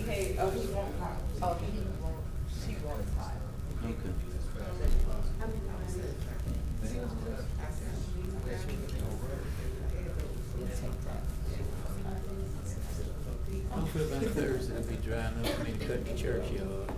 Okay, oh, he won't hot. Oh, he won't, she wants hot. Okay. Hopefully by Thursday it'll be dry enough for me to cut the church yard.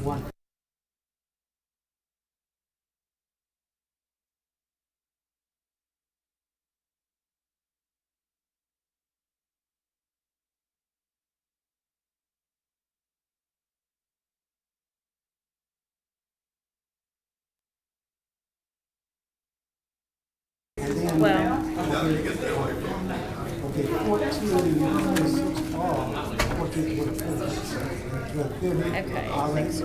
Well, okay, thanks,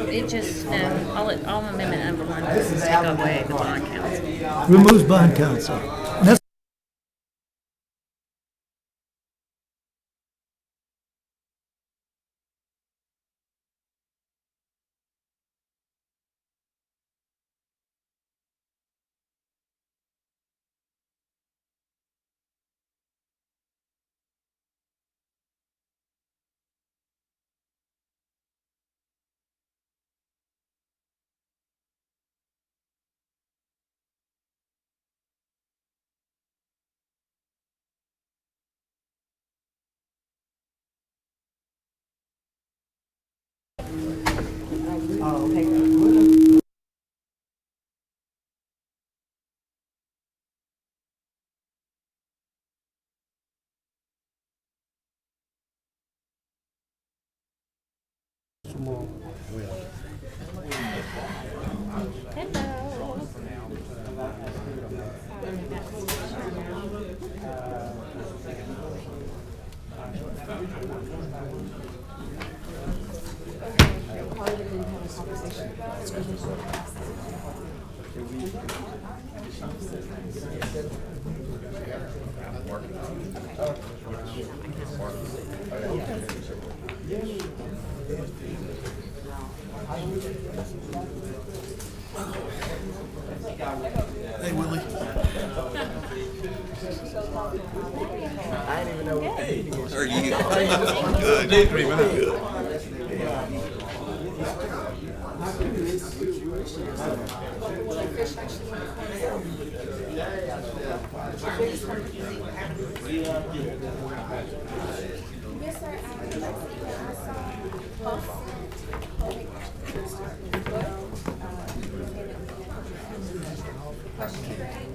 it just, all amendment number one does is take away the bond council. Removes bond council. And that's Hey, Willie. How are you? Good. Good.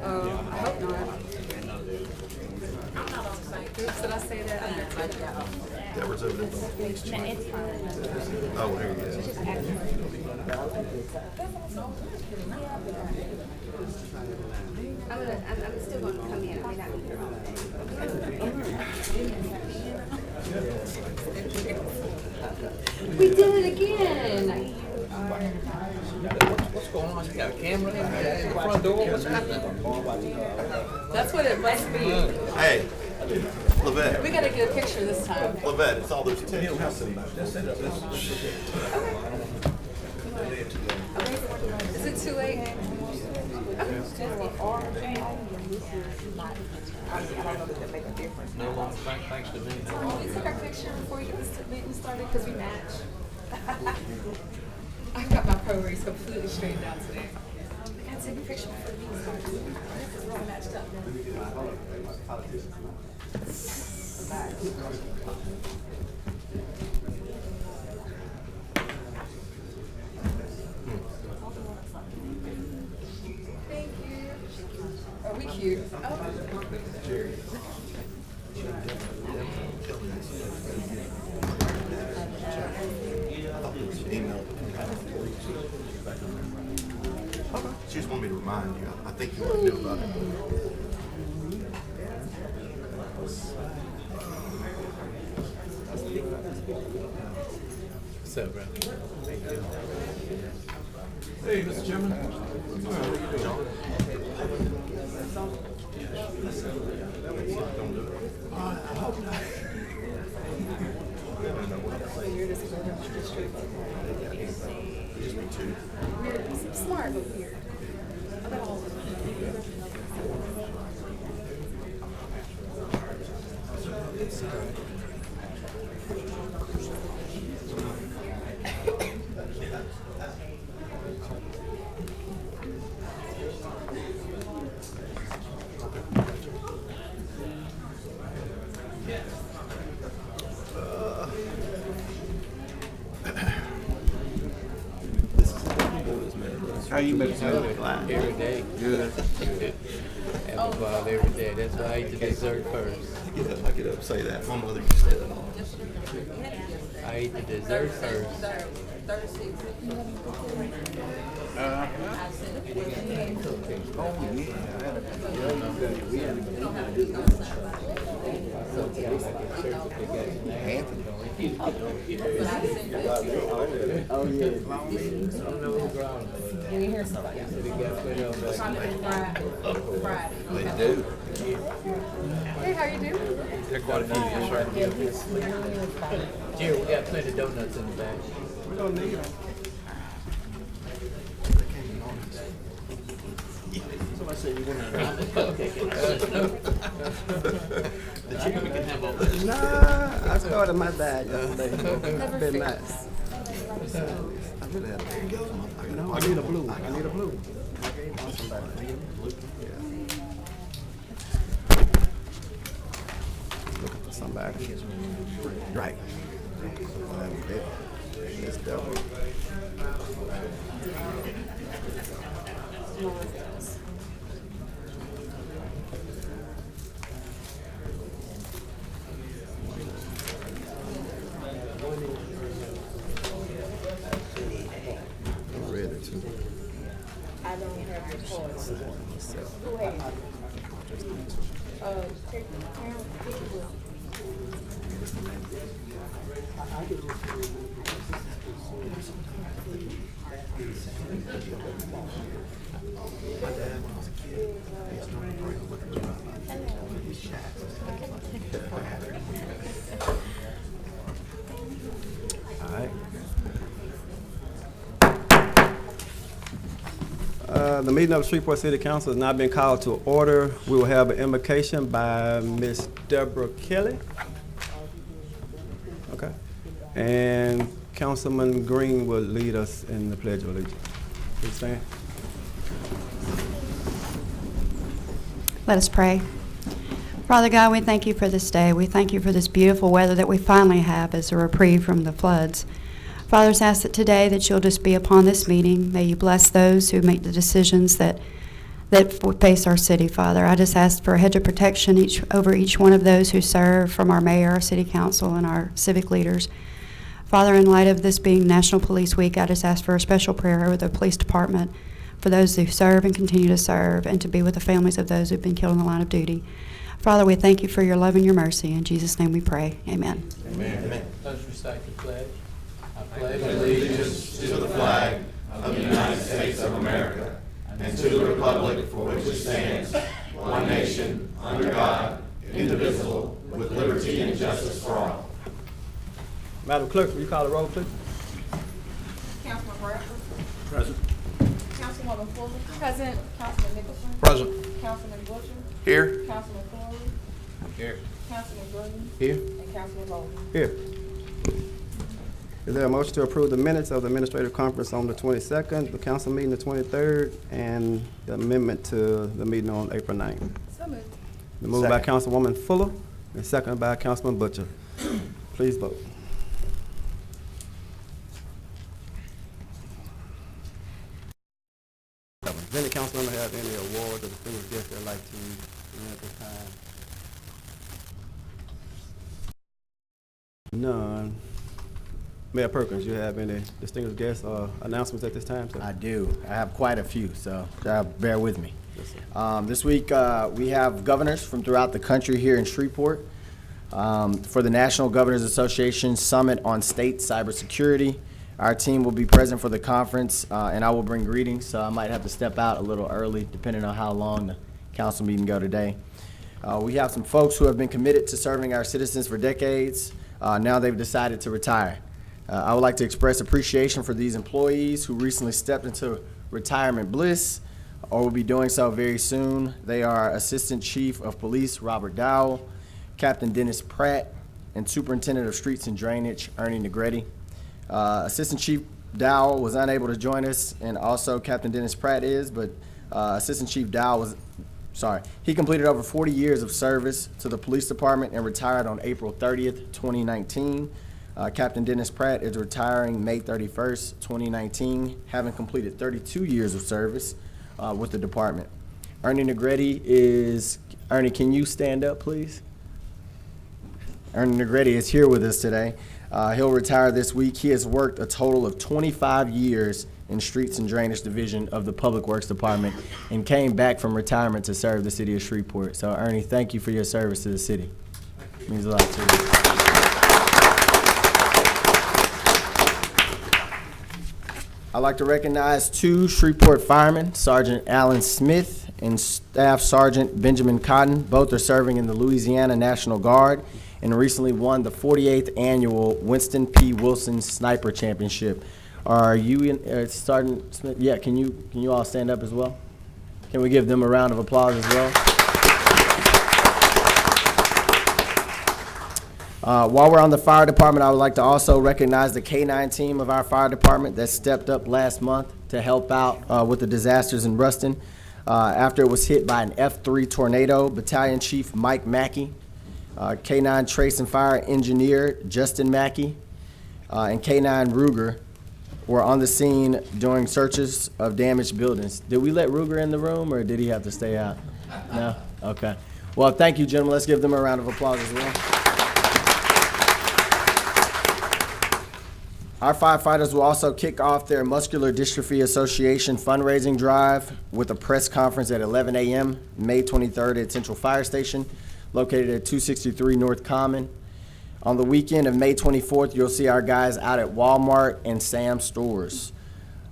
I hope not. Oops, did I say that? I meant to. Edward's over there. Oh, there he is. I'm still going to come in. I mean, I'm here all day. We did it again. What's going on? You got a camera in the front door? What's happening? That's what it must be. Hey, Levette. We gotta get a picture this time. Levette, it's all those texts. Is it too late? No longer thanks to me. We took our picture before you get this meeting started because we match. I've got my pro race completely straightened out today. I gotta take a picture before the meeting starts. Because we're all matched up. Thank you. Are we cute? Oh. She just wanted me to remind you. I think you already knew about it. What's up, bro? Hey, Mr. Chairman. All right, what you doing? I hope not. Just me too. We're smart over here. How you been? Every day. Good. Have a ball every day. That's why I eat the dessert first. I get up, say that. My mother used to say that. I eat the dessert first. They do. Hey, how you doing? They're quite a few years, right? Jerry, we got plenty of donuts in the back. We don't need them. Somebody said you want Nah, I started my diet yesterday. It's been nice. I really had a No, I need a blue. I need a blue. Looking for somebody. Right. Let's go. I'm ready to. I don't have the cards. Who has it? Take the town, take it with. My dad, when I was a kid, he used to run the break with the drive-by. He's shots. All right. The meeting of the Shreveport City Council has now been called to order. We will have an invocation by Ms. Deborah Kelly. Okay. And Councilman Green will lead us in the Pledge of Allegiance. Please stand. Let us pray. Father God, we thank you for this day. We thank you for this beautiful weather that we finally have as a reprieve from the floods. Father, I ask that today that you'll just be upon this meeting. May you bless those who make the decisions that face our city, Father. I just ask for a hedge of protection over each one of those who serve, from our mayor, our city council, and our civic leaders. Father, in light of this being National Police Week, I just ask for a special prayer over the police department, for those who serve and continue to serve, and to be with the families of those who've been killed in the line of duty. Father, we thank you for your love and your mercy. In Jesus' name we pray. Amen. Amen. Amen. Let's recite the pledge. I pledge Allegiance to the flag of the United States of America and to the republic for which it stands, one nation, under God, indivisible, with liberty and justice for all. Madam Clerk, will you call the roll, please? Councilman Bradford. Present. Councilwoman Fuller. Present. Councilman Nicholson. Present. Councilman Butcher. Here. Councilman Corley. Here. Councilman Green. Here. And Councilman Bowman. Here. Is there a motion to approve the minutes of the administrative conference on the 22nd, the council meeting the 23rd, and the amendment to the meeting on April 9th? So moved. The move by Councilwoman Fuller and seconded by Councilman Butcher. Please vote. Does any council member have any awards or distinguished guests they'd like to win at this time? None. Mayor Perkins, you have any distinguished guests or announcements at this time, sir? I do. I have quite a few, so bear with me. Yes, sir. This week, we have governors from throughout the country here in Shreveport for the National Governors Association Summit on State Cybersecurity. Our team will be present for the conference, and I will bring greetings, so I might have to step out a little early, depending on how long the council meeting go today. We have some folks who have been committed to serving our citizens for decades. Now they've decided to retire. I would like to express appreciation for these employees who recently stepped into retirement bliss or will be doing so very soon. They are Assistant Chief of Police Robert Dowell, Captain Dennis Pratt, and Superintendent of Streets and Drainage Ernie Negretti. Assistant Chief Dowell was unable to join us, and also Captain Dennis Pratt is, but Assistant Chief Dowell he completed over 40 years of service to the police department and retired on April 30th, 2019. Captain Dennis Pratt is retiring May 31st, 2019, having completed 32 years of service with the department. Ernie Negretti Ernie, can you stand up, please? Ernie Negretti is here with us today. He'll retire this week. He has worked a total of 25 years in Streets and Drainage Division of the Public Works Department and came back from retirement to serve the city of Shreveport. So, Ernie, thank you for your service to the city. It means a lot to you. I'd like to recognize 2 Shreveport firemen, Sergeant Alan Smith and Staff Sergeant Benjamin Cotton. Both are serving in the Louisiana National Guard and recently won the 48th annual Winston P. Wilson Sniper Championship. Are you in, Sergeant Smith? Yeah, can you all stand up as well? Can we give them a round of applause as well? While we're on the fire department, I would like to also recognize the K-9 team of our fire department that stepped up last month to help out with the disasters in Ruston. After it was hit by an F3 tornado, Battalion Chief Mike Mackey, K-9 Trace and Fire Engineer Justin Mackey, and K-9 Ruger were on the scene doing searches of damaged buildings. Did we let Ruger in the room, or did he have to stay out? No? Okay. Well, thank you, gentlemen. Let's give them a round of applause as well. Our firefighters will also kick off their Muscular Dystrophy Association fundraising drive with a press conference at 11 a.m. May 23rd at Central Fire Station, located at 263 North Common. On the weekend of May 24th, you'll see our guys out at Walmart and Sam's stores.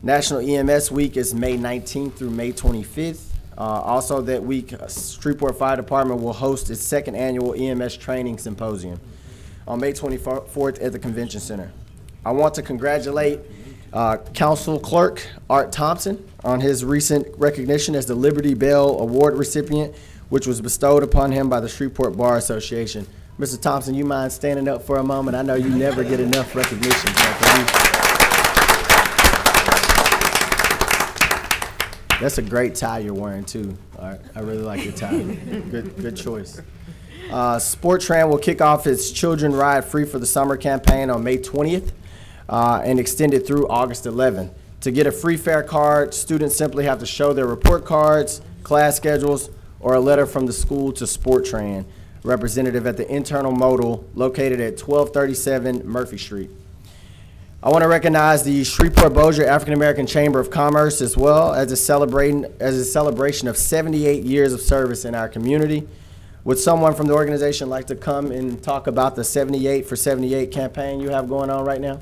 National EMS Week is May 19th through May 25th. Also that week, Shreveport Fire Department will host its 2nd annual EMS Training Symposium on May 24th at the Convention Center. I want to congratulate Council Clerk Art Thompson on his recent recognition as the Liberty Bell Award recipient, which was bestowed upon him by the Shreveport Bar Association. Mr. Thompson, you mind standing up for a moment? I know you never get enough recognition. That's a great tie you're wearing too. All right, I really like your tie. Good choice. Sportran will kick off its Children Ride Free for the Summer campaign on May 20th and extend it through August 11th. To get a free fare card, students simply have to show their report cards, class schedules, or a letter from the school to Sportran, representative at the internal modal located at 1237 Murphy Street. I want to recognize the Shreveport-Bossier African American Chamber of Commerce as well as a celebration of 78 years of service in our community. Would someone from the organization like to come and talk about the 78 for 78 campaign you have going on right now?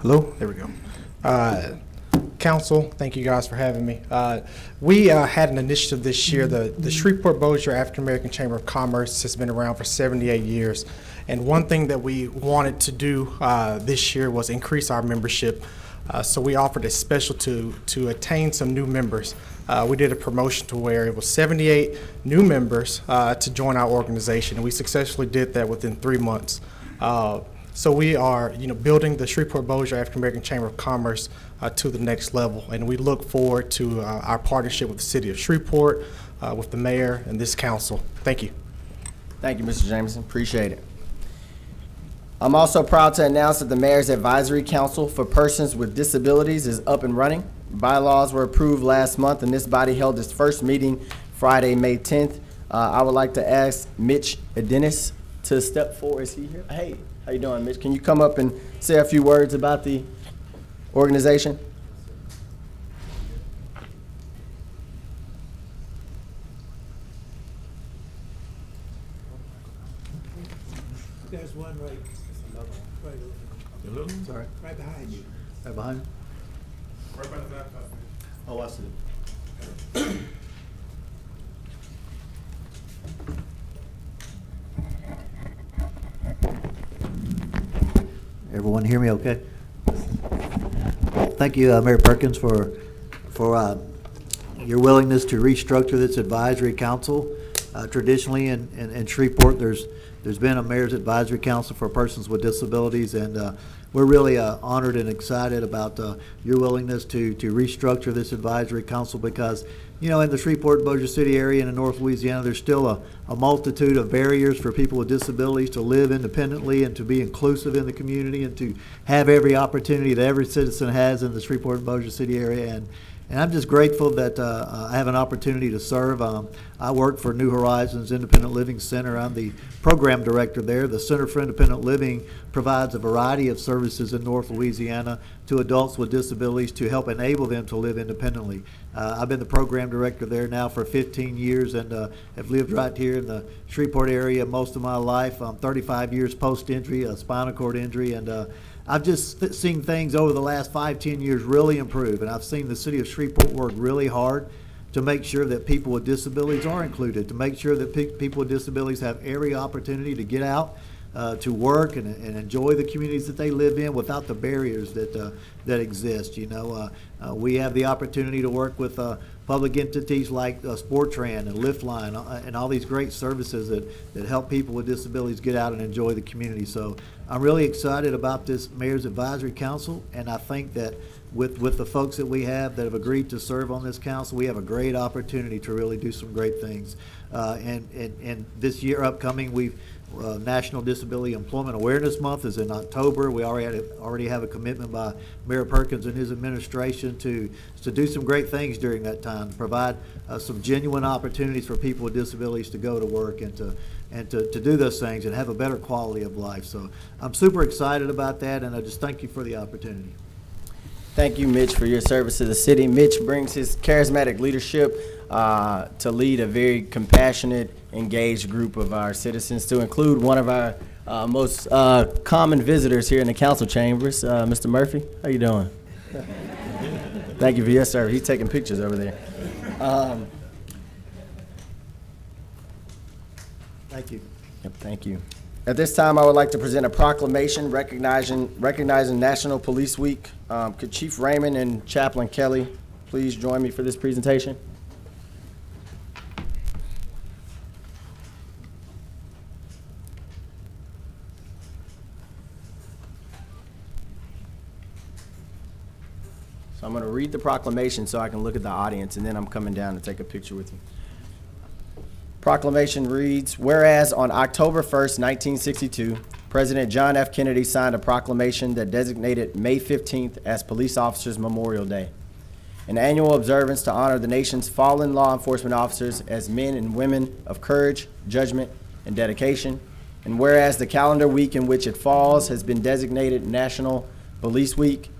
Hello, there we go. Council, thank you guys for having me. We had an initiative this year. The Shreveport-Bossier African American Chamber of Commerce has been around for 78 years. And one thing that we wanted to do this year was increase our membership. So we offered a special to attain some new members. We did a promotion to where it was 78 new members to join our organization, and we successfully did that within 3 months. So we are, building the Shreveport-Bossier African American Chamber of Commerce to the next level, and we look forward to our partnership with the city of Shreveport, with the mayor and this council. Thank you. Thank you, Mr. Jameson. Appreciate it. I'm also proud to announce that the Mayor's Advisory Council for Persons with Disabilities is up and running. Bylaws were approved last month, and this body held its first meeting Friday, May 10th. I would like to ask Mitch Adenis to step forward. Is he here? Hey. How you doing, Mitch? Can you come up and say a few words about the organization? There's one right over. Sorry. Right behind you. Right behind you? Right by the laptop. Oh, I see. Everyone hear me okay? Thank you, Mayor Perkins, for your willingness to restructure this advisory council. Traditionally in Shreveport, there's there's been a Mayor's Advisory Council for Persons with Disabilities, and we're really honored and excited about your willingness to restructure this advisory council because, you know, in the Shreveport, Bossier City area and in North Louisiana, there's still a multitude of barriers for people with disabilities to live independently and to be inclusive in the community and to have every opportunity that every citizen has in the Shreveport, Bossier City area. And I'm just grateful that I have an opportunity to serve. I work for New Horizons Independent Living Center. I'm the program director there. The Center for Independent Living provides a variety of services in North Louisiana to adults with disabilities to help enable them to live independently. I've been the program director there now for 15 years and have lived right here in the Shreveport area most of my life. I'm 35 years post-injury, a spinal cord injury, and I've just seen things over the last 5-10 years really improve, and I've seen the city of Shreveport work really hard to make sure that people with disabilities are included, to make sure that people with disabilities have every opportunity to get out, to work and enjoy the communities that they live in without the barriers that exist. You know, we have the opportunity to work with public entities like Sportran and Liftline and all these great services that help people with disabilities get out and enjoy the community. So I'm really excited about this Mayor's Advisory Council, and I think that with the folks that we have that have agreed to serve on this council, we have a great opportunity to really do some great things. And this year upcoming, we've National Disability Employment Awareness Month is in October. We already have a commitment by Mayor Perkins and his administration to do some great things during that time, to provide some genuine opportunities for people with disabilities to go to work and to do those things and have a better quality of life. So I'm super excited about that, and I just thank you for the opportunity. Thank you, Mitch, for your service to the city. Mitch brings his charismatic leadership to lead a very compassionate, engaged group of our citizens, to include one of our most common visitors here in the council chambers, Mr. Murphy. How you doing? Thank you for your service. He's taking pictures over there. Thank you. Yep, thank you. At this time, I would like to present a proclamation recognizing National Police Week. Could Chief Raymond and Chaplain Kelly please join me for this presentation? So I'm going to read the proclamation so I can look at the audience, and then I'm coming down to take a picture with you. Proclamation reads, whereas on October 1st, 1962, President John F. Kennedy signed a proclamation that designated May 15th as Police Officers Memorial Day, an annual observance to honor the nation's fallen law enforcement officers as men and women of courage, judgment, and dedication. And whereas the calendar week in which it falls has been designated National Police Week,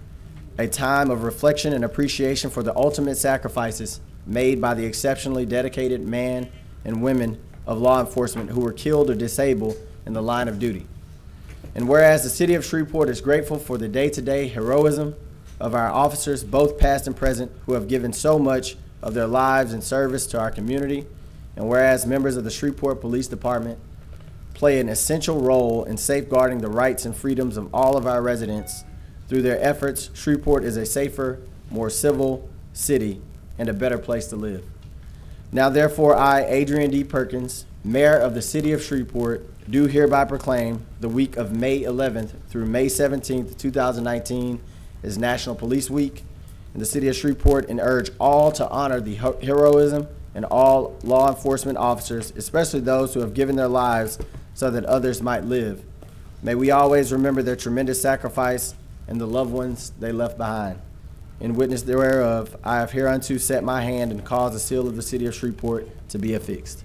a time of reflection and appreciation for the ultimate sacrifices made by the exceptionally dedicated men and women of law enforcement who were killed or disabled in the line of duty. And whereas the city of Shreveport is grateful for the day-to-day heroism of our officers, both past and present, who have given so much of their lives in service to our community, and whereas members of the Shreveport Police Department play an essential role in safeguarding the rights and freedoms of all of our residents, through their efforts, Shreveport is a safer, more civil city and a better place to live. Now therefore I, Adrian D. Perkins, Mayor of the City of Shreveport, do hereby proclaim the week of May 11th through May 17th, 2019 as National Police Week in the City of Shreveport, and urge all to honor the heroism and all law enforcement officers, especially those who have given their lives so that others might live. May we always remember their tremendous sacrifice and the loved ones they left behind. In witness thereof, I have hereunto set my hand and caused the seal of the City of Shreveport to be affixed.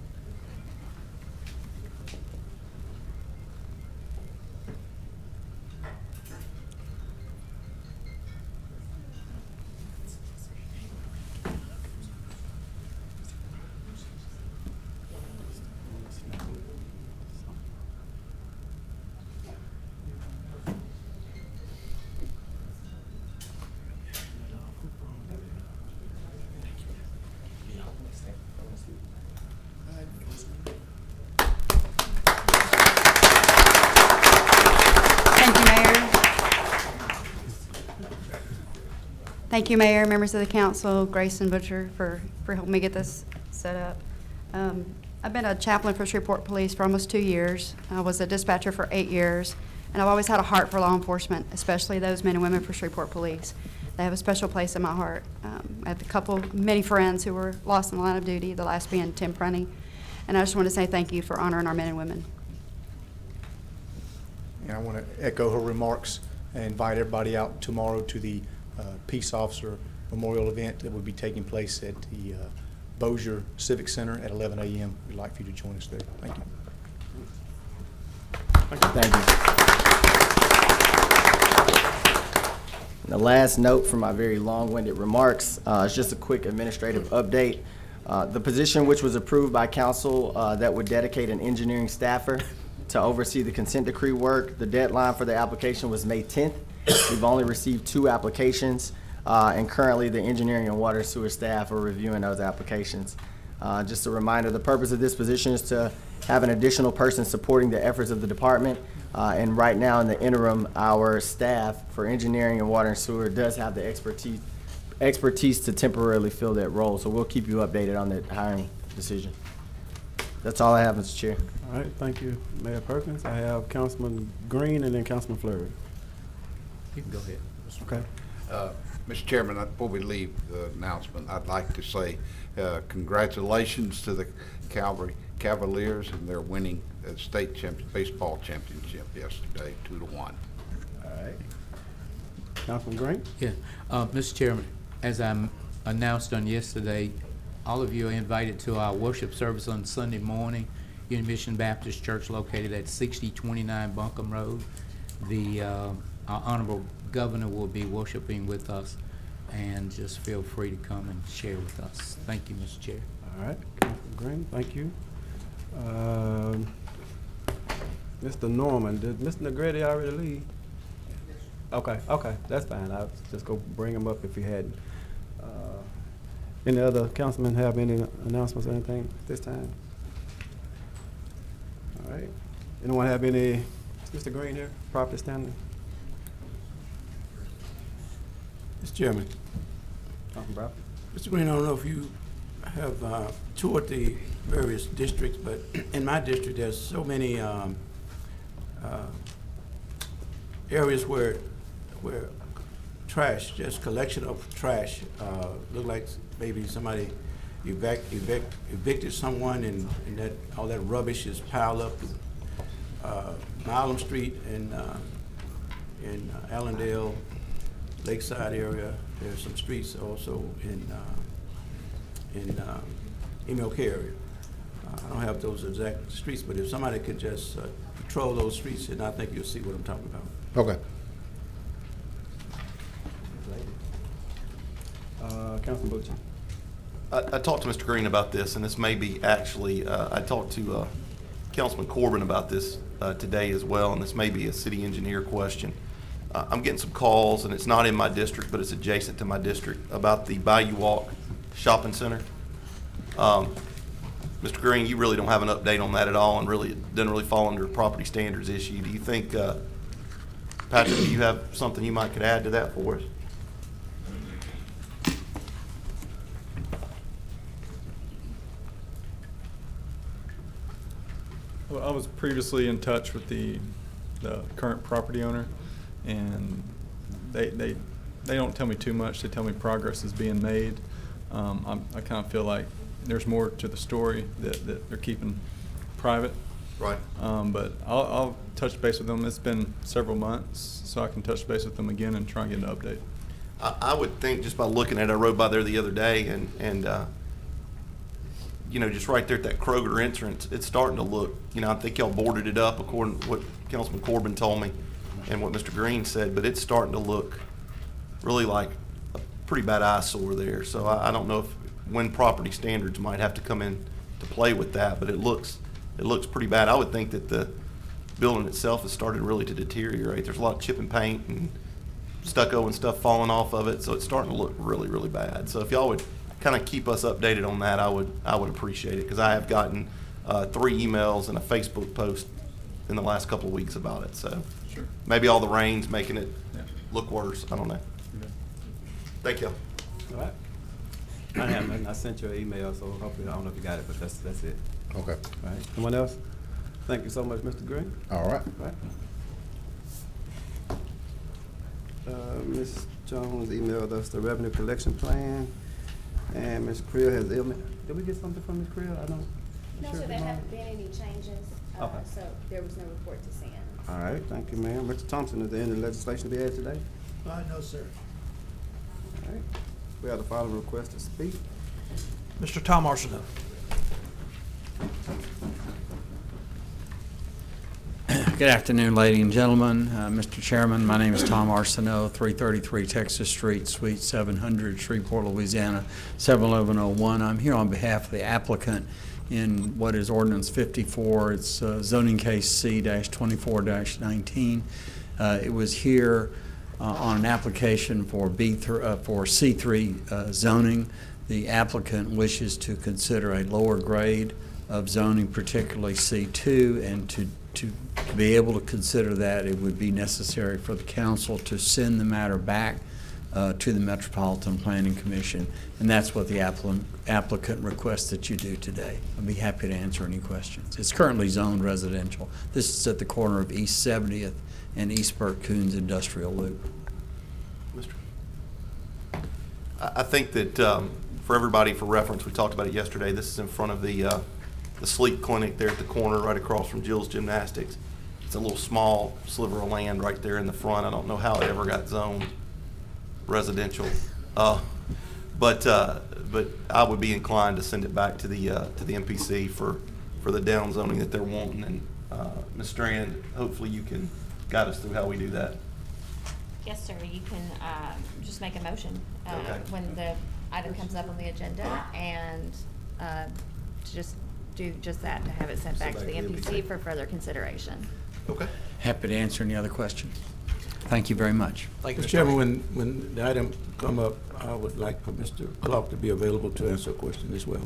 Thank you, Mayor, members of the council, Grace and Butcher, for helping me get this set up. I've been a chaplain for Shreveport Police for almost 2 years. I was a dispatcher for 8 years, and I've always had a heart for law enforcement, especially those men and women for Shreveport Police. They have a special place in my heart. I have many friends who were lost in the line of duty, the last being Tim Prunty, and I just want to say thank you for honoring our men and women. And I want to echo her remarks and invite everybody out tomorrow to the Peace Officer Memorial event that will be taking place at the Bossier Civic Center at 11 a.m. We'd like for you to join us there. Thank you. Thank you. And the last note from my very long-winded remarks is just a quick administrative update. The position which was approved by council that would dedicate an engineering staffer to oversee the consent decree work, the deadline for the application was May 10th. We've only received 2 applications, and currently the engineering and water sewer staff are reviewing those applications. Just a reminder, the purpose of this position is to have an additional person supporting the efforts of the department. And right now in the interim, our staff for engineering and water and sewer does have the expertise to temporarily fill that role. So we'll keep you updated on the hiring decision. That's all I have, Mr. Chair. All right, thank you, Mayor Perkins. I have Councilman Green and then Councilman Fleury. You can go ahead. Okay. Mr. Chairman, before we leave the announcement, I'd like to say congratulations to the Cavaliers and their winning state baseball championship yesterday, 2-1. All right. Councilman Green? Yeah, Mr. Chairman, as I announced on yesterday, all of you are invited to our worship service on Sunday morning, Union Mission Baptist Church located at 6029 Buncombe Road. Our Honorable Governor will be worshiping with us, and just feel free to come and share with us. Thank you, Mr. Chair. All right, Councilman Green, thank you. Mr. Norman, did Mr. Negretti already leave? Okay, that's fine. I'll just go bring him up if he hadn't. Any other councilmen have any announcements or anything at this time? All right. Anyone have any? Is Mr. Green here? Property standing? Mr. Chairman. Councilman Brown? Mr. Green, I don't know if you have toured the various districts, but in my district, there's so many areas where trash, just collection of trash, look like maybe somebody evicted someone, and that all that rubbish is piled up. Milam Street and in Allendale, Lakeside area, there's some streets also in MLK area. I don't have those exact streets, but if somebody could just patrol those streets, and I think you'll see what I'm talking about. Okay. Councilman Butcher. I talked to Mr. Green about this, and this may be actually, I talked to Councilman Corbin about this today as well, and this may be a city engineer question. I'm getting some calls, and it's not in my district, but it's adjacent to my district, about the Bayou Walk Shopping Center. Mr. Green, you really don't have an update on that at all, and really it doesn't really fall under a property standards issue. Do you think, Patrick, do you have something you might could add to that for us? Well, I was previously in touch with the current property owner, and they don't tell me too much. They tell me progress is being made. I kind of feel like there's more to the story that they're keeping private. Right. But I'll touch base with them. It's been several months, so I can touch base with them again and try and get an update. I would think, just by looking at it, I rode by there the other day, and you know, just right there at that Kroger entrance, it's starting to look, you know, I think y'all boarded it up according to what Councilman Corbin told me and what Mr. Green said, but it's starting to look really like a pretty bad eyesore there. So I don't know when property standards might have to come in to play with that, but it looks pretty bad. I would think that the building itself has started really to deteriorate. There's a lot of chip and paint and stucco and stuff falling off of it, so it's starting to look really, really bad. So if y'all would kind of keep us updated on that, I would appreciate it, because I have gotten 3 emails and a Facebook post in the last couple of weeks about it. So Sure. Maybe all the rain's making it look worse. I don't know. Okay. Thank you. All right. I have nothing. I sent you an email, so hopefully, I don't know if you got it, but that's it. Okay. All right, someone else? Thank you so much, Mr. Green. All right. Right. Ms. Jones emailed us the revenue collection plan, and Ms. Creel has, did we get something from Ms. Creel? I don't. No, sure sir, if there you know. haven't been any changes, Okay. so there was no report to send. All right, thank you, ma'am. Mr. Thompson, is there any legislation to be added today? No, sir. All right. We have the following request to speak. Mr. Tom Arsenault. Good afternoon, ladies and gentlemen. Mr. Chairman, my name is Tom Arsenault, 333 Texas Street, Suite 700, Shreveport, Louisiana, 71101. I'm here on behalf of the applicant in what is Ordinance 54. It's zoning case C-24-19. It was here on an application for for C3 zoning. The applicant wishes to consider a lower grade of zoning, particularly C2, and to be able to consider that, it would be necessary for the council to send the matter back to the Metropolitan Planning Commission, and that's what the applicant requests that you do today. I'd be happy to answer any questions. It's currently zoned residential. This is at the corner of East 70th and East Burt-Coons Industrial Loop. I think that for everybody, for reference, we talked about it yesterday. This is in front of the sleep clinic there at the corner, right across from Jill's Gymnastics. It's a little small sliver of land right there in the front. I don't know how it ever got zoned residential, but I would be inclined to send it back to the MPC for the down zoning that they're wanting. And Ms. Strand, hopefully you can guide us through how we do that. Yes, sir, you can just make a motion Okay. when the item comes up on the agenda, and to just do just that, to have it sent back to the MPC for further consideration. Okay. Happy to answer any other questions. Thank you very much. Thank you, Mr. Mr. Chairman, when the item come up, I would like for Mr. Clark to be available to answer a question as well.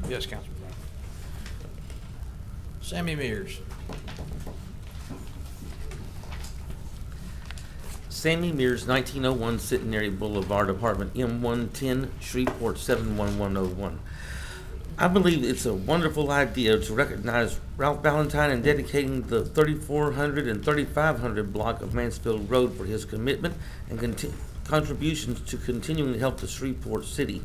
Yes, Councilman Brown. Sammy Mears. Sammy Mears, 1901 Centenary Boulevard, Apartment M110, Shreveport, 71101. I believe it's a wonderful idea to recognize Ralph Valentine in dedicating the 3400 and 3500 block of Mansfield Road for his commitment and contributions to continuing to help the Shreveport city.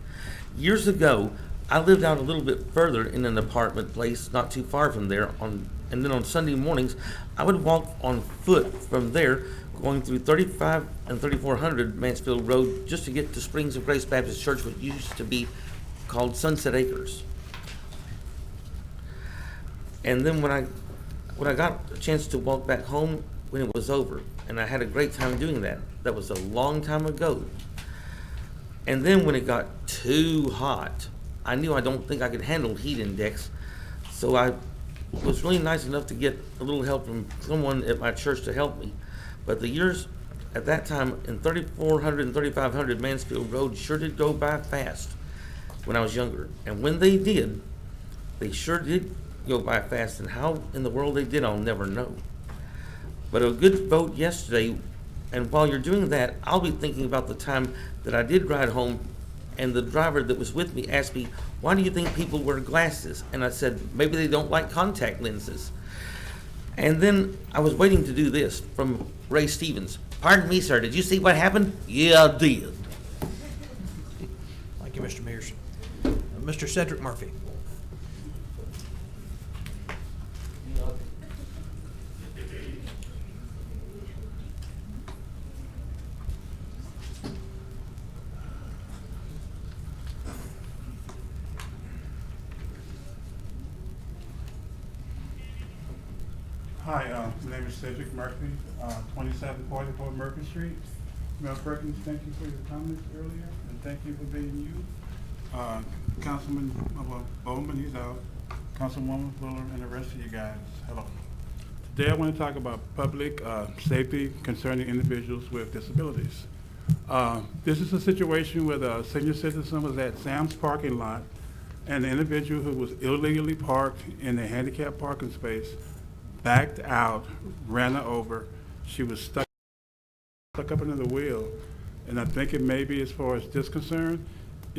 Years ago, I lived out a little bit further in an apartment place not too far from there, and then on Sunday mornings, I would walk on foot from there, going through 35 and 3400 Mansfield Road just to get to Springs of Grace Baptist Church, which used to be called Sunset Acres. And then when I got a chance to walk back home when it was over, and I had a great time doing that. That was a long time ago. And then when it got too hot, I knew I don't think I could handle heat index, so I was really nice enough to get a little help from someone at my church to help me. But the years at that time in 3400 and 3500 Mansfield Road sure did go by fast when I was younger. And when they did, they sure did go by fast, and how in the world they did, I'll never know. But a good vote yesterday, and while you're doing that, I'll be thinking about the time that I did ride home, and the driver that was with me asked me, "Why do you think people wear glasses?" And I said, "Maybe they don't like contact lenses." And then I was waiting to do this from Ray Stevens. "Pardon me, sir, did you see what happened?" "Yeah, I did." Thank you, Mr. Mears. Mr. Cedric Murphy. Hi, my name is Cedric Murphy, 2744 Murphy Street. Mayor Perkins, thank you for your comments earlier, and thank you for being you. Councilman Bowman, he's out. Councilwoman Fuller, and the rest of you guys, hello. Today I want to talk about public safety concerning individuals with disabilities. This is a situation where the senior citizen was at Sam's parking lot, and the individual who was illegally parked in the handicapped parking space backed out, ran her over. She was stuck up under the wheel. And I think it may be, as far as this concern,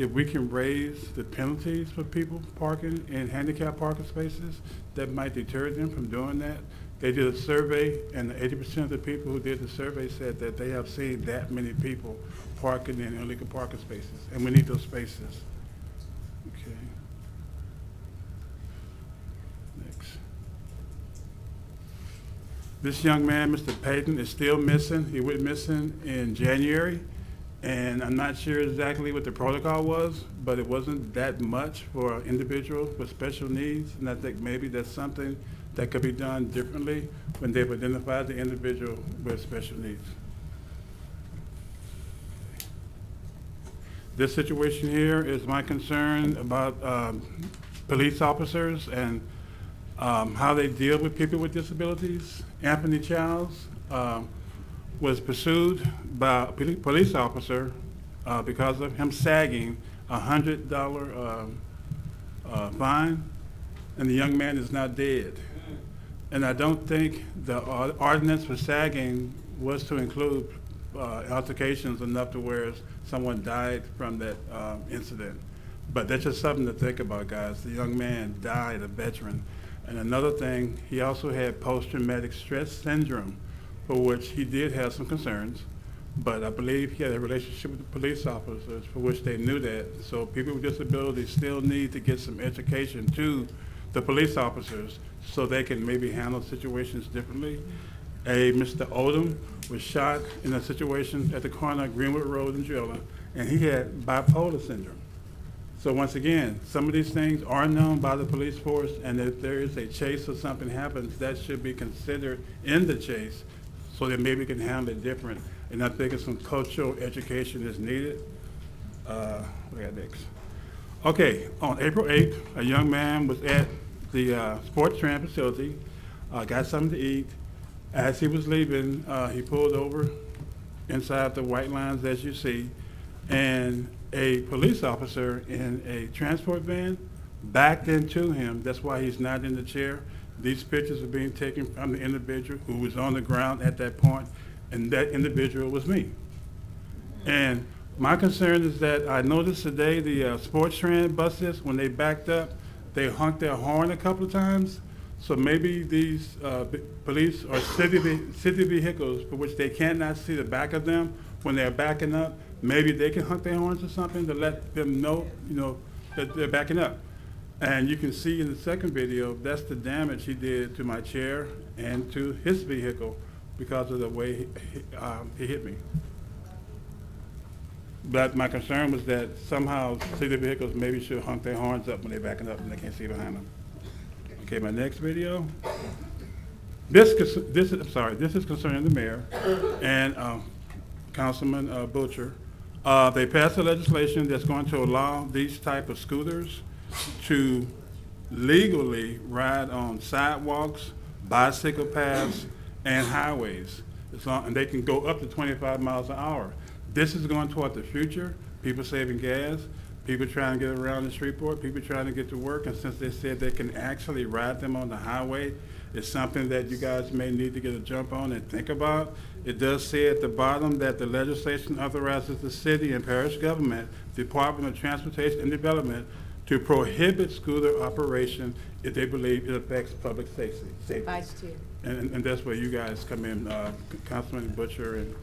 if we can raise the penalties for people parking in handicap parking spaces, that might deter them from doing that. They did a survey, and 80% of the people who did the survey said that they have seen that many people parking in illegal parking spaces, and we need those spaces. Okay. Next. This young man, Mr. Payton, is still missing. He went missing in January, and I'm not sure exactly what the protocol was, but it wasn't that much for an individual with special needs, and I think maybe that's something that could be done differently when they've identified the individual with special needs. This situation here is my concern about police officers and how they deal with people with disabilities. Anthony Childs was pursued by a police officer because of him sagging $100 fine, and the young man is now dead. And I don't think the ordinance for sagging was to include altercations enough to where someone died from that incident. But that's just something to think about, guys. The young man died, a veteran. And another thing, he also had post-traumatic stress syndrome, for which he did have some concerns. But I believe he had a relationship with the police officers for which they knew that. So people with disabilities still need to get some education to the police officers so they can maybe handle situations differently. Mr. Odom was shot in a situation at the corner of Greenwood Road in Drilla, and he had bipolar syndrome. So once again, some of these things are known by the police force, and if there is a chase or something happens, that should be considered in the chase so that maybe we can handle it different. And I think some cultural education is needed. What we got next? Okay, on April 8th, a young man was at the sports training facility, got something to eat. As he was leaving, he pulled over inside the white lines, as you see, and a police officer in a transport van backed into him. That's why he's not in the chair. These pictures are being taken from the individual who was on the ground at that point, and that individual was me. And my concern is that I noticed today the sports train buses, when they backed up, they honked their horn a couple of times. So maybe these police or city vehicles for which they cannot see the back of them when they're backing up, maybe they can honk their horns or something to let them know, that they're backing up. And you can see in the second video, that's the damage he did to my chair and to his vehicle because of the way he hit me. But my concern was that somehow city vehicles maybe should honk their horns up when they're backing up and they can't see behind them. Okay, my next video. This is concerning the mayor and Councilman Butcher. They passed a legislation that's going to allow these type of scooters to legally ride on sidewalks, bicycle paths, and highways. And they can go up to 25 miles an hour. This is going toward the future, people saving gas, people trying to get around in Shreveport, people trying to get to work, and since they said they can actually ride them on the highway, it's something that you guys may need to get a jump on and think about. It does say at the bottom that the legislation authorizes the city and parish government, Department of Transportation and Development, to prohibit scooter operation if they believe it affects public safety. Vice Chair. And that's where you guys come in, Councilman Butcher and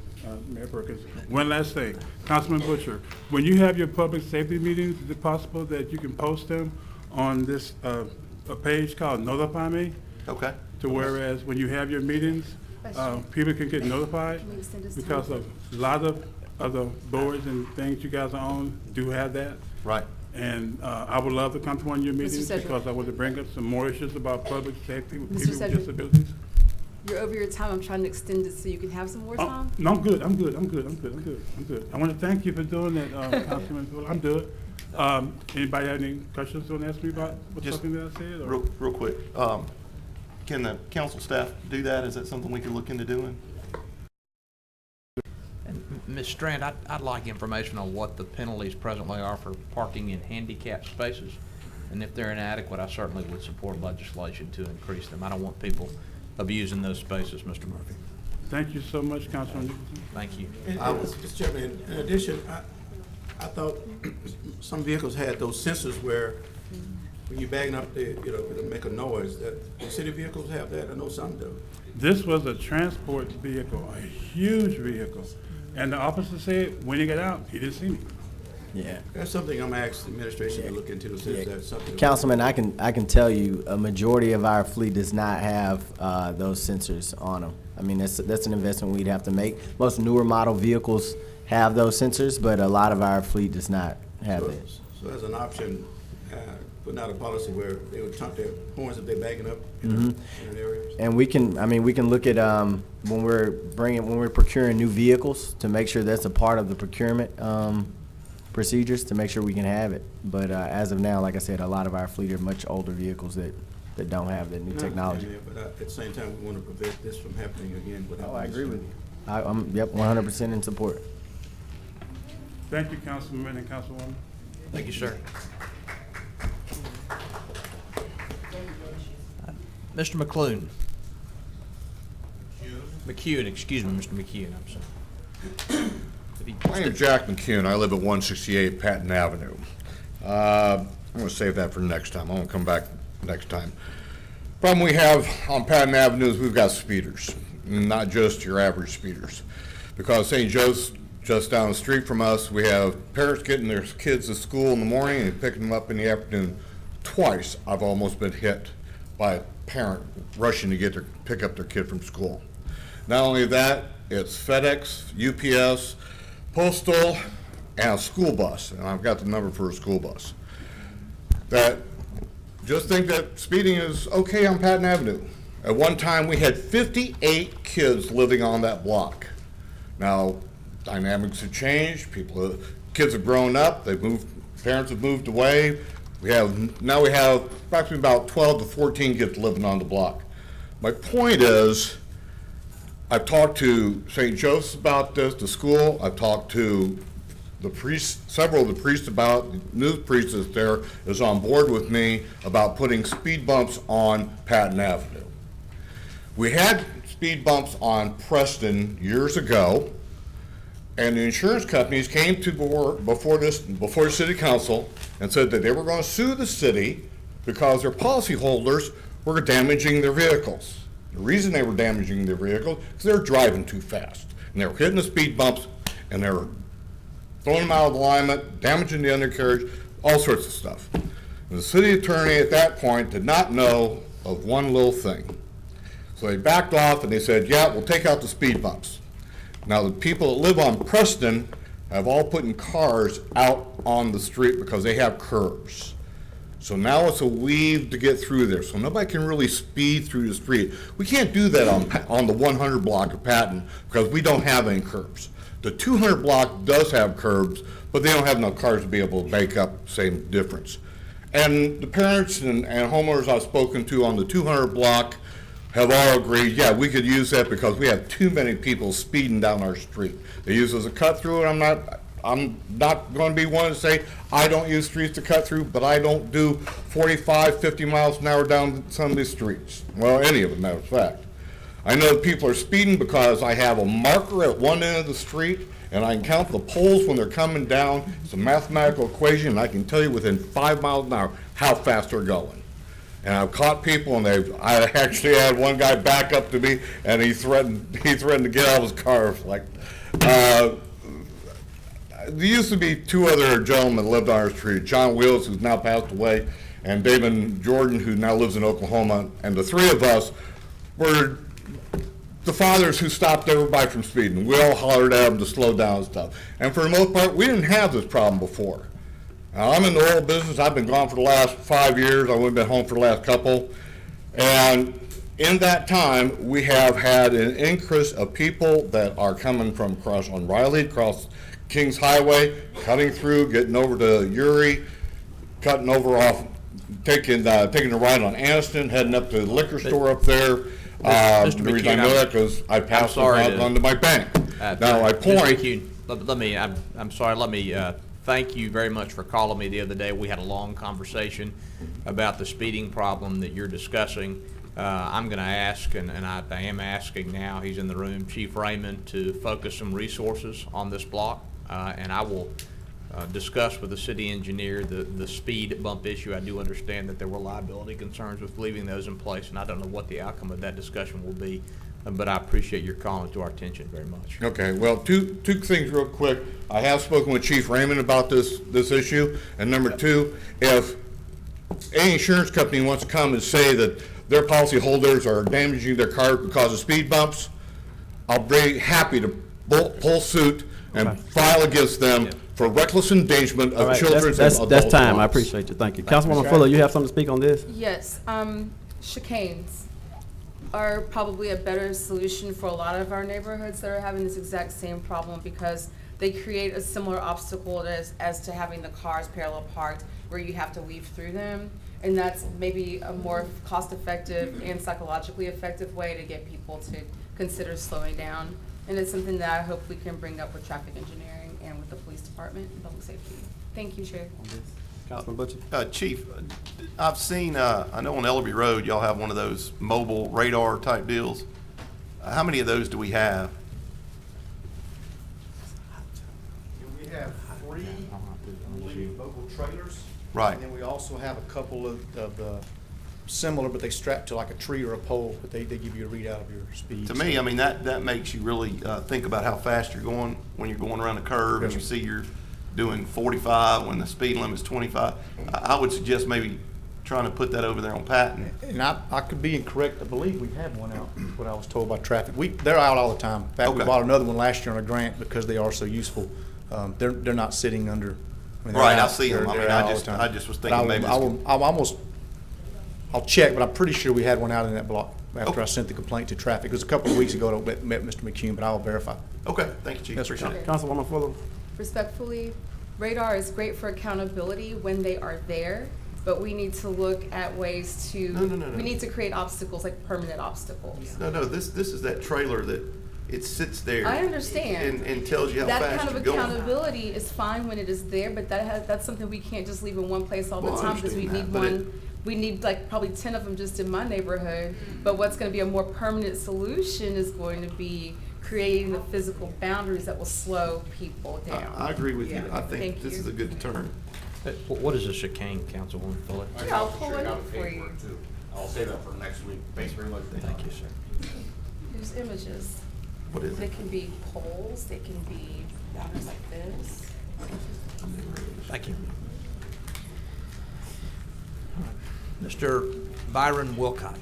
Mayor Perkins. One last thing, Councilman Butcher, when you have your public safety meetings, is it possible that you can post them on this a page called Notify Me? Okay. To whereas when you have your meetings, people can get notified because of a lot of other boards and things you guys are on do have that. Right. And I would love to come to one of your meetings because I want to bring up some more issues about public safety with people with disabilities. You're over your time. I'm trying to extend it so you can have some more time. No, I'm good. I'm good. I want to thank you for doing that, Councilman. I'm good. Anybody have any questions you want to ask me about something that I said? Or? Real quick. Can the council staff do that? Is that something we could look into doing? Ms. Strand, I'd like information on what the penalties presently are for parking in handicapped spaces. And if they're inadequate, I certainly would support legislation to increase them. I don't want people abusing those spaces, Mr. Murphy. Thank you so much, Councilman Nicholson. Thank you. Mr. Chairman, in addition, I thought some vehicles had those sensors where when you're backing up, it'll make a noise. The city vehicles have that. I know some do. This was a transport vehicle, a huge vehicle. And the officer said, when he got out, he didn't see me. Yeah. That's something I'm asking the administration to look into. That's something. Councilman, I can tell you, a majority of our fleet does not have those sensors on them. I mean, that's an investment we'd have to make. Most newer model vehicles have those sensors, but a lot of our fleet does not have it. So as an option, putting out a policy where they would trump their horns if they're backing up in an area. And we can look at when we're procuring new vehicles to make sure that's a part of the procurement procedures to make sure we can have it. But as of now, like I said, a lot of our fleet are much older vehicles that don't have the new technology. Yeah, but at the same time, we want to prevent this from happening again. I agree with you. I'm 100% in support. Thank you, Councilman and Councilwoman. Thank you, sir. Mr. McClune. McCune, excuse me, Mr. McCune, I'm sorry. My name is Jack McCune. I live at 168 Patton Avenue. I'm going to save that for next time. I won't come back next time. Problem we have on Patton Avenue is we've got speeders, not just your average speeders. Because St. Joe's just down the street from us, we have parents getting their kids to school in the morning and picking them up in the afternoon. Twice I've almost been hit by a parent rushing to pick up their kid from school. Not only that, it's FedEx, UPS, Postal, and a school bus, and I've got the number for a school bus. That just think that speeding is okay on Patton Avenue. At one time, we had 58 kids living on that block. Now, dynamics have changed. Kids have grown up. They've moved. Parents have moved away. Now we have approximately about 12 to 14 kids living on the block. My point is, I've talked to St. Joseph's about this, the school. I've talked to the priests, several of the priests about, the new priest that's there is on board with me about putting speed bumps on Patton Avenue. We had speed bumps on Preston years ago, and the insurance companies came to board before the city council and said that they were going to sue the city because their policyholders were damaging their vehicles. The reason they were damaging their vehicles is they were driving too fast. And they were hitting the speed bumps, and they were throwing them out of alignment, damaging the undercarriage, all sorts of stuff. And the city attorney at that point did not know of one little thing. So they backed off and they said, yeah, we'll take out the speed bumps. Now the people that live on Preston have all put in cars out on the street because they have curbs. So now it's a weave to get through there, so nobody can really speed through the street. We can't do that on the 100 block of Patton because we don't have any curbs. The 200 block does have curbs, but they don't have enough cars to be able to make up the same difference. And the parents and homeowners I've spoken to on the 200 block have all agreed, yeah, we could use that because we have too many people speeding down our street. They use it as a cut through, and I'm not going to be one to say I don't use streets to cut through, but I don't do 45, 50 miles an hour down some of these streets. Well, any of them, matter of fact. I know that people are speeding because I have a marker at one end of the street, and I can count the poles when they're coming down. It's a mathematical equation, and I can tell you within 5 miles an hour how fast they're going. And I've caught people, and I actually had one guy back up to me, and he threatened to get out of his car. There used to be two other gentlemen that lived on our street, John Wills, who's now passed away, and David Jordan, who now lives in Oklahoma. And the three of us were the fathers who stopped everybody from speeding. We all hollered at them to slow down and stuff. And for the most part, we didn't have this problem before. Now, I'm in the oil business. I've been gone for the last 5 years. I've only been home for the last couple. And in that time, we have had an increase of people that are coming from across on Riley, across Kings Highway, cutting through, getting over to Uri, cutting over off, taking a ride on Anniston, heading up to the liquor store up there. Mr. The reason I know that because I passed onto my bank. Now, my point. I'm sorry. Let me thank you very much for calling me the other day. We had a long conversation about the speeding problem that you're discussing. I'm going to ask, and I am asking now, he's in the room, Chief Raymond, to focus some resources on this block. And I will discussed with the city engineer the speed bump issue. I do understand that there were liability concerns with leaving those in place, and I don't know what the outcome of that discussion will be, but I appreciate your calling to our attention very much. Okay, well, two things real quick. I have spoken with Chief Raymond about this issue, and number two, if any insurance company wants to come and say that their policyholders are damaging their car because of speed bumps, I'll be happy to pull suit and file against them for reckless endangerment of children and adults. That's time. I appreciate you. Thank you. Councilwoman Fuller, you have something to speak on this? Yes, chicanes are probably a better solution for a lot of our neighborhoods that are having this exact same problem, because they create a similar obstacle as to having the cars parallel parked where you have to weave through them. And that's maybe a more cost-effective and psychologically effective way to get people to consider slowing down. And it's something that I hope we can bring up with traffic engineering and with the police department and public safety. Thank you, Chair. Councilman Butcher? Chief, I've seen, I know on Ellaby Road, y'all have one of those mobile radar type deals. How many of those do we have? We have 3 mobile trailers. Right. And then we also have a couple of similar, but they strap to like a tree or a pole, but they give you a readout of your speed. To me, I mean, that makes you really think about how fast you're going when you're going around a curve and you see you're doing 45 when the speed limit is 25. I would suggest maybe trying to put that over there on Patton. And I could be incorrect. I believe we have one out, what I was told by traffic. They're out all the time. In fact, we bought another one last year on a grant because they are so useful. They're not sitting under. I mean, Right, I out. see them. They're I mean, out I all just- the time. I just was But thinking maybe I'll check, but I'm pretty sure we had one out in that block after I sent the complaint to traffic. It was a couple of weeks ago I met Mr. McCune, but I'll verify. Okay, thank you, Chief. Yes, sir. Appreciate it. Councilwoman Fuller? Respectfully, radar is great for accountability when they are there, but we need to look at ways to, No. we need to create obstacles, like permanent obstacles. No, this is that trailer that it sits there. I understand. And tells you how That fast kind you're of going. accountability is fine when it is there, but that's something we can't just leave in one place all the Well, I time, because we understand need that, but one, we need like probably 10 of them just in my neighborhood. But what's gonna be a more permanent solution is going to be creating the physical boundaries that will slow people down. I agree with you. Yeah. I think Thank this you. is a good deterrent. What is a chicane, Councilwoman Fuller? Yeah, I'll pull it up for you. I'll save that for next week. Thanks very much. Thank you, sir. There's images. What is They it? can be poles, they can be boundaries like this. Thank you. Mr. Byron Wilcott.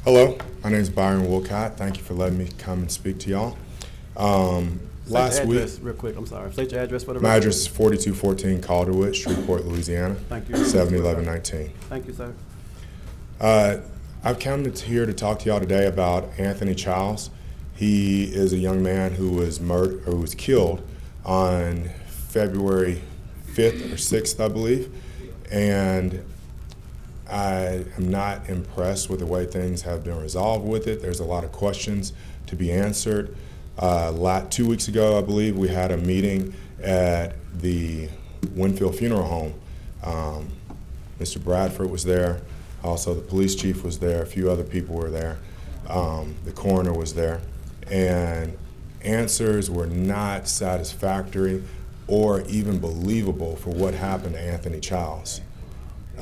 Hello, my name is Byron Wilcott. Thank you for letting me come and speak to y'all. Last week, Real quick, I'm sorry. State your address for the my record. address is 4214 Calderwood, Shreveport, Louisiana. Thank you. 71119. Thank you, sir. I've come here to talk to y'all today about Anthony Childs. He is a young man who was murdered or was killed on February 5th or 6th, I believe. And I am not impressed with the way things have been resolved with it. There's a lot of questions to be answered. 2 weeks ago, I believe, we had a meeting at the Winfield Funeral Home. Mr. Bradford was there. Also, the police chief was there. A few other people were there. The coroner was there. And answers were not satisfactory or even believable for what happened to Anthony Childs.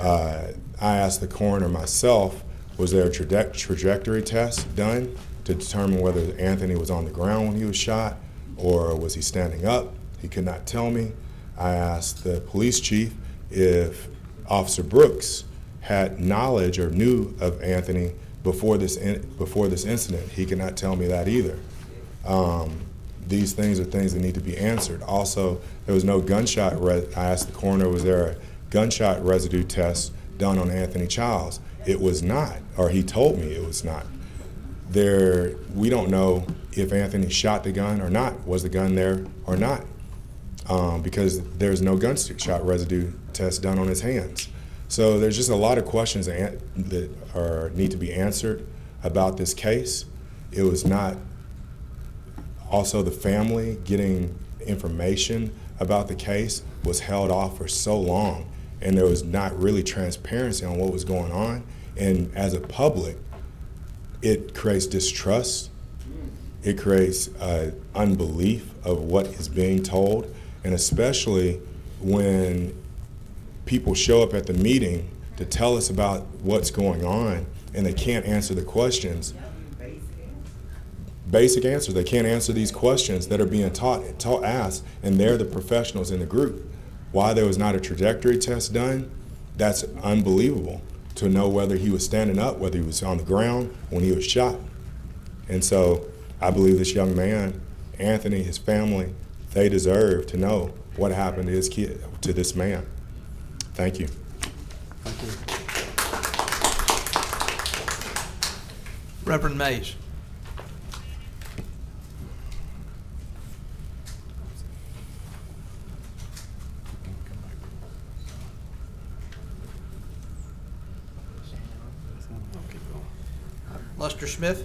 I asked the coroner myself, was there a trajectory test done to determine whether Anthony was on the ground when he was shot or was he standing up? He could not tell me. I asked the police chief if Officer Brooks had knowledge or knew of Anthony before this incident. He could not tell me that either. These things are things that need to be answered. Also, there was no gunshot. I asked the coroner, was there a gunshot residue test done on Anthony Childs? It was not, or he told me it was not. We don't know if Anthony shot the gun or not. Was the gun there or not? Because there's no gunshot residue test done on his hands. So there's just a lot of questions that need to be answered about this case. It was not also the family getting information about the case was held off for so long, and there was not really transparency on what was going on. And as a public, it creates distrust. It creates unbelief of what is being told, and especially when people show up at the meeting to tell us about what's going on and they can't answer the questions. Basic answers. They can't answer these questions that are being asked, and they're the professionals in the group. Why there was not a trajectory test done, that's unbelievable, to know whether he was standing up, whether he was on the ground when he was shot. And so I believe this young man, Anthony, his family, they deserve to know what happened to his kid, to this man. Thank you. Thank you. Reverend Mays. Lester Smith.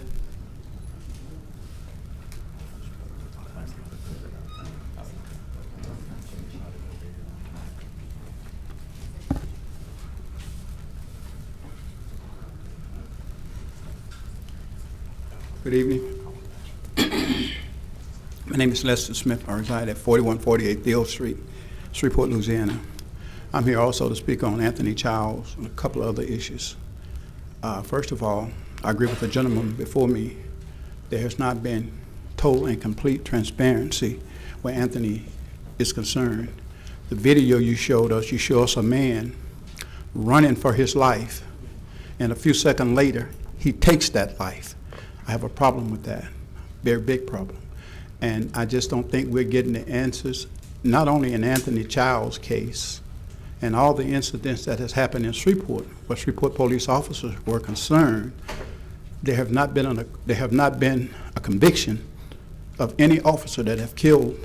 Good evening. My name is Lester Smith. I reside at 4148 Thiel Street, Shreveport, Louisiana. I'm here also to speak on Anthony Childs and a couple of other issues. First of all, I agree with the gentleman before me. There has not been total and complete transparency where Anthony is concerned. The video you showed us, you show us a man running for his life, and a few seconds later, he takes that life. I have a problem with that, very big problem. And I just don't think we're getting the answers, not only in Anthony Childs' case, and all the incidents that has happened in Shreveport, where Shreveport police officers were concerned. There have not been a conviction of any officer that have killed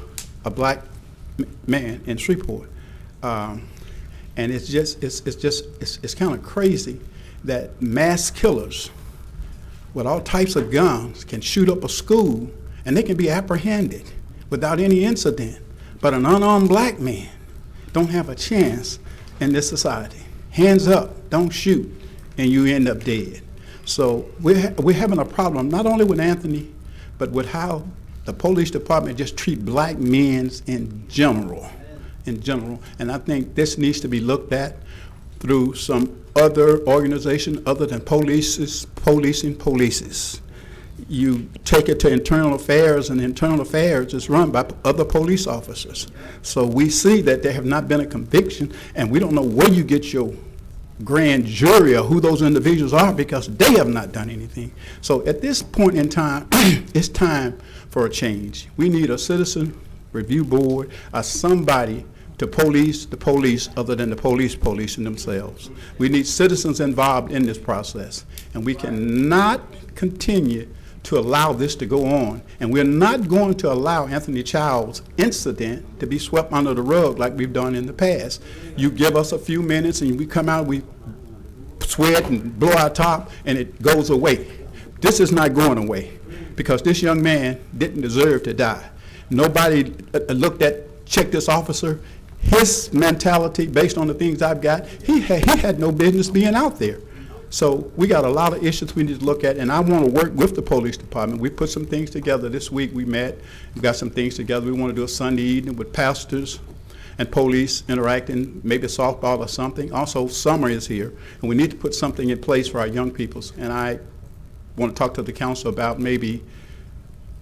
a black man in Shreveport, and it's kind of crazy that mass killers with all types of guns can shoot up a school and they can be apprehended without any incident, but an unarmed black man don't have a chance in this society. Hands up, don't shoot, and you end up dead. So we're having a problem not only with Anthony, but with how the police department just treat black men in general. And I think this needs to be looked at through some other organization other than policing polices. You take it to internal affairs, and internal affairs is run by other police officers. So we see that there have not been a conviction, and we don't know where you get your grand jury or who those individuals are because they have not done anything. So at this point in time, it's time for a change. We need a citizen review board or somebody to police the police other than the police policing themselves. We need citizens involved in this process, and we cannot continue to allow this to go on. And we're not going to allow Anthony Childs' incident to be swept under the rug like we've done in the past. You give us a few minutes and we come out, we sweat and blow our top, and it goes away. This is not going away because this young man didn't deserve to die. Nobody checked this officer. His mentality, based on the things I've got, he had no business being out there. So we got a lot of issues we need to look at, and I want to work with the police department. We put some things together this week. We met, we got some things together. We want to do a Sunday evening with pastors and police interacting, maybe softball or something. Also, summer is here, and we need to put something in place for our young peoples. And I want to talk to the council about maybe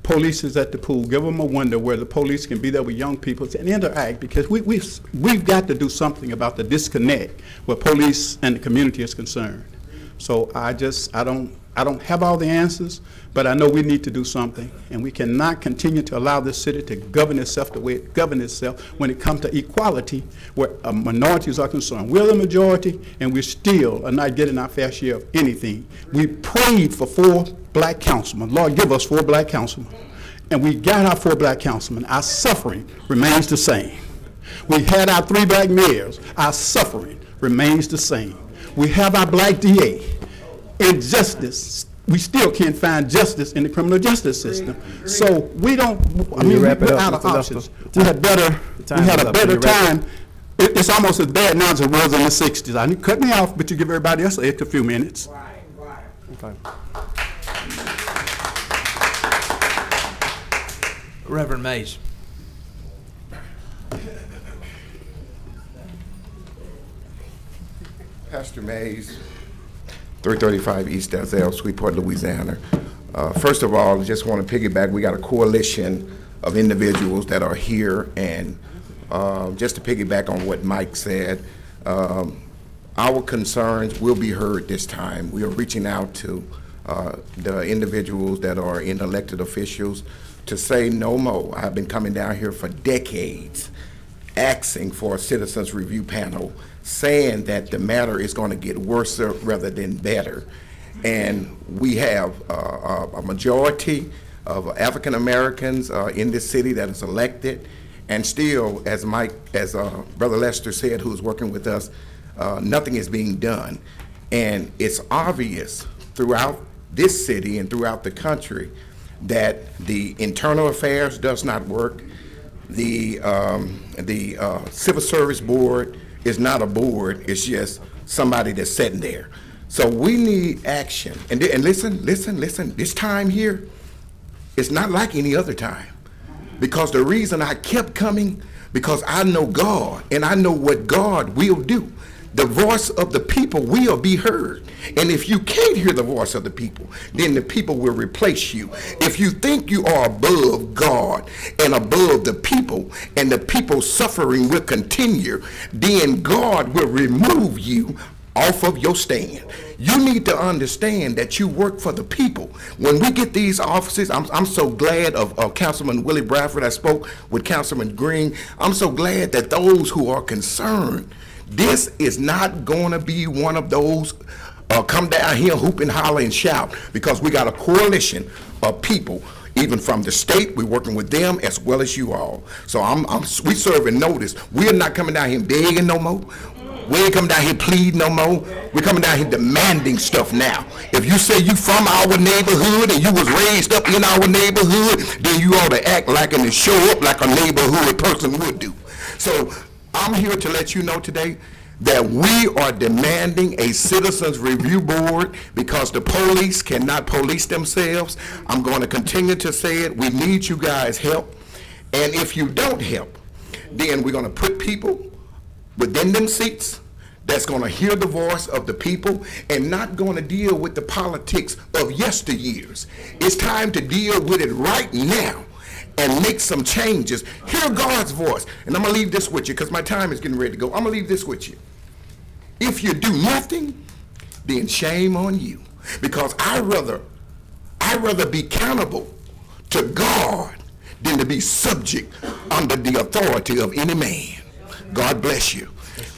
police is at the pool. Give them a window where the police can be there with young people and interact, because we've got to do something about the disconnect where police and the community is concerned. So I don't have all the answers, but I know we need to do something, and we cannot continue to allow this city to govern itself the way it governs itself when it comes to equality, where minorities are concerned. We're the majority, and we still are not getting our fair share of anything. We prayed for 4 black councilmen. Lord, give us 4 black councilmen. And we got our 4 black councilmen. Our suffering remains the same. We had our 3 black mayors. Our suffering remains the same. We have our black DA. Injustice we still can't find justice in the criminal justice system. So we don't, I mean, wrap it we're up, out of Mr. options. Lester. We had better, time we had is a up. Can better you wrap it? time. It's almost as bad now as it was in the 60s. I didn't cut me off, but you give everybody else a few minutes. Okay. Reverend Mays. Pastor Mays, 335 East Dalzell, Shreveport, Louisiana. First of all, I just want to piggyback. We got a coalition of individuals that are here, and just to piggyback on what Mike said, our concerns will be heard this time. We are reaching out to the individuals that are in elected officials to say no more. I've been coming down here for decades asking for a citizens review panel, saying that the matter is going to get worse rather than better. And we have a majority of African Americans in this city that is elected, and still, as Brother Lester said, who's working with us, nothing is being done. And it's obvious throughout this city and throughout the country that the internal affairs does not work. The Civil Service Board is not a board, it's just somebody that's sitting there. So we need action. And listen, this time here is not like any other time. Because the reason I kept coming, because I know God, and I know what God will do. The voice of the people will be heard. And if you can't hear the voice of the people, then the people will replace you. If you think you are above God and above the people, and the people's suffering will continue, then God will remove you off of your stand. You need to understand that you work for the people. When we get these offices, I'm so glad of Councilman Willie Bradford. I spoke with Councilman Green. I'm so glad that those who are concerned, this is not going to be one of those come down here, hoop and holler and shout, because we got a coalition of people, even from the state. We're working with them as well as you all. So we serving notice. We're not coming down here begging no more. We ain't coming down here pleading no more. We're coming down here demanding stuff now. If you say you from our neighborhood and you was raised up in our neighborhood, then you ought to act like and show up like a neighborhood person would do. So I'm here to let you know today that we are demanding a citizens review board because the police cannot police themselves. I'm going to continue to say it. We need you guys' help. And if you don't help, then we're going to put people within them seats that's going to hear the voice of the people and not going to deal with the politics of yesteryears. It's time to deal with it right now and make some changes. Hear God's voice. And I'm going to leave this with you because my time is getting ready to go. I'm going to leave this with you. If you do nothing, then shame on you. Because I'd rather be accountable to God than to be subject under the authority of any man. God bless you.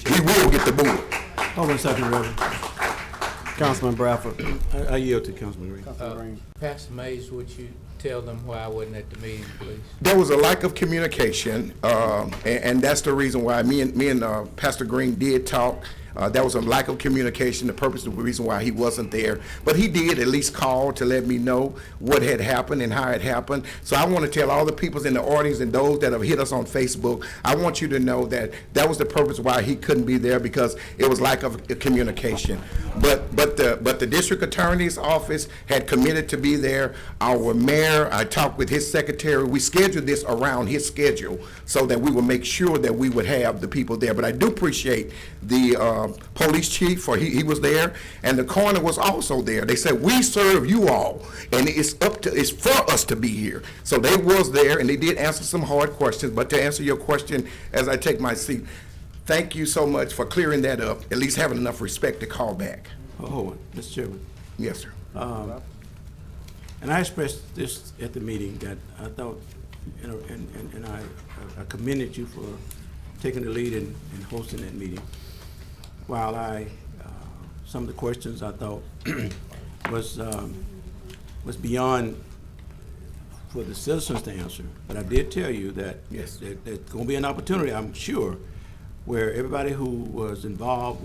He will get the board. Hold on a second, Reverend. Councilman Bradford. I yield to Councilman Green. Pastor Mays, would you tell them why I wasn't at the meeting, please? There was a lack of communication, and that's the reason why me and Pastor Green did talk. There was a lack of communication, the reason why he wasn't there. But he did at least call to let me know what had happened and how it happened. So I want to tell all the people in the audience and those that have hit us on Facebook, I want you to know that that was the purpose why he couldn't be there, because it was lack of communication. But the district attorney's office had committed to be there. Our mayor, I talked with his secretary. We scheduled this around his schedule so that we would make sure that we would have the people there. But I do appreciate the police chief, for he was there, and the coroner was also there. They said, we serve you all, and it's for us to be here. So they was there, and they did answer some hard questions. But to answer your question as I take my seat, thank you so much for clearing that up, at least having enough respect to call back. Hold on, Mr. Chairman. Yes, sir. And I expressed this at the meeting that I thought, and I commended you for taking the lead in hosting that meeting. While some of the questions I thought was beyond for the citizens to answer, but I did tell you that yes, there's going to be an opportunity, I'm sure, where everybody who was involved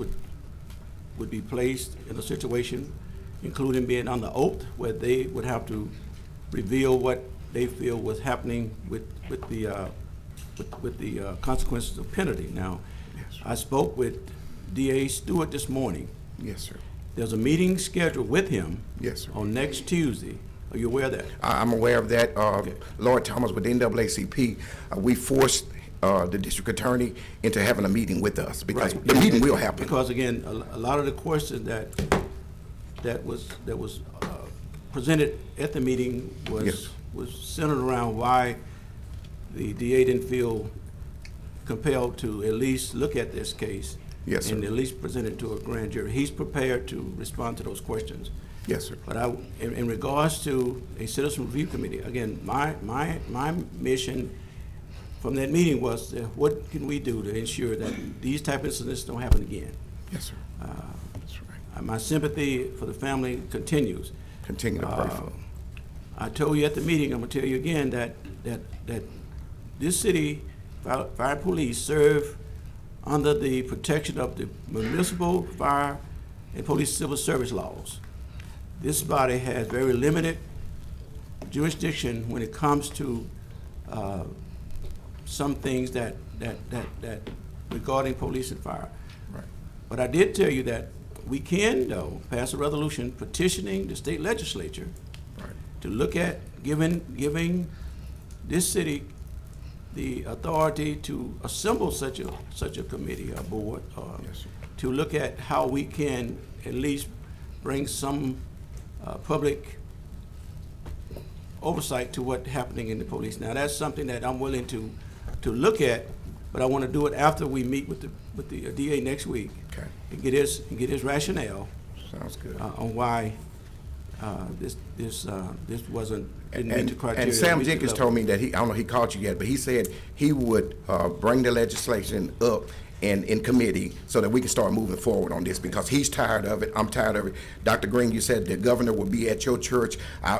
would be placed in a situation including being under oath, where they would have to reveal what they feel was happening with the consequences of penalty. Now, I spoke with DA Stewart this morning. Yes, sir. There's a meeting scheduled with him. Yes, sir. On next Tuesday. Are you aware of that? I'm aware of that. Lord Thomas with the NAACP, we forced the district attorney into having a meeting with us because the meeting will happen. Because again, a lot of the questions that was presented at the meeting was centered around why the DA didn't feel compelled to at least look at this case. Yes, sir. And at least present it to a grand jury. He's prepared to respond to those questions. Yes, sir. But in regards to a citizen review committee, again, my mission from that meeting was what can we do to ensure that these type of incidents don't happen again? Yes, sir. That's right. My sympathy for the family continues. Continue to pray for them. I told you at the meeting, I'm gonna tell you again that this city fire police serve under the protection of the municipal fire and police civil service laws. This body has very limited jurisdiction when it comes to some things that regarding police and fire. Right. But I did tell you that we can, though, pass a resolution petitioning the state legislature to look at giving this city the authority to assemble such a committee or board, to look at how we can at least bring some public oversight to what's happening in the police. Now, that's something that I'm willing to look at, but I want to do it after we meet with the DA next week. Okay. And get his rationale. Sounds good. On why this wasn't didn't meet the criteria. And Sam Jenkins told me that I don't know if he called you yet, but he said he would bring the legislation up in committee so that we can start moving forward on this because he's tired of it. I'm tired of it. Dr. Green, you said the governor will be at your church.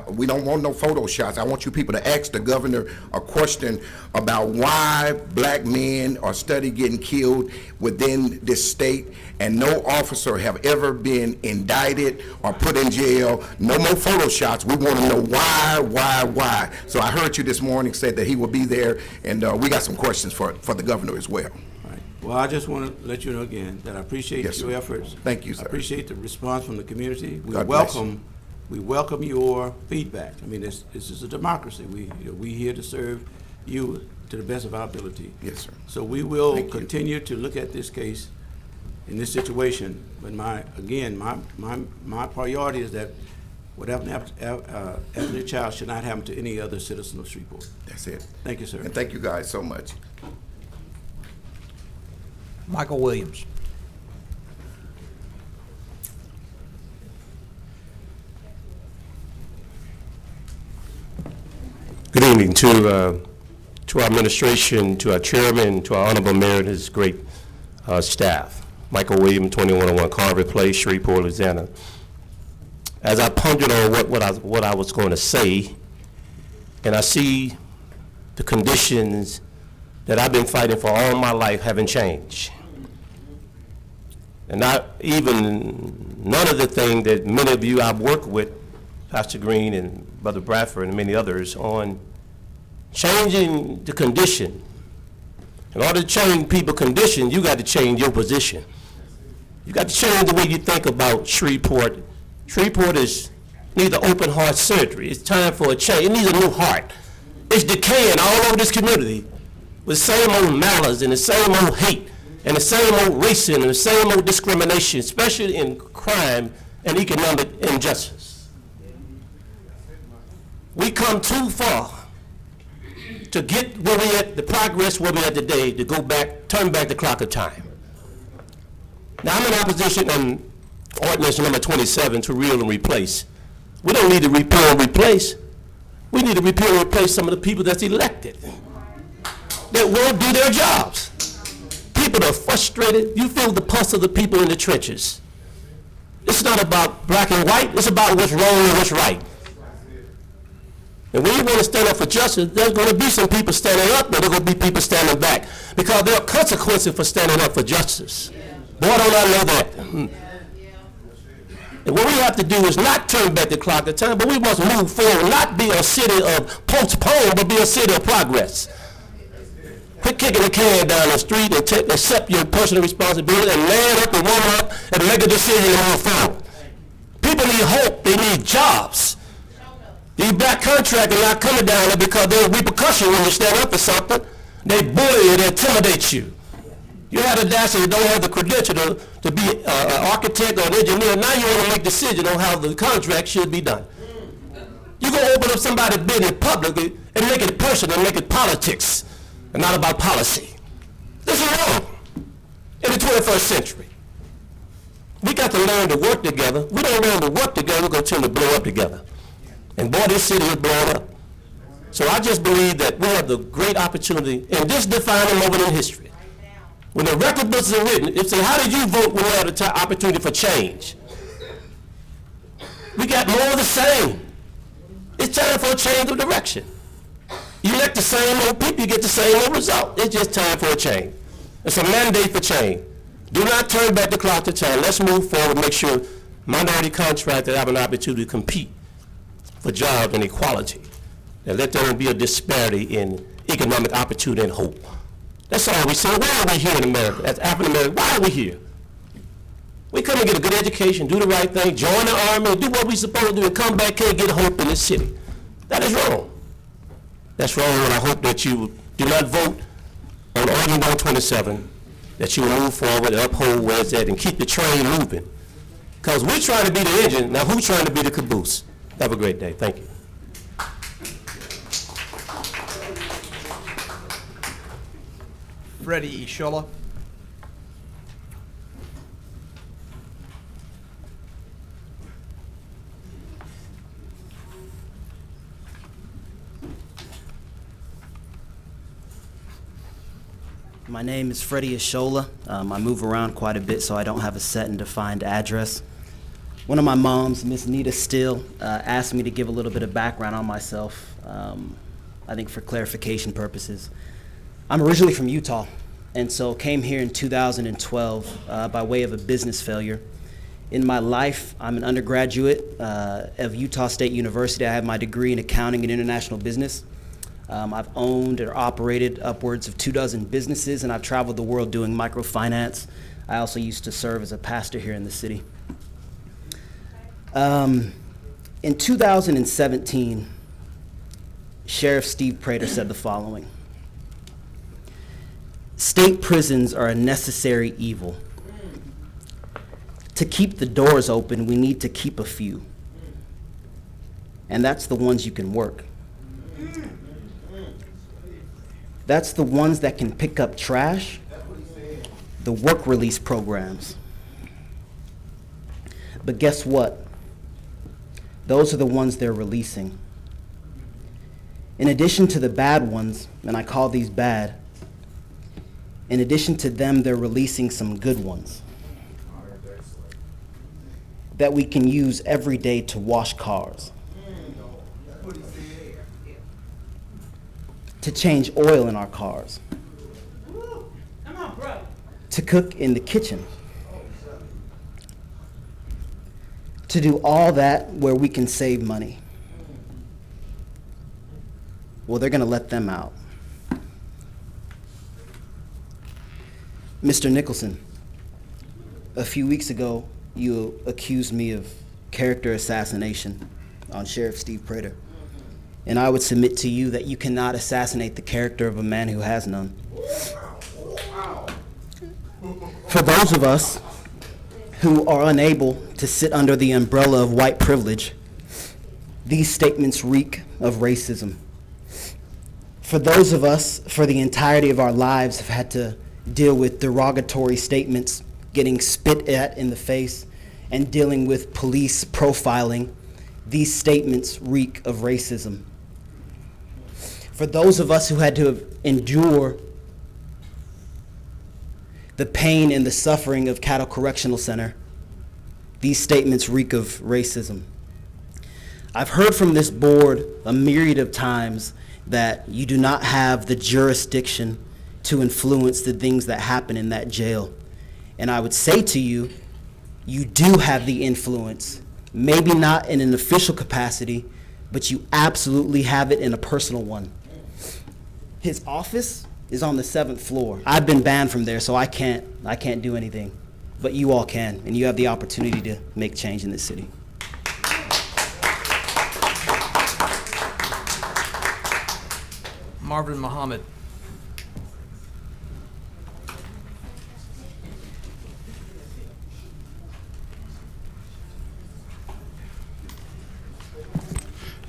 We don't want no photo shots. I want you people to ask the governor a question about why black men are steady getting killed within this state and no officer have ever been indicted or put in jail. No more photo shots. We want to know why. So I heard you this morning say that he will be there, and we got some questions for the governor as well. Well, I just want to let you know again that I appreciate your efforts. Thank you, sir. I appreciate the response from the community. We God welcome your feedback. I mean, this is a democracy. We here to serve you to the best of our ability. Yes, sir. So we will continue to look at this case in this situation. But my priority is that what happened to Anthony Child should not happen to any other citizen of Shreveport. That's it. Thank you, sir. And thank you guys so much. Michael Williams. Good evening to our administration, to our chairman, to our honorable mayor and his great staff. Michael Williams, 2101 Carver Place, Shreveport, Louisiana. As I pondered on what I was going to say, and I see the conditions that I've been fighting for all my life haven't changed. And none of the things that many of you I've worked with, Pastor Green and Brother Bradford and many others, on changing the condition. In order to change people's condition, you got to change your position. You got to change the way you think about Shreveport. Shreveport needs an open heart surgery. It's time for a change. It needs a new heart. It's decaying all over this community with the same old malice and the same old hate and the same old racism and the same old discrimination, especially in crime and economic injustice. We come too far to get where we at, the progress where we at today, to go back, turn back the clock of time. Now, I'm in opposition on ordinance number 27 to repeal and replace. We don't need to repeal and replace. We need to repeal and replace some of the people that's elected that won't do their jobs. People that are frustrated. You feel the pulse of the people in the trenches. It's not about black and white. It's about what's wrong and what's right. And when you want to stand up for justice, there's going to be some people standing up, but there's going to be people standing back. Because there are consequences for standing up for justice. Boy, don't I know that. And what we have to do is not turn back the clock of time, but we must move forward, not be a city of postpone, but be a city of progress. Quit kicking the can down the street and accept your personal responsibility and man up and woman up and make a decision and move forward. People need hope. They need jobs. These black contractors are not coming down there because there's repercussions when you stand up for something. They bully you, they intimidate you. You have the audacity, you don't have the credential to be an architect or an engineer. Now you want to make decisions on how the contract should be done. You're going to open up somebody's business publicly and make it personal and make it politics and not about policy. This is wrong in the 21st century. We got to learn to work together. We don't learn to work together, we're going to tend to blow up together. And boy, this city is blowing up. So I just believe that we have the great opportunity in this defining moment in history. When the record books are written, it says, how did you vote when you had an opportunity for change? We got more of the same. It's time for a change of direction. You elect the same old people, you get the same old result. It's just time for a change. It's a mandate for change. Do not turn back the clock to time. Let's move forward, make sure minority contractors have an opportunity to compete for jobs and equality. And let there be a disparity in economic opportunity and hope. That's all we say. Why are we here in America? As African Americans, why are we here? We come and get a good education, do the right thing, join the army, do what we're supposed to do, and come back here and get hope in this city. That is wrong. That's wrong, and I hope that you do not vote on Ordinance 127, that you will move forward and uphold where it's at and keep the train moving. Because we're trying to be the engine, now who's trying to be the caboose? Have a great day. Thank you. Freddie Ishola. My name is Freddie Ishola. I move around quite a bit, so I don't have a set and defined address. One of my moms, Miss Nita Still, asked me to give a little bit of background on myself, I think for clarification purposes. I'm originally from Utah, and so came here in 2012 by way of a business failure. In my life, I'm an undergraduate of Utah State University. I have my degree in accounting and international business. I've owned or operated upwards of 24 businesses, and I've traveled the world doing microfinance. I also used to serve as a pastor here in the city. In 2017, Sheriff Steve Prater said the following: "State prisons are a necessary evil. To keep the doors open, we need to keep a few. And that's the ones you can work. That's the ones that can pick up trash, the work release programs. But guess what? Those are the ones they're releasing. In addition to the bad ones, and I call these bad, in addition to them, they're releasing some good ones that we can use every day to wash cars, to change oil in our cars, to cook in the kitchen, to do all that where we can save money. Well, they're going to let them out. Mr. Nicholson, a few weeks ago, you accused me of character assassination on Sheriff Steve Prater. And I would submit to you that you cannot assassinate the character of a man who has none. For those of us who are unable to sit under the umbrella of white privilege, these statements reek of racism. For those of us, for the entirety of our lives, have had to deal with derogatory statements, getting spit at in the face, and dealing with police profiling, these statements reek of racism. For those of us who had to endure the pain and the suffering of Cattle Correctional Center, these statements reek of racism. I've heard from this board a myriad of times that you do not have the jurisdiction to influence the things that happen in that jail. And I would say to you you do have the influence, maybe not in an official capacity, but you absolutely have it in a personal one. His office is on the 7th floor. I've been banned from there, so I can't do anything. But you all can, and you have the opportunity to make change in this city. Marvin Muhammad.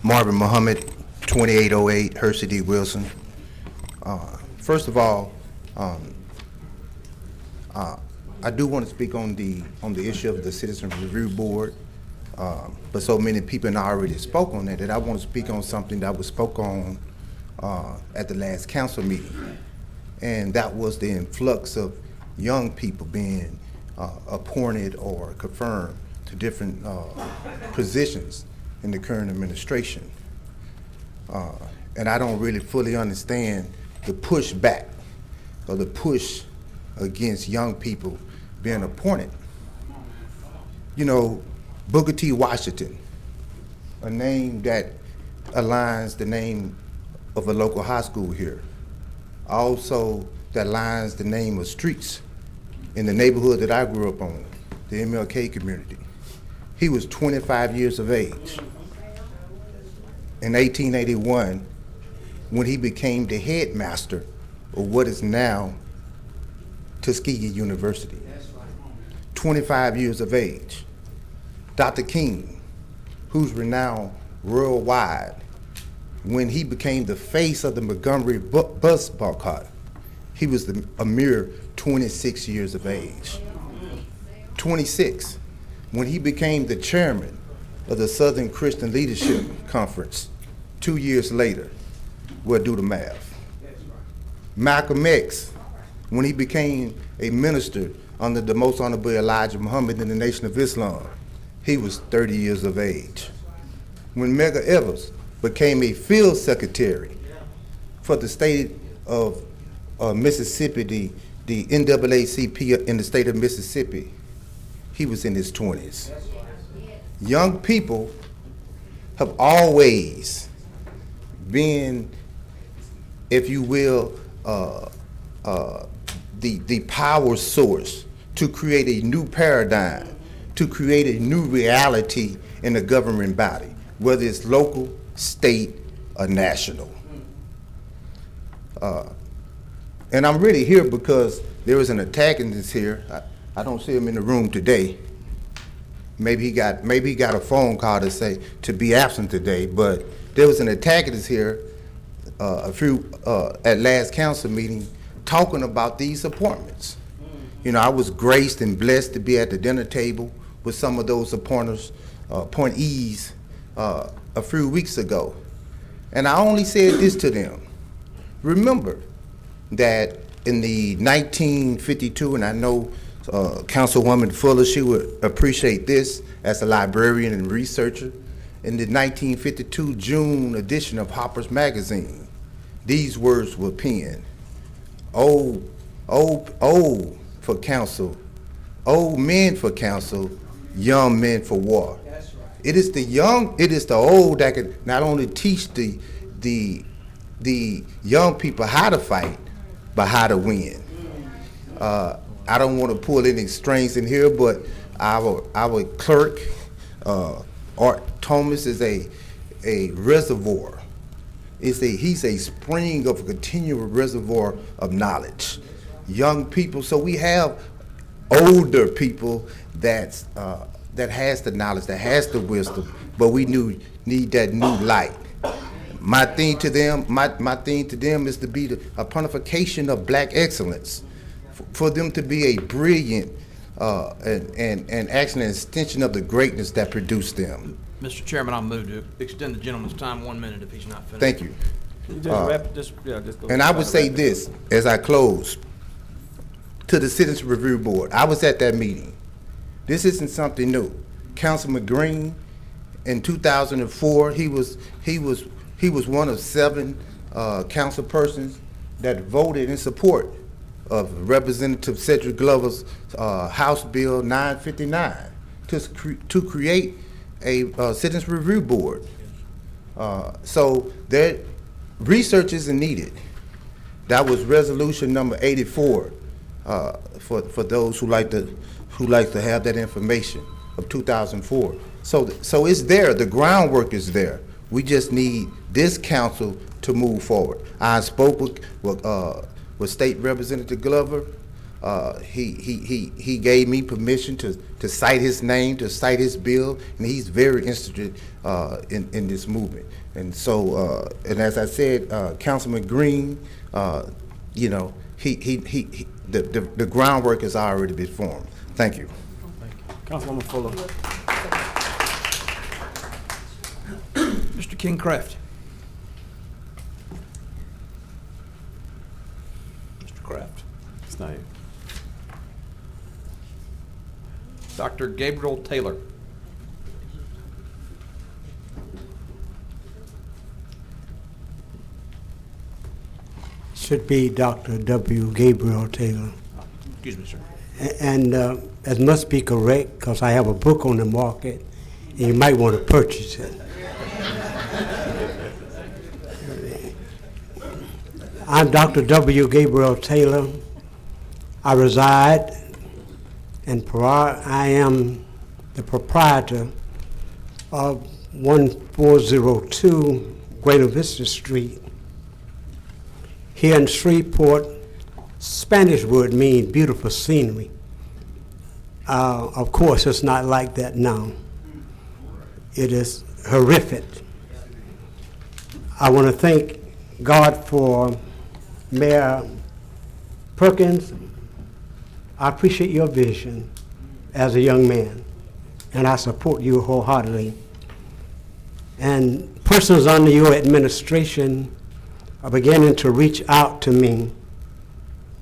Marvin Muhammad, 2808 Hersey D. Wilson. First of all, I do want to speak on the issue of the Citizen Review Board, but so many people already spoke on that I want to speak on something that was spoke on at the last council meeting, and that was the influx of young people being appointed or confirmed to different positions in the current administration. And I don't really fully understand the pushback or the push against young people being appointed. You know, Booker T. Washington, a name that aligns the name of a local high school here. Also, that aligns the name of streets in the neighborhood that I grew up on, the MLK community. He was 25 years of age in 1881 when he became the headmaster of what is now Tuskegee University. 25 years of age. Dr. King, who's renowned worldwide, when he became the face of the Montgomery bus boycott, he was a mere 26 years of age. 26, when he became the chairman of the Southern Christian Leadership Conference 2 years later. Well, do the math. Malcolm X, when he became a minister under the Most Honorable Elijah Muhammad in the Nation of Islam, he was 30 years of age. When Medgar Evers became a field secretary for the state of Mississippi, the NAACP in the state of Mississippi, he was in his 20s. Young people have always been, if you will, the power source to create a new paradigm, to create a new reality in the governing body, whether it's local, state, or national. And I'm really here because there was an antagonist here. I don't see him in the room today. Maybe he got a phone call to say to be absent today, but there was an antagonist here at last council meeting talking about these appointments. You know, I was graced and blessed to be at the dinner table with some of those appointees a few weeks ago. And I only said this to them. Remember that in the 1952, and I know Councilwoman Fuller, she would appreciate this as a librarian and researcher, in the 1952 June edition of Harper's Magazine, these words were penned: old for counsel, old men for counsel, young men for war. That's right. It is the old that can not only teach the young people how to fight, but how to win. I don't want to pull any strings in here, but our clerk, Art Thomas, is a reservoir. He's a spring of a continual reservoir of knowledge. Young people, so we have older people that has the knowledge, that has the wisdom, but we need that new light. My thing to them is to be a personification of black excellence, for them to be a brilliant and actually an extension of the greatness that produced them. Mr. Chairman, I'll move to extend the gentleman's time 1 minute if he's not finished. Thank you. Just go. And I would say this as I close to the Citizen Review Board. I was at that meeting. This isn't something new. Councilman Green, in 2004, he was one of 7 council persons that voted in support of Representative Cedric Glover's House Bill 959 to create a Citizens Review Board. So that research isn't needed. That was resolution number 84 for those who like to have that information of 2004. So it's there. The groundwork is there. We just need this council to move forward. I spoke with State Representative Glover. He gave me permission to cite his name, to cite his bill, and he's very interested in this movement. And so, and as I said, Councilman Green, you know, the groundwork has already been formed. Thank you. Councilwoman Fuller. Mr. King-Craft. Mr. Kraft. It's not here. Dr. Gabriel Taylor. Should be Dr. W. Gabriel Taylor. Excuse me, sir. And it must be correct because I have a book on the market and you might want to purchase it. I'm Dr. W. Gabriel Taylor. I reside in Pará. I am the proprietor of 1402 Greater Vista Street. Here in Shreveport, Spanish word means beautiful scenery. Of course, it's not like that now. It is horrific. I want to thank God for Mayor Perkins. I appreciate your vision as a young man, and I support you wholeheartedly. And persons under your administration are beginning to reach out to me.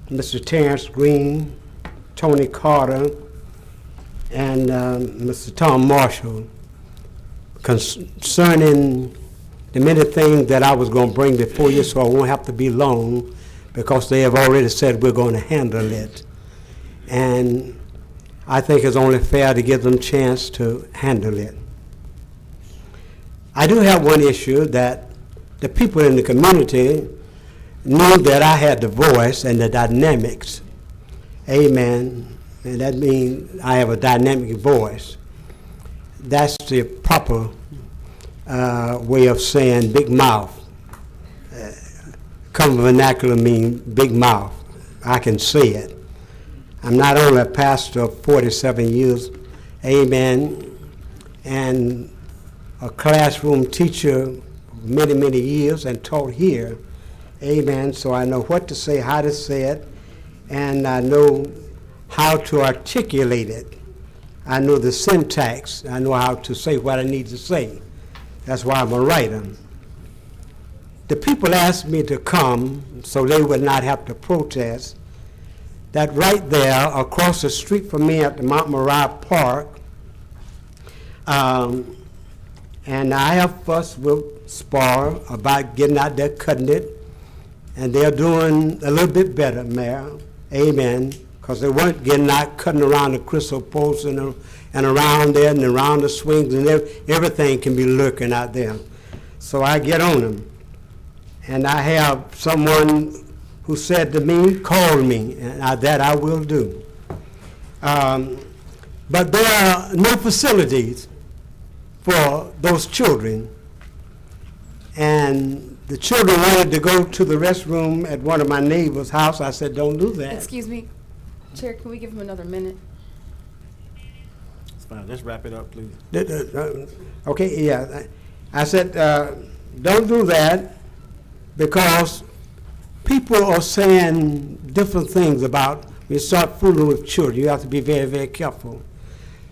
Mr. Terrence Green, Tony Carter, and Mr. Tom Marshall, concerning the many things that I was going to bring before you, so I won't have to be long, because they have already said we're going to handle it. And I think it's only fair to give them a chance to handle it. I do have one issue that the people in the community knew that I had the voice and the dynamics. Amen. And that means I have a dynamic voice. That's the proper way of saying big mouth. Common vernacular means big mouth. I can say it. I'm not only a pastor of 47 years, amen, and a classroom teacher many, many years and taught here, amen, so I know what to say, how to say it, and I know how to articulate it. I know the syntax. I know how to say what I need to say. That's why I'm a writer. The people asked me to come so they would not have to protest. That right there across the street from me at the Mount Moriah Park, and I have fussed with SPAR about getting out there cutting it, and they're doing a little bit better, Mayor. Amen. Because they weren't getting out, cutting around the crystal posts and around there and around the swings, and everything can be lurking out there. So I get on them. And I have someone who said to me, call me, and that I will do. But there are no facilities for those children. And the children wanted to go to the restroom at one of my neighbor's house. I said, don't do that. Excuse me, Chair, can we give him another minute? It's fine. Let's wrap it up, please. Okay, yeah. I said, don't do that, because people are saying different things about when you start fooling with children. You have to be very, very careful.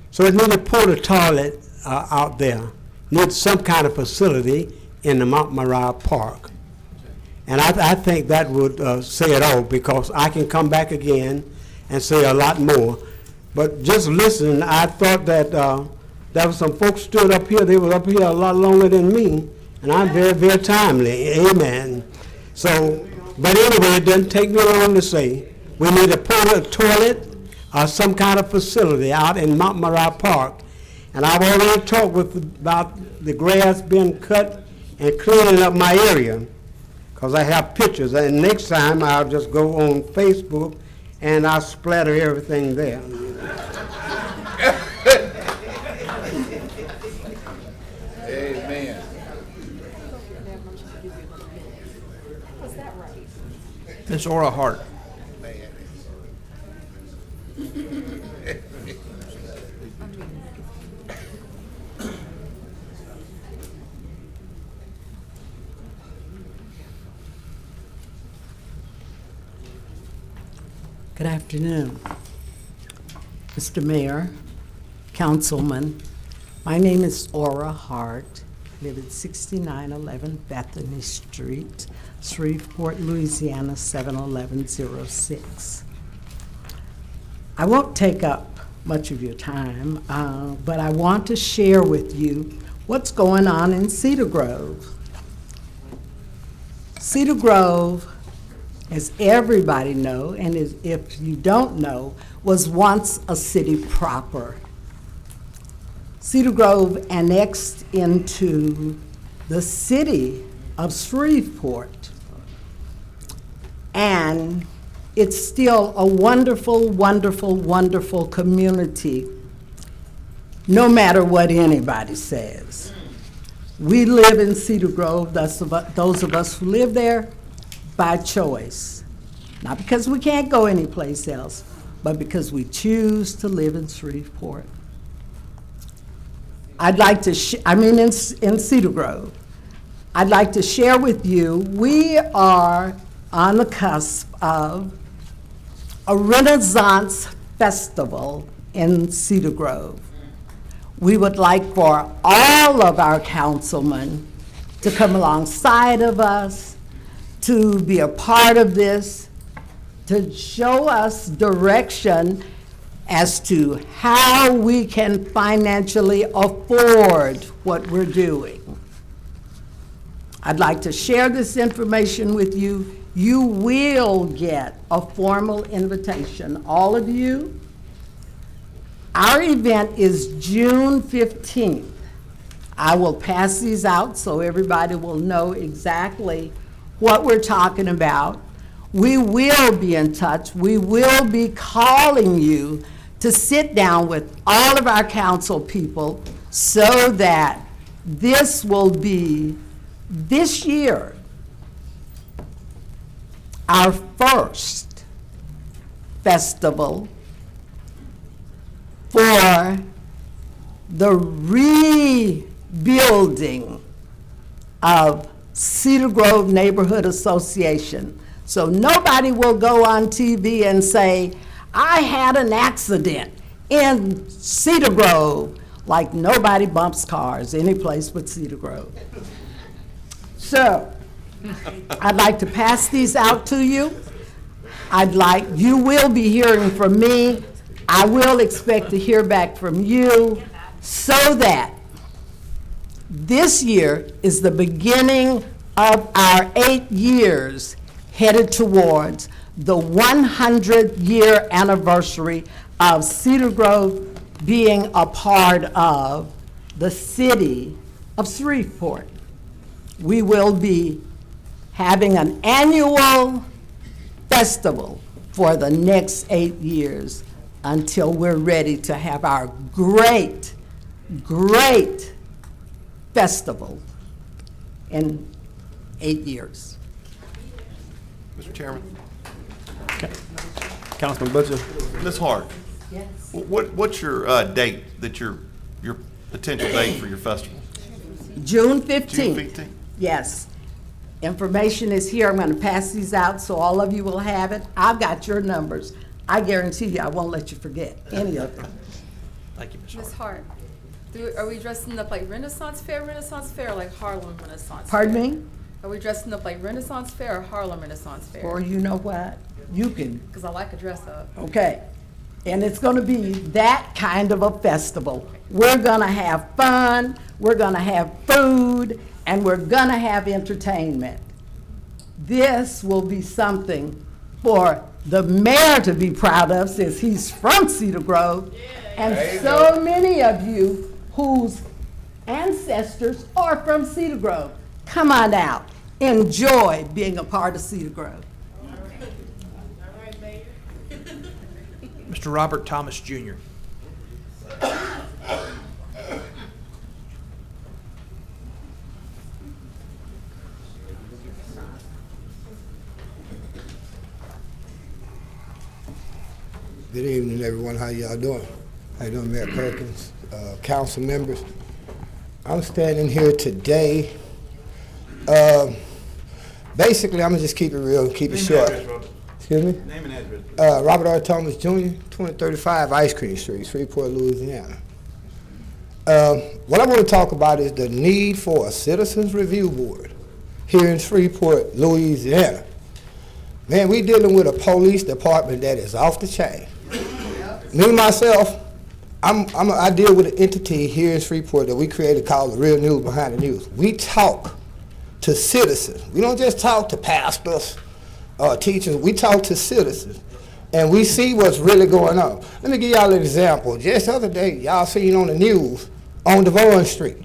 So it needs a porta toilet out there. Needs some kind of facility in the Mount Moriah Park. And I think that would say it all, because I can come back again and say a lot more. But just listen, I thought that there were some folks stood up here, they were up here a lot longer than me, and I'm very, very timely. Amen. So, but anyway, it doesn't take me long to say, We need a portable toilet or some kind of facility out in Mount Moriah Park. And I've already talked about the grass being cut and cleaning up my area, because I have pictures. And next time I'll just go on Facebook and I'll splatter everything there. Amen. Was that right? Ms. Ora Hart. Good afternoon, Mr. Mayor, Councilman. My name is Ora Hart. I live at 6911 Bethany Street, Shreveport, Louisiana 71106. I won't take up much of your time, but I want to share with you what's going on in Cedar Grove. Cedar Grove, as everybody know, and if you don't know, was once a city proper. Cedar Grove annexed into the city of Shreveport, and it's still a wonderful, wonderful, wonderful community, no matter what anybody says. We live in Cedar Grove, those of us who live there, by choice. Not because we can't go anyplace else, but because we choose to live in Shreveport. I'd like to, in Cedar Grove, I'd like to share with you, we are on the cusp of a Renaissance festival in Cedar Grove. We would like for all of our councilmen to come alongside of us, to be a part of this, to show us direction as to how we can financially afford what we're doing. I'd like to share this information with you. You will get a formal invitation, all of you. Our event is June 15th. I will pass these out so everybody will know exactly what we're talking about. We will be in touch. We will be calling you to sit down with all of our council people so that this will be, this year, our first festival for the rebuilding of Cedar Grove Neighborhood Association. So nobody will go on TV and say, I had an accident in Cedar Grove, like nobody bumps cars any place but Cedar Grove. So I'd like to pass these out to you. You will be hearing from me. I will expect to hear back from you so that this year is the beginning of our 8 years headed towards the 100-year anniversary of Cedar Grove being a part of the city of Shreveport. We will be having an annual festival for the next 8 years until we're ready to have our great, great festival in 8 years. Mr. Chairman. Councilman Butcher. Ms. Hart. Yes. What's your date that your potential date for your festival? June 15th. June 15th? Yes. Information is here. I'm going to pass these out so all of you will have it. I've got your numbers. I guarantee you I won't let you forget any of them. Thank you, Ms. Ms. Hart, are we dressing up like Renaissance Fair, or like Harlem Renaissance Fair? Pardon me? Are we dressing up like Renaissance Fair or Harlem Renaissance Fair? Or you know what? You can. Because I like a dress up. Okay. And it's going to be that kind of a festival. We're going to have fun, we're going to have food, and we're going to have entertainment. This will be something for the mayor to be proud of since he's from Cedar Grove, and so many of you whose ancestors are from Cedar Grove. Come on out. Enjoy being a part of Cedar Grove. Mr. Robert Thomas Jr. Good evening, everyone. How y'all doing? How you doing, Mayor Perkins, council members? I'm standing here today. Basically, I'm gonna just keep it real and keep it short. Excuse me? Name and address. Robert R. Thomas Jr., 2035 Ice Cream Street, Shreveport, Louisiana. What I want to talk about is the need for a Citizens Review Board here in Shreveport, Louisiana. Man, we dealing with a police department that is off the chain. Me, myself, I deal with an entity here in Shreveport that we created called the Real News Behind the News. We talk to citizens. We don't just talk to pastors or teachers. We talk to citizens, and we see what's really going on. Let me give y'all an example. Just the other day, y'all seen on the news on Devon Street.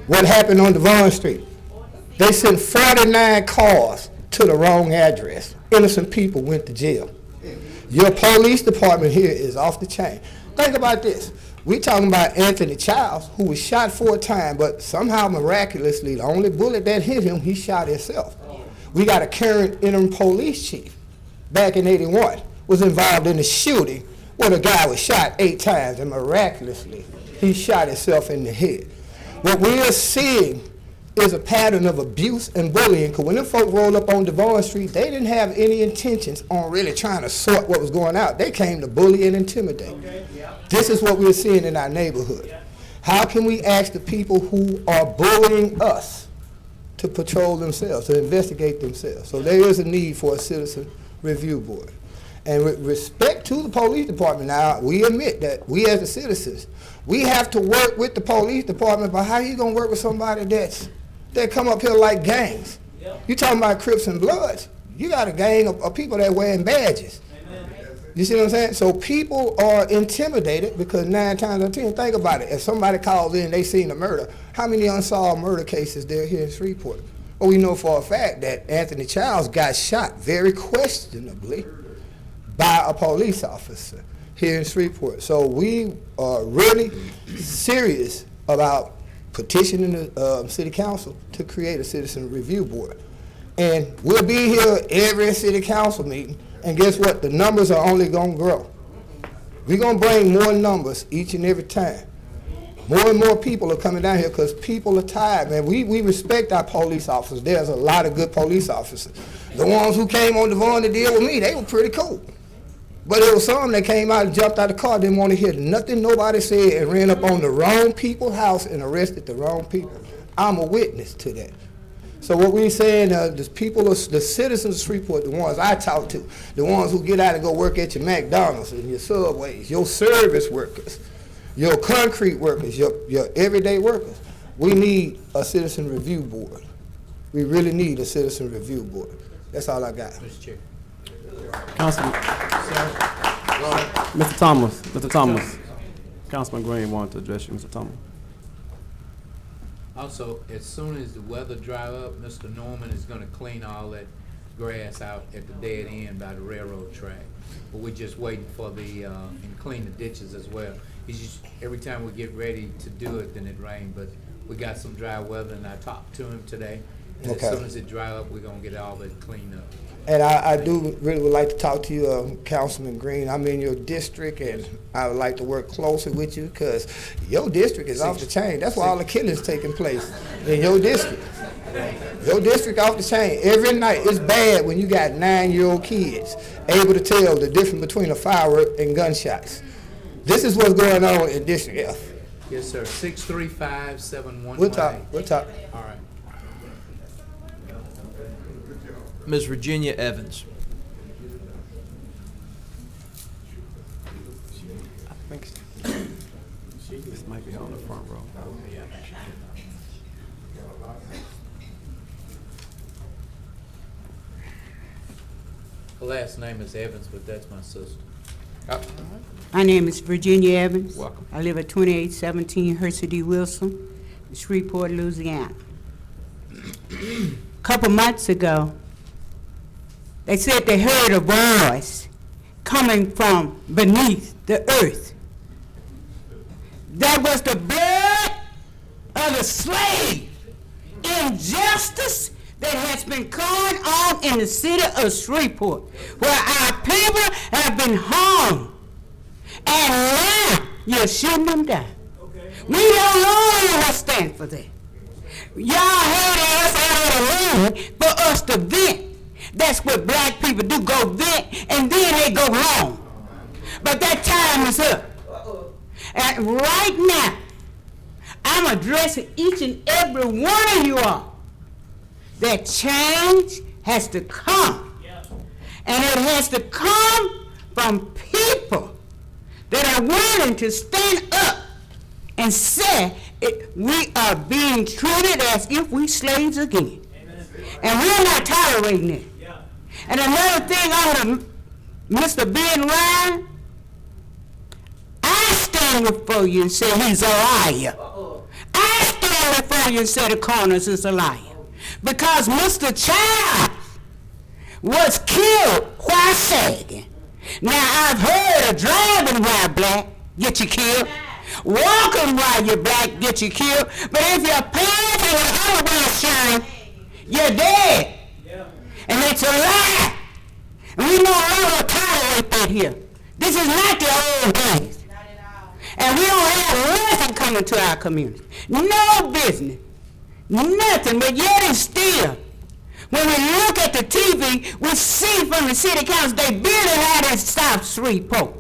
What happened on Devon Street? They sent 49 cars to the wrong address. Innocent people went to jail. Your police department here is off the chain. Think about this. We talking about Anthony Childs, who was shot 4 times, but somehow miraculously, the only bullet that hit him, he shot himself. We got a current interim police chief back in '81 was involved in a shooting where the guy was shot 8 times, and miraculously, he shot himself in the head. What we are seeing is a pattern of abuse and bullying, because when them folk rolled up on Devon Street, they didn't have any intentions on really trying to sort what was going out. They came to bully and intimidate. This is what we're seeing in our neighborhood. How can we ask the people who are bullying us to patrol themselves, to investigate themselves? So there is a need for a citizen review board. And with respect to the police department, now, we admit that we as the citizens, we have to work with the police department, but how you gonna work with somebody that come up here like gangs? You talking about Crips and Bloods. You got a gang of people that wearing badges. You see what I'm saying? So people are intimidated because 9 times out of 10, think about it. If somebody calls in, they seen a murder, how many unsolved murder cases there here in Shreveport? Well, we know for a fact that Anthony Childs got shot very questionably by a police officer here in Shreveport. So we are really serious about petitioning the city council to create a citizen review board. And we'll be here every city council meeting, and guess what? The numbers are only gonna grow. We're gonna bring more numbers each and every time. More and more people are coming down here because people are tired, man. We respect our police officers. There's a lot of good police officers. The ones who came on Devon to deal with me, they were pretty cool. But there was some that came out and jumped out of the car, didn't want to hear nothing nobody said, and ran up on the wrong people's house and arrested the wrong people. I'm a witness to that. So what we're saying, the people, the citizens of Shreveport, the ones I talk to, the ones who get out and go work at your McDonald's and your Subways, your service workers, your concrete workers, your everyday workers, we need a citizen review board. We really need a citizen review board. That's all I got. Mr. Chair. Councilman, Mr. Thomas, Councilman Green wanted to address you, Mr. Thomas. Also, as soon as the weather dry up, Mr. Norman is gonna clean all that grass out at the dead end by the railroad track. But we're just waiting for and clean the ditches as well. It's just, every time we get ready to do it, then it rains, but we got some dry weather, and I talked to him today. And Okay. as soon as it dry up, we're gonna get all that cleaned up. And I do really would like to talk to you, Councilman Green. I'm in your district, and I would like to work closely with you because your district is off the chain. That's why all the killings taking place in your district. Your district off the chain. Every night, it's bad when you got 9-year-old kids able to tell the difference between a firework and gunshots. This is what's going on in District F. Yes, sir. 635-7118. We'll talk. All right. Ms. Virginia Evans. I think this might be on the front row. Her last name is Evans, but that's my sister. My name is Virginia Evans. Welcome. I live at 2817 Hersey D. Wilson, Shreveport, Louisiana. A couple months ago, they said they heard a voice coming from beneath the earth. That was the blood of the slave. Injustice that has been going on in the city of Shreveport, where our people have been harmed. And now you're shooting them down. We don't longer stand for that. Y'all had us out of the room for us to vent. That's what black people do, go vent, and then they go home. But that time is up. And right now, I'm addressing each and every one of you all that change has to come. And it has to come from people that are willing to stand up and say we are being treated as if we slaves again. And we're not tolerating it. And another thing on Mr. Ben Ryan, I stand before you and say he's a liar. I stand before you and say the Corners is a liar. Because Mr. Child was killed while sagging. Now, I've heard of driving while black get you killed, walking while you're black get you killed, but if your pants and your underwear shine, you're dead. And it's a lie. And we no longer tolerate that here. This is not the old days. And we don't have nothing coming to our community. No business. Nothing, but yet and still. When we look at the TV, we see from the city council they building out in South Shreveport.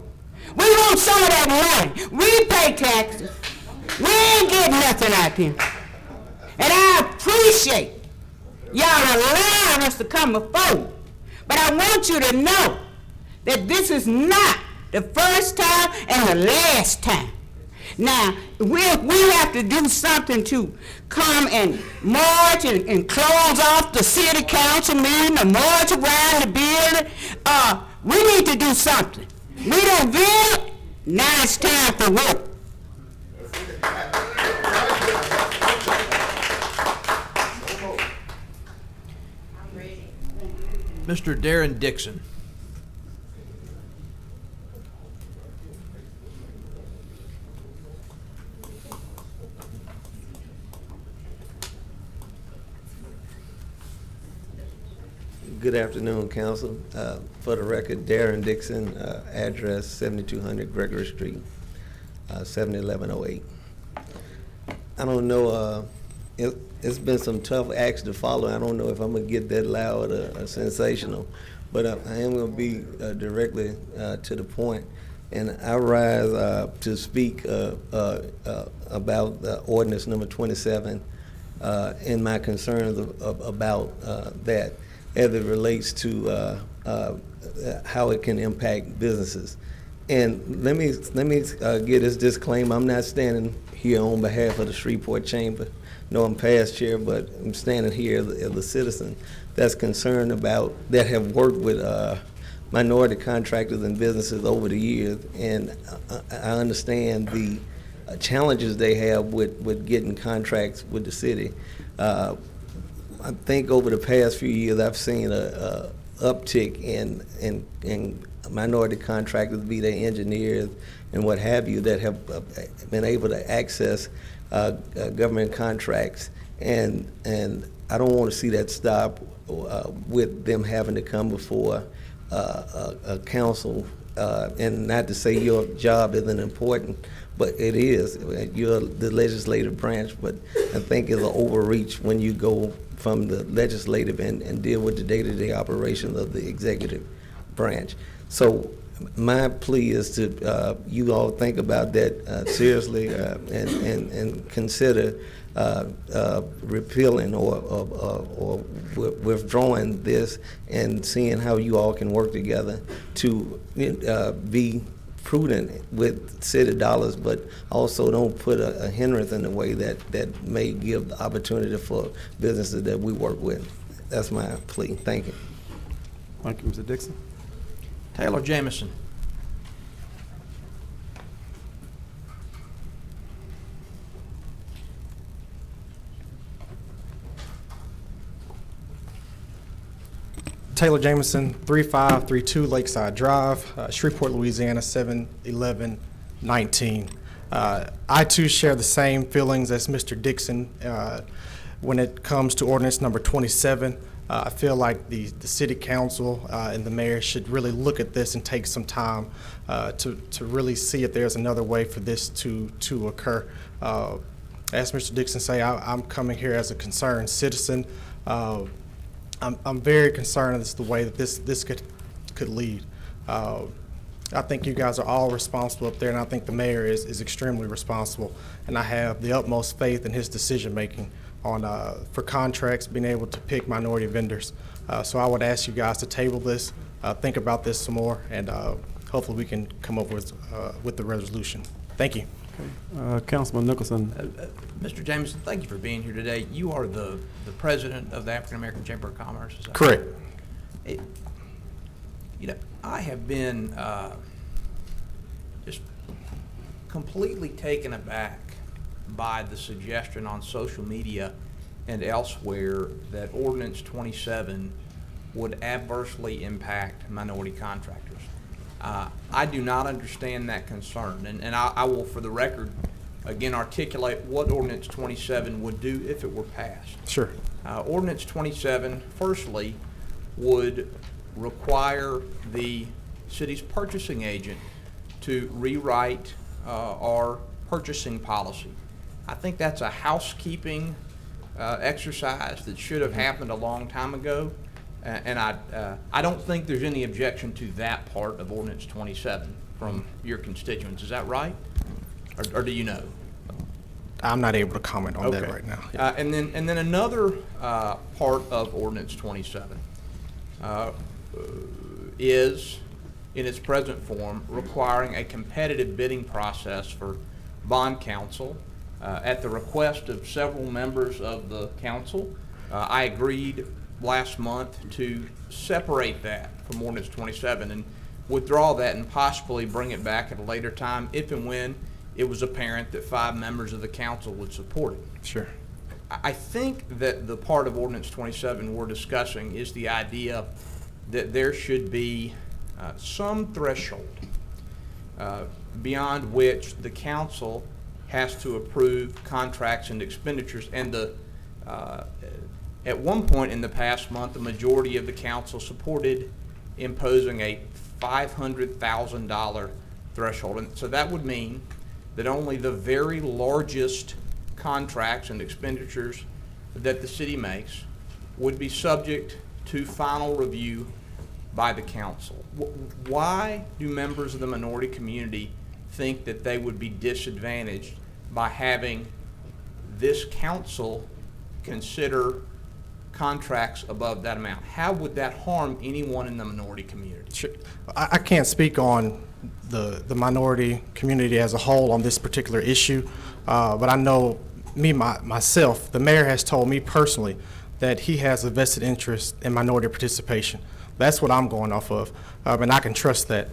We want some of that money. We pay taxes. We ain't getting nothing out there. And I appreciate y'all allowing us to come before. But I want you to know that this is not the first time and the last time. Now, we have to do something to come and march and close off the city council meeting and march around the building. We need to do something. We don't build, now it's time to work. Mr. Darren Dixon. Good afternoon, Council. For the record, Darren Dixon, address 7200 Gregory Street, 71108. I don't know, it's been some tough acts to follow. I don't know if I'm going to get that loud or sensational, but I am going to be directly to the point. And I rise to speak about ordinance number 27 and my concerns about that, as it relates to how it can impact businesses. And let me get this disclaimer. I'm not standing here on behalf of the Shreveport Chamber. No, I'm past chair, but I'm standing here as a citizen that's concerned about, that have worked with minority contractors and businesses over the years. And I understand the challenges they have with getting contracts with the city. I think over the past few years, I've seen a uptick in minority contractors, be they engineers and what have you, that have been able to access government contracts, and I don't want to see that stop with them having to come before a council. And not to say your job isn't important, but it is. You're the legislative branch, but I think it's an overreach when you go from the legislative and deal with the day-to-day operations of the executive branch. So my plea is to you all think about that seriously and consider repealing or withdrawing this and seeing how you all can work together to be prudent with city dollars, but also don't put a hindrance in the way that may give the opportunity for businesses that we work with. That's my plea. Thank you. Thank you, Mr. Dixon. Taylor Jamison. Taylor Jameson, 3532 Lakeside Drive, Shreveport, Louisiana, 71119. I too share the same feelings as Mr. Dixon when it comes to ordinance number 27. I feel like the city council and the mayor should really look at this and take some time to really see if there's another way for this to occur. As Mr. Dixon say, I'm coming here as a concerned citizen. I'm very concerned as to the way that this could lead. I think you guys are all responsible up there, and I think the mayor is extremely responsible. And I have the utmost faith in his decision-making on for contracts, being able to pick minority vendors. So I would ask you guys to table this, think about this some more, and hopefully we can come up with the resolution. Thank you. Councilman Nicholson. Mr. Jameson, thank you for being here today. You are the president of the African American Chamber of Commerce, is that Correct. You know, I have been just completely taken aback by the suggestion on social media and elsewhere that Ordinance 27 would adversely impact minority contractors. I do not understand that concern, and I will, for the record, again articulate what Ordinance 27 would do if it were passed. Sure. Ordinance 27, firstly, would require the city's purchasing agent to rewrite our purchasing policy. I think that's a housekeeping exercise that should have happened a long time ago. And I don't think there's any objection to that part of Ordinance 27 from your constituents. Is that right? Or do you know? I'm not able to comment on that right now. And then another part of Ordinance 27 is, in its present form, requiring a competitive bidding process for bond counsel. At the request of several members of the council, I agreed last month to separate that from Ordinance 27 and withdraw that and possibly bring it back at a later time if and when it was apparent that 5 members of the council would support it. Sure. I think that the part of Ordinance 27 we're discussing is the idea that there should be some threshold beyond which the council has to approve contracts and expenditures, and at one point in the past month, the majority of the council supported imposing a $500,000 threshold. And so that would mean that only the very largest contracts and expenditures that the city makes would be subject to final review by the council. Why do members of the minority community think that they would be disadvantaged by having this council consider contracts above that amount? How would that harm anyone in the minority community? Sure. I can't speak on the minority community as a whole on this particular issue, but I know myself, the mayor has told me personally that he has a vested interest in minority participation. That's what I'm going off of, and I can trust that.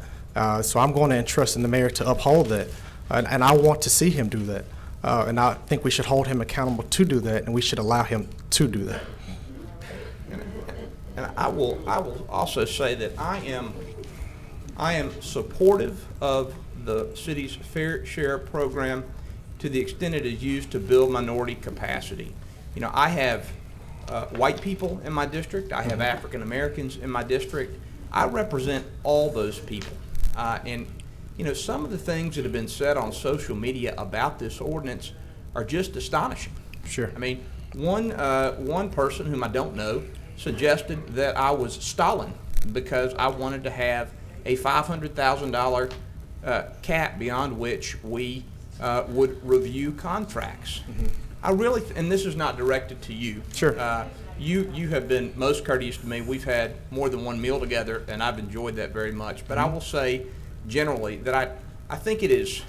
So I'm going to entrust in the mayor to uphold that, and I want to see him do that. And I think we should hold him accountable to do that, and we should allow him to do that. And I will also say that I am supportive of the city's Fair Share program to the extent it is used to build minority capacity. You know, I have white people in my district. I have African Americans in my district. I represent all those people. And you know, some of the things that have been said on social media about this ordinance are just astonishing. Sure. I mean, one person whom I don't know suggested that I was Stalin because I wanted to have a $500,000 cap beyond which we would review contracts. Mm-hmm. I really, and this is not directed to you. Sure. You have been most courteous to me. We've had more than one meal together, and I've enjoyed that very much. But I will say generally that I think it is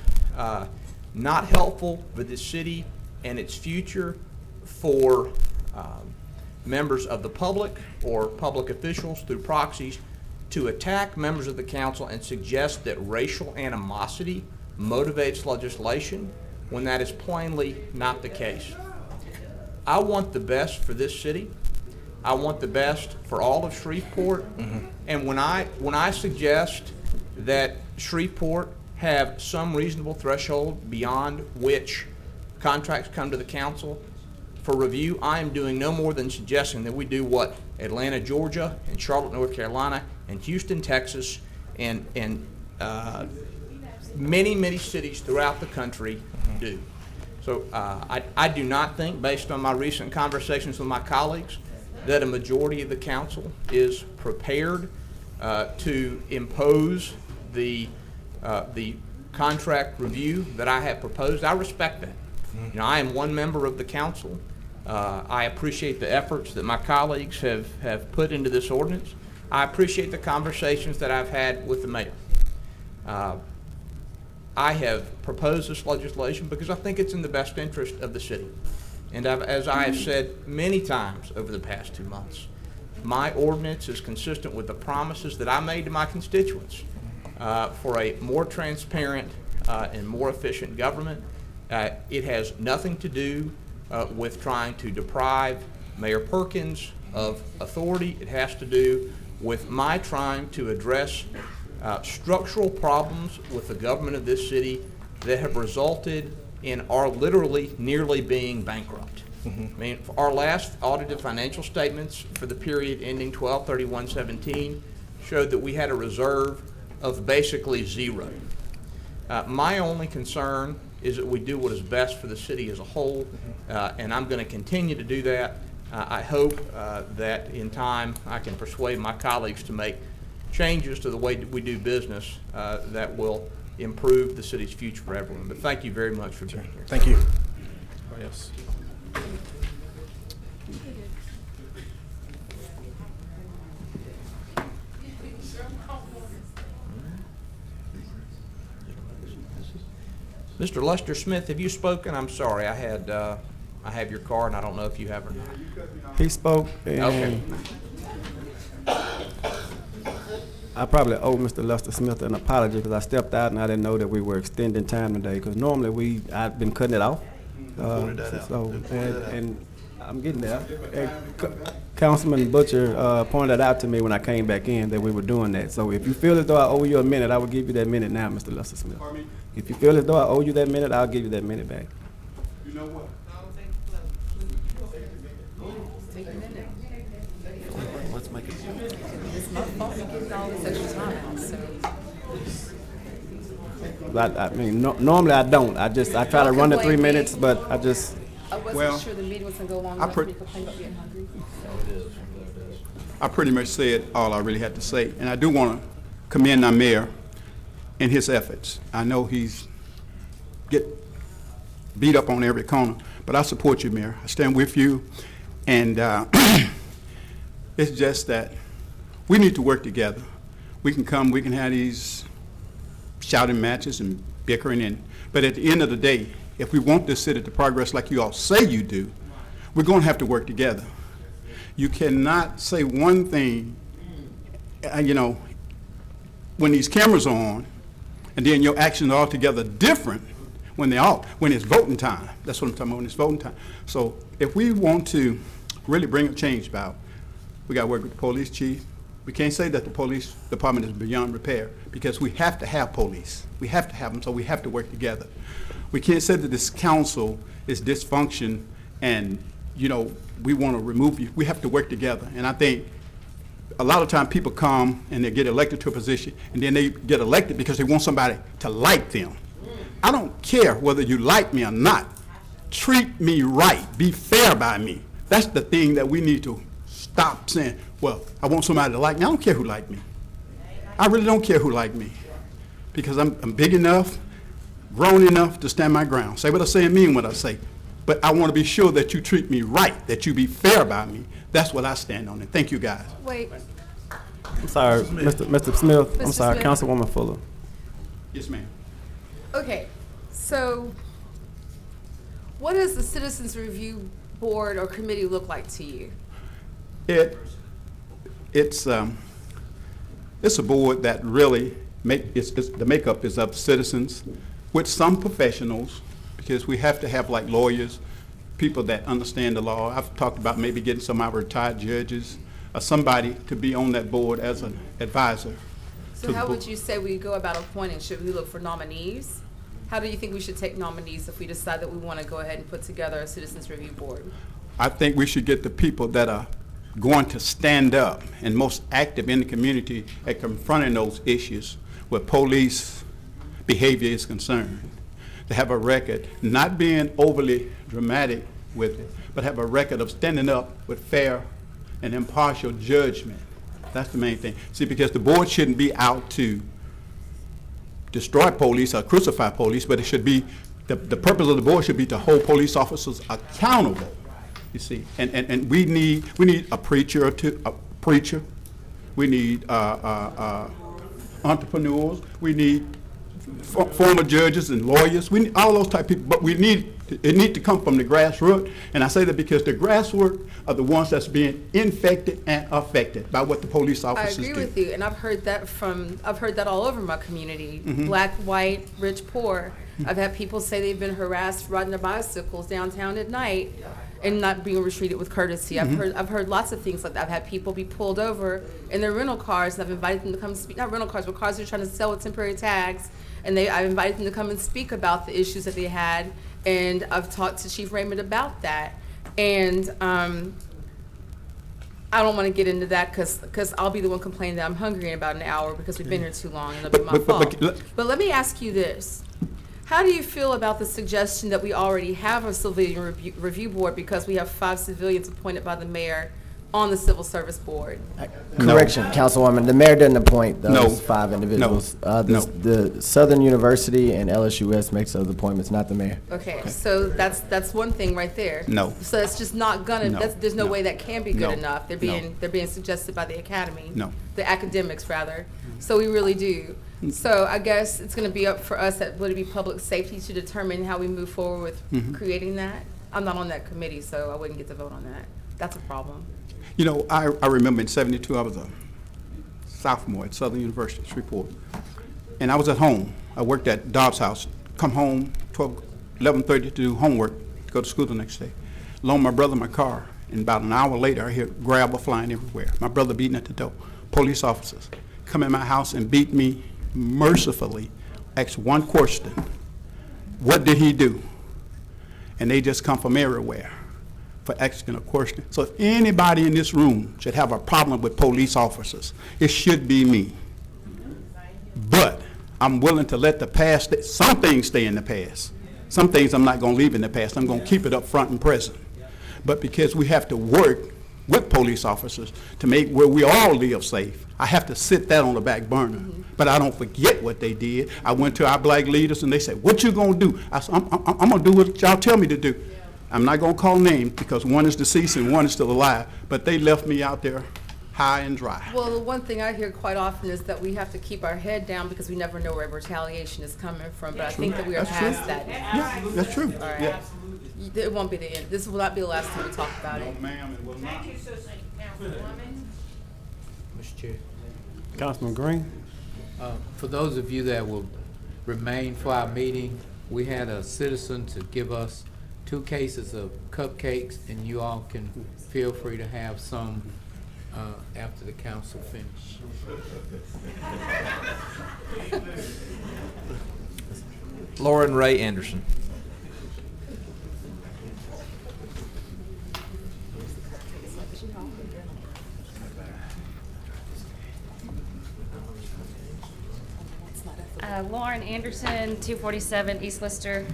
not helpful for the city and its future for members of the public or public officials through proxies to attack members of the council and suggest that racial animosity motivates legislation when that is plainly not the case. I want the best for this city. I want the best for all of Shreveport. And when I suggest that Shreveport have some reasonable threshold beyond which contracts come to the council for review, I am doing no more than suggesting that we do what Atlanta, Georgia, and Charlotte, North Carolina, and Houston, Texas, and many, many cities throughout the country do. So I do not think, based on my recent conversations with my colleagues, that a majority of the council is prepared to impose the contract review that I have proposed. I respect that. You know, I am one member of the council. I appreciate the efforts that my colleagues have put into this ordinance. I appreciate the conversations that I've had with the mayor. I have proposed this legislation because I think it's in the best interest of the city. And as I have said many times over the past 2 months, my ordinance is consistent with the promises that I made to my constituents for a more transparent and more efficient government. It has nothing to do with trying to deprive Mayor Perkins of authority. It has to do with my trying to address structural problems with the government of this city that have resulted in our literally nearly being bankrupt. I mean, for our last audited financial statements for the period ending 12/31/17 showed that we had a reserve of basically zero. My only concern is that we do what is best for the city as a whole, and I'm going to continue to do that. I hope that in time I can persuade my colleagues to make changes to the way that we do business that will improve the city's future for everyone. But thank you very much for being here. Thank you. Yes. Mr. Lester Smith, have you spoken? I'm sorry, I have your card, and I don't know if you have or not. He spoke, and Okay. I probably owe Mr. Lester Smith an apology because I stepped out and I didn't know that we were extending time today. Because normally I've been cutting it off. And I'm getting there. And Councilman Butcher pointed out to me when I came back in that we were doing that. So if you feel as though I owe you a minute, I will give you that minute now, Mr. Lester Smith. If you feel as though I owe you that minute, I'll give you that minute back. You know what? Let's make it. It's my fault for getting all this extra time out, so. I mean, normally I don't. I try to run the 3 minutes, but I just. I wasn't sure the meeting was gonna go long enough for me to complain about being hungry. I pretty much said all I really had to say, and I do want to commend our mayor in his efforts. I know he's get beat up on every corner, but I support you, Mayor. I stand with you, and it's just that we need to work together. We can have these shouting matches and bickering, but at the end of the day, if we want this city to progress like you all say you do, we're going to have to work together. You cannot say one thing, when these cameras are on, and then your actions are altogether different when it's voting time. That's what I'm talking about, when it's voting time. So if we want to really bring a change about, we got to work with the police chief. We can't say that the police department is beyond repair because we have to have police. We have to have them, so we have to work together. We can't say that this council is dysfunction and, we want to remove you. We have to work together. And I think a lot of times people come and they get elected to a position and then they get elected because they want somebody to like them. I don't care whether you like me or not. Treat me right. Be fair by me. That's the thing that we need to stop saying, well, I want somebody to like me. I don't care who like me. I really don't care who like me because I'm big enough, grown enough to stand my ground. Say what I say and mean what I say. But I want to be sure that you treat me right, that you be fair by me. That's what I stand on. And thank you, guys. Wait. I'm sorry, Mr. Smith. I'm sorry, Smith. Councilwoman Fuller. Yes, ma'am. Okay, so what does the Citizens Review Board or committee look like to you? It's It's a board that really the makeup is of citizens with some professionals, because we have to have like lawyers, people that understand the law. I've talked about maybe getting some of our retired judges or somebody to be on that board as an advisor. So how would you say we go about appointing? Should we look for nominees? How do you think we should take nominees if we decide that we want to go ahead and put together a citizens review board? I think we should get the people that are going to stand up and most active in the community at confronting those issues where police behavior is concerned. To have a record, not being overly dramatic with it, but have a record of standing up with fair and impartial judgment. That's the main thing. See, because the board shouldn't be out to destroy police or crucify police, but it should be, the purpose of the board should be to hold police officers accountable, you see. And we need a preacher, we need entrepreneurs, we need former judges and lawyers, we need all those type of people, but it need to come from the grassroots. And I say that because the grassroots are the ones that's being infected and affected by what the police officers do. I agree with you, and I've heard that all over my community, black, white, rich, poor. I've had people say they've been harassed riding their bicycles downtown at night and not being treated with courtesy. I've heard lots of things like that. I've had people be pulled over in their rental cars, and I've invited them to come speak, not rental cars, but cars they're trying to sell with temporary tags, and I've invited them to come and speak about the issues that they had, and I've talked to Chief Raymond about that. And I don't want to get into that because I'll be the one complaining that I'm hungry in about an hour because we've been here too long, and it'll be my fault. But let me ask you this. How do you feel about the suggestion that we already have a civilian review board because we have 5 civilians appointed by the mayor on the civil service board? Correction, Councilwoman, the mayor didn't appoint those 5 individuals. The Southern University and LSUS makes those appointments, not the mayor. Okay, so that's one thing right there. No. So it's just not gonna. There's no way that can be good No. enough. They're being suggested by the academy. No. The academics rather. So we really do. So I guess it's going to be up for us would it be public safety to determine how we move forward with creating that. I'm not on that committee, so I wouldn't get to vote on that. That's a problem. You know, I remember in '72 I was a sophomore at Southern University, Shreveport, and I was at home. I worked at Dobbs House. Come home 11:30 to do homework, go to school the next day. Loan my brother my car, and about an hour later I hear gravel flying everywhere. My brother beating at the door. Police officers come in my house and beat me mercifully. Asked one question: what did he do? And they just come from everywhere for asking a question. So if anybody in this room should have a problem with police officers, it should be me. But I'm willing to let the past, some things stay in the past. Some things I'm not going to leave in the past. I'm going to keep it up front and present. But because we have to work with police officers to make where we all live safe, I have to sit that on the back burner. But I don't forget what they did. I went to our black leaders and they said, what you going to do? I said, I'm going to do what y'all tell me to do. I'm not going to call names because one is deceased and one is still alive, but they left me out there high and dry. Well, the one thing I hear quite often is that we have to keep our head down because we never know where retaliation is coming from, but I think that we are past that now. Yeah, that's true. All right. Yeah. It won't be the end. This will not be the last time we talk about it. Thank you, Councilwoman. Mr. Chair. Councilman Green? For those of you that will remain for our meeting, we had a citizen to give us 2 cases of cupcakes, and you all can feel free to have some after the council finish. Lauren Ray Anderson. Lauren Anderson, 247 East Lister,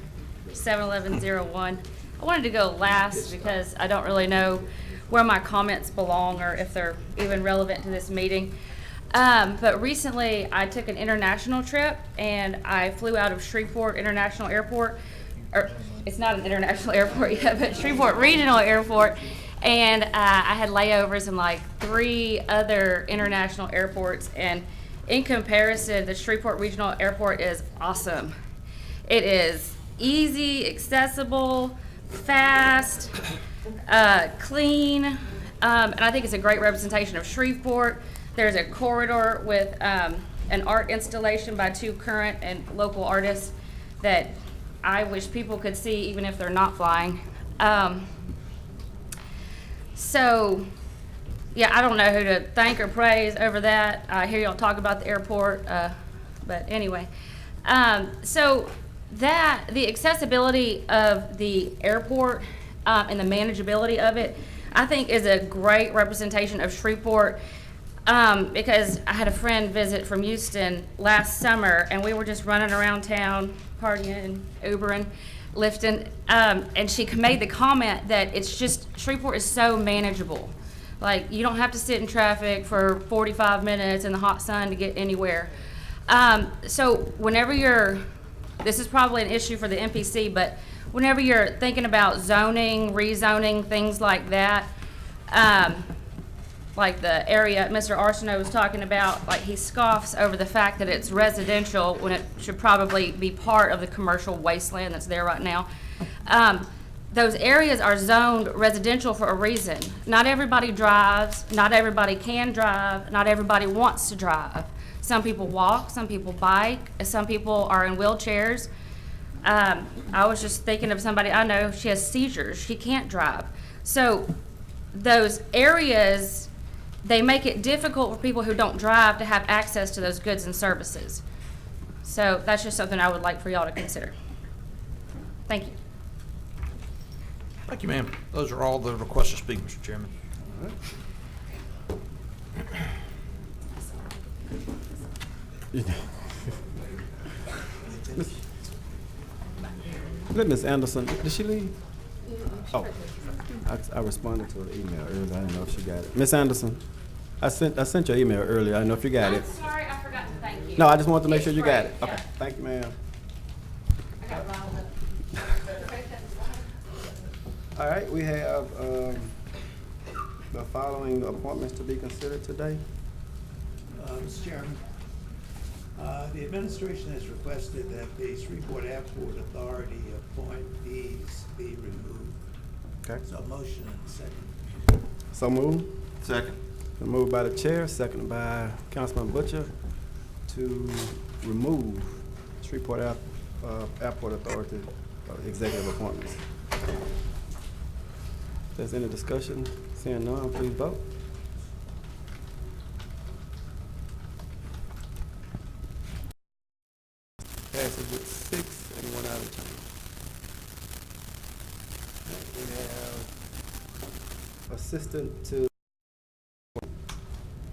71101. I wanted to go last because I don't really know where my comments belong or if they're even relevant to this meeting. But recently I took an international trip and I flew out of Shreveport International Airport. It's not an international airport yet, but Shreveport Regional Airport. And I had layovers in like 3 other international airports, and in comparison, the Shreveport Regional Airport is awesome. It is easy, accessible, fast, clean, and I think it's a great representation of Shreveport. There's a corridor with an art installation by 2 current and local artists that I wish people could see even if they're not flying. So, yeah, I don't know who to thank or praise over that. I hear y'all talk about the airport, but anyway. So the accessibility of the airport and the manageability of it, I think is a great representation of Shreveport, because I had a friend visit from Houston last summer, and we were just running around town, partying, Ubering, lifting, and she made the comment that it's just, Shreveport is so manageable. Like, you don't have to sit in traffic for 45 minutes in the hot sun to get anywhere. So whenever this is probably an issue for the MPC, but whenever you're thinking about zoning, rezoning, things like that, like the area Mr. Arsenault was talking about, like, he scoffs over the fact that it's residential when it should probably be part of the commercial wasteland that's there right now. Those areas are zoned residential for a reason. Not everybody drives, not everybody can drive, not everybody wants to drive. Some people walk, some people bike, some people are in wheelchairs. I was just thinking of somebody I know, she has seizures, she can't drive. So those areas, they make it difficult for people who don't drive to have access to those goods and services. So that's just something I would like for y'all to consider. Thank you. Thank you, ma'am. Those are all the requests to speak, Mr. Chairman. Let Ms. Anderson, did she leave? Oh, I responded to her email earlier. I didn't know if she got it. Ms. Anderson, I sent your email earlier. I didn't know if you got it. I'm sorry, I forgot to thank you. No, I just wanted to make sure you got it. Yeah. Okay, thank you, ma'am. I got riled up. All right, we have the following appointments to be considered today. Mr. Chairman, the administration has requested that the Shreveport Airport Authority appointees be removed. Okay. So motion and second. So moved. Second. Been moved by the chair, seconded by Councilman Butcher to remove Shreveport Airport Authority executive appointments. If there's any discussion, seeing none, please vote. Passes with 6 and 1 out of 10. We have Assistant to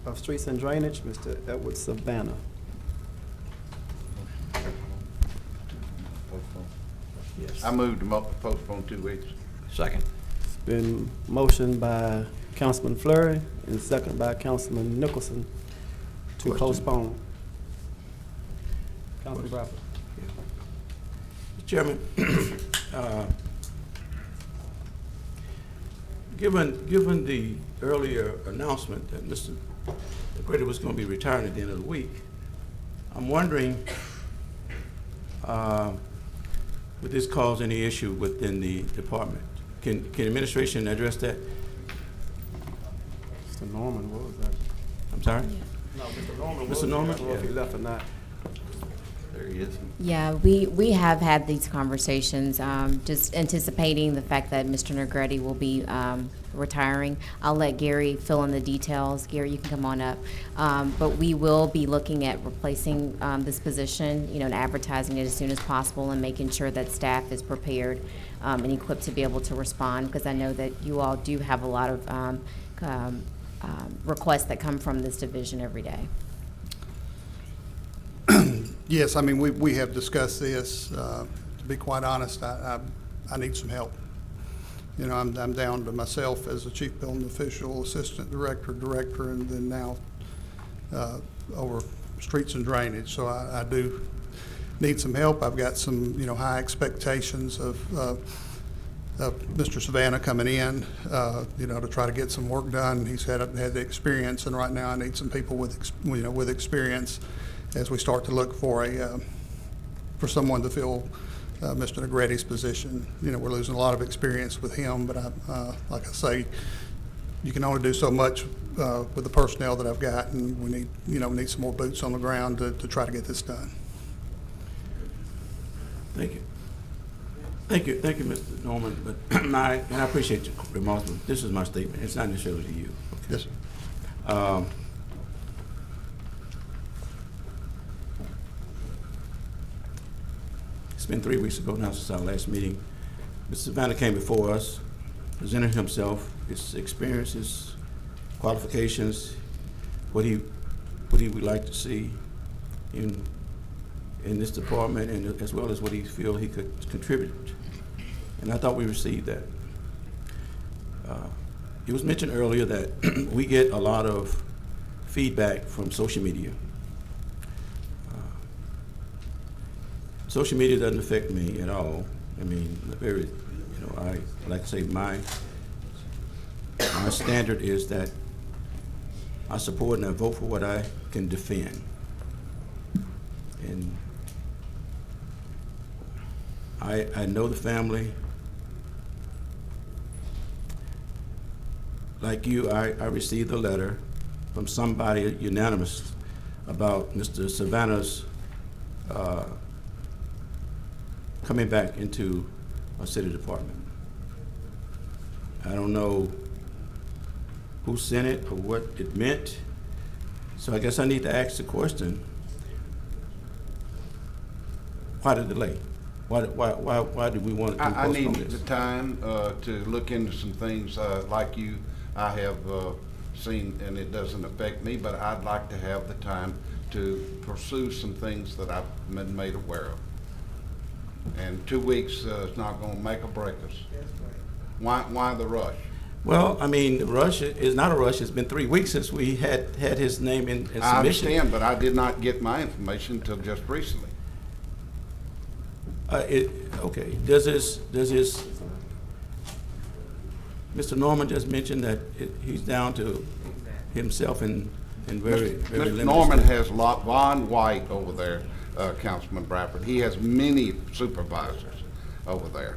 of Streets and Drainage, Mr. Edward Savannah. Yes. I moved to postpone 2 weeks. Second. It's been motioned by Councilman Fleury and second by Councilman Nicholson to postpone. Councilman Bradford. Mr. Chairman, given the earlier announcement that Mr. Grady was going to be retiring at the end of the week, I'm wondering, would this cause any issue within the department? Can administration address that? Mr. Norman, what was that? I'm sorry? No, Mr. Norman. Mr. Norman? I don't know if he left or not. There he is. Yeah, we have had these conversations, just anticipating the fact that Mr. Negretti will be retiring. I'll let Gary fill in the details. Gary, you can come on up. But we will be looking at replacing this position, and advertising it as soon as possible and making sure that staff is prepared and equipped to be able to respond, because I know that you all do have a lot of requests that come from this division every day. Yes, I mean, we have discussed this. To be quite honest, I need some help. I'm down to myself as a chief building official, assistant director, and then now over streets and drainage. So I do need some help. I've got some, high expectations of Mr. Savannah coming in, to try to get some work done. He's had the experience, and right now I need some people with experience as we start to look for someone to fill Mr. Negretti's position. We're losing a lot of experience with him, but like I say, you can only do so much with the personnel that I've got, and we need, need some more boots on the ground to try to get this done. Thank you. Thank you, Mr. Norman, but and I appreciate your remarks, but this is my statement. It's not necessarily to you. Okay? Yes, sir. It's been 3 weeks ago now since our last meeting. Mr. Savannah came before us, presented himself, his experiences, qualifications, what he would like to see in this department, and as well as what he feel he could contribute. And I thought we received that. It was mentioned earlier that we get a lot of feedback from social media. Social media doesn't affect me at all. I mean, I like to say my standard is that I support and I vote for what I can defend. And I know the family. Like you, I received a letter from somebody unanimous about Mr. Savannah's coming back into a city department. I don't know who sent it or what it meant, so I guess I need to ask the question, why the delay? Why did we want to postpone I need this? the time to look into some things like you. I have seen, and it doesn't affect me, but I'd like to have the time to pursue some things that I've been made aware of. And 2 weeks is not going to make or break us. Why the rush? Well, I mean, the rush is not a rush. It's been 3 weeks since we had his name in submission. I understand, but I did not get my information until just recently. Okay. Does Mr. Norman just mentioned that he's down to himself and very limited. Mr. Norman has Von White over there, Councilman Bradford. He has many supervisors over there.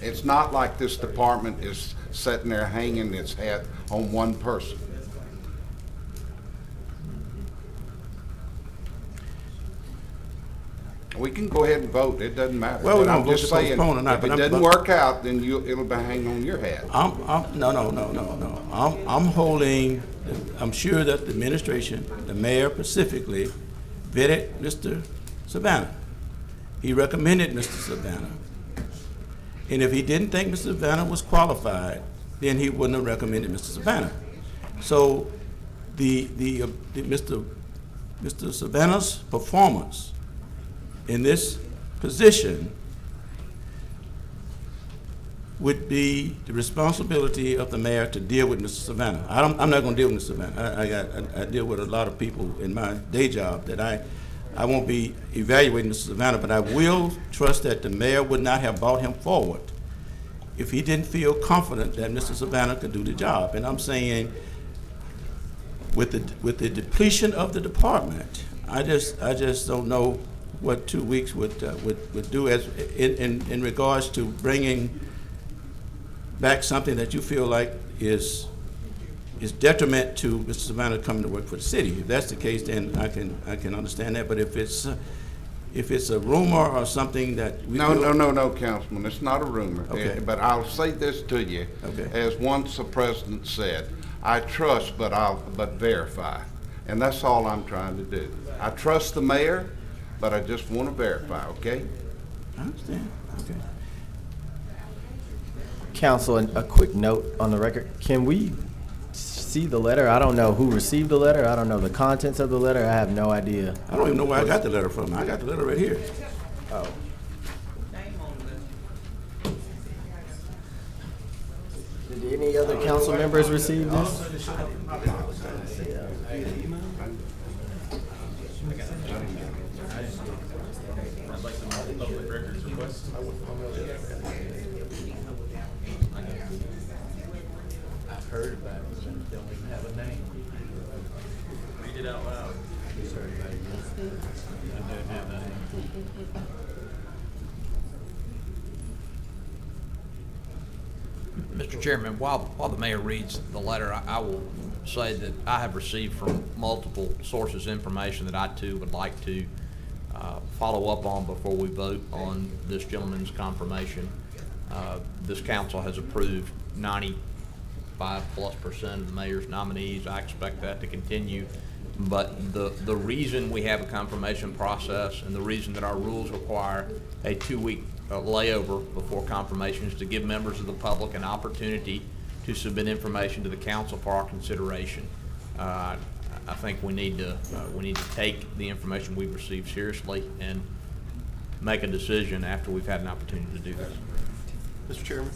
It's not like this department is sitting there hanging its hat on one person. We can go ahead and vote. It doesn't matter. Well, I'm just saying, postpone or not, if it doesn't work out, then it'll be hanging on your hat. No. I'm sure that the administration, the mayor specifically, vetted Mr. Savannah. He recommended Mr. Savannah. And if he didn't think Mr. Savannah was qualified, then he wouldn't have recommended Mr. Savannah. So Mr. Savannah's performance in this position would be the responsibility of the mayor to deal with Mr. Savannah. I'm not going to deal with Mr. Savannah. I deal with a lot of people in my day job that I won't be evaluating Mr. Savannah, but I will trust that the mayor would not have brought him forward if he didn't feel confident that Mr. Savannah could do the job. And I'm saying, with the depletion of the department, I just don't know what 2 weeks would do as in regards to bringing back something that you feel like is detriment to Mr. Savannah coming to work for the city. If that's the case, then I can understand that. But if it's a rumor or something that we No, Councilman. It's not a rumor. Okay. But I'll say this to you. Okay. As once the president said, I trust, but verify. And that's all I'm trying to do. I trust the mayor, but I just want to verify, okay? I understand. Okay. Council, a quick note on the record. Can we see the letter? I don't know who received the letter. I don't know the contents of the letter. I have no idea. I don't even know where I got the letter from. I got the letter right here. Oh. Did any other council members receive this? I've heard about it, but they don't even have a name. Read it out loud. Just heard about it. I don't have a name. Mr. Chairman, while the mayor reads the letter, I will say that I have received from multiple sources information that I too would like to follow up on before we vote on this gentleman's confirmation. This council has approved 95+% of the mayor's nominees. I expect that to continue. But the reason we have a confirmation process and the reason that our rules require a 2-week layover before confirmation is to give members of the public an opportunity to submit information to the council for our consideration. I think we need to take the information we've received seriously and make a decision after we've had an opportunity to do that. Mr. Chairman?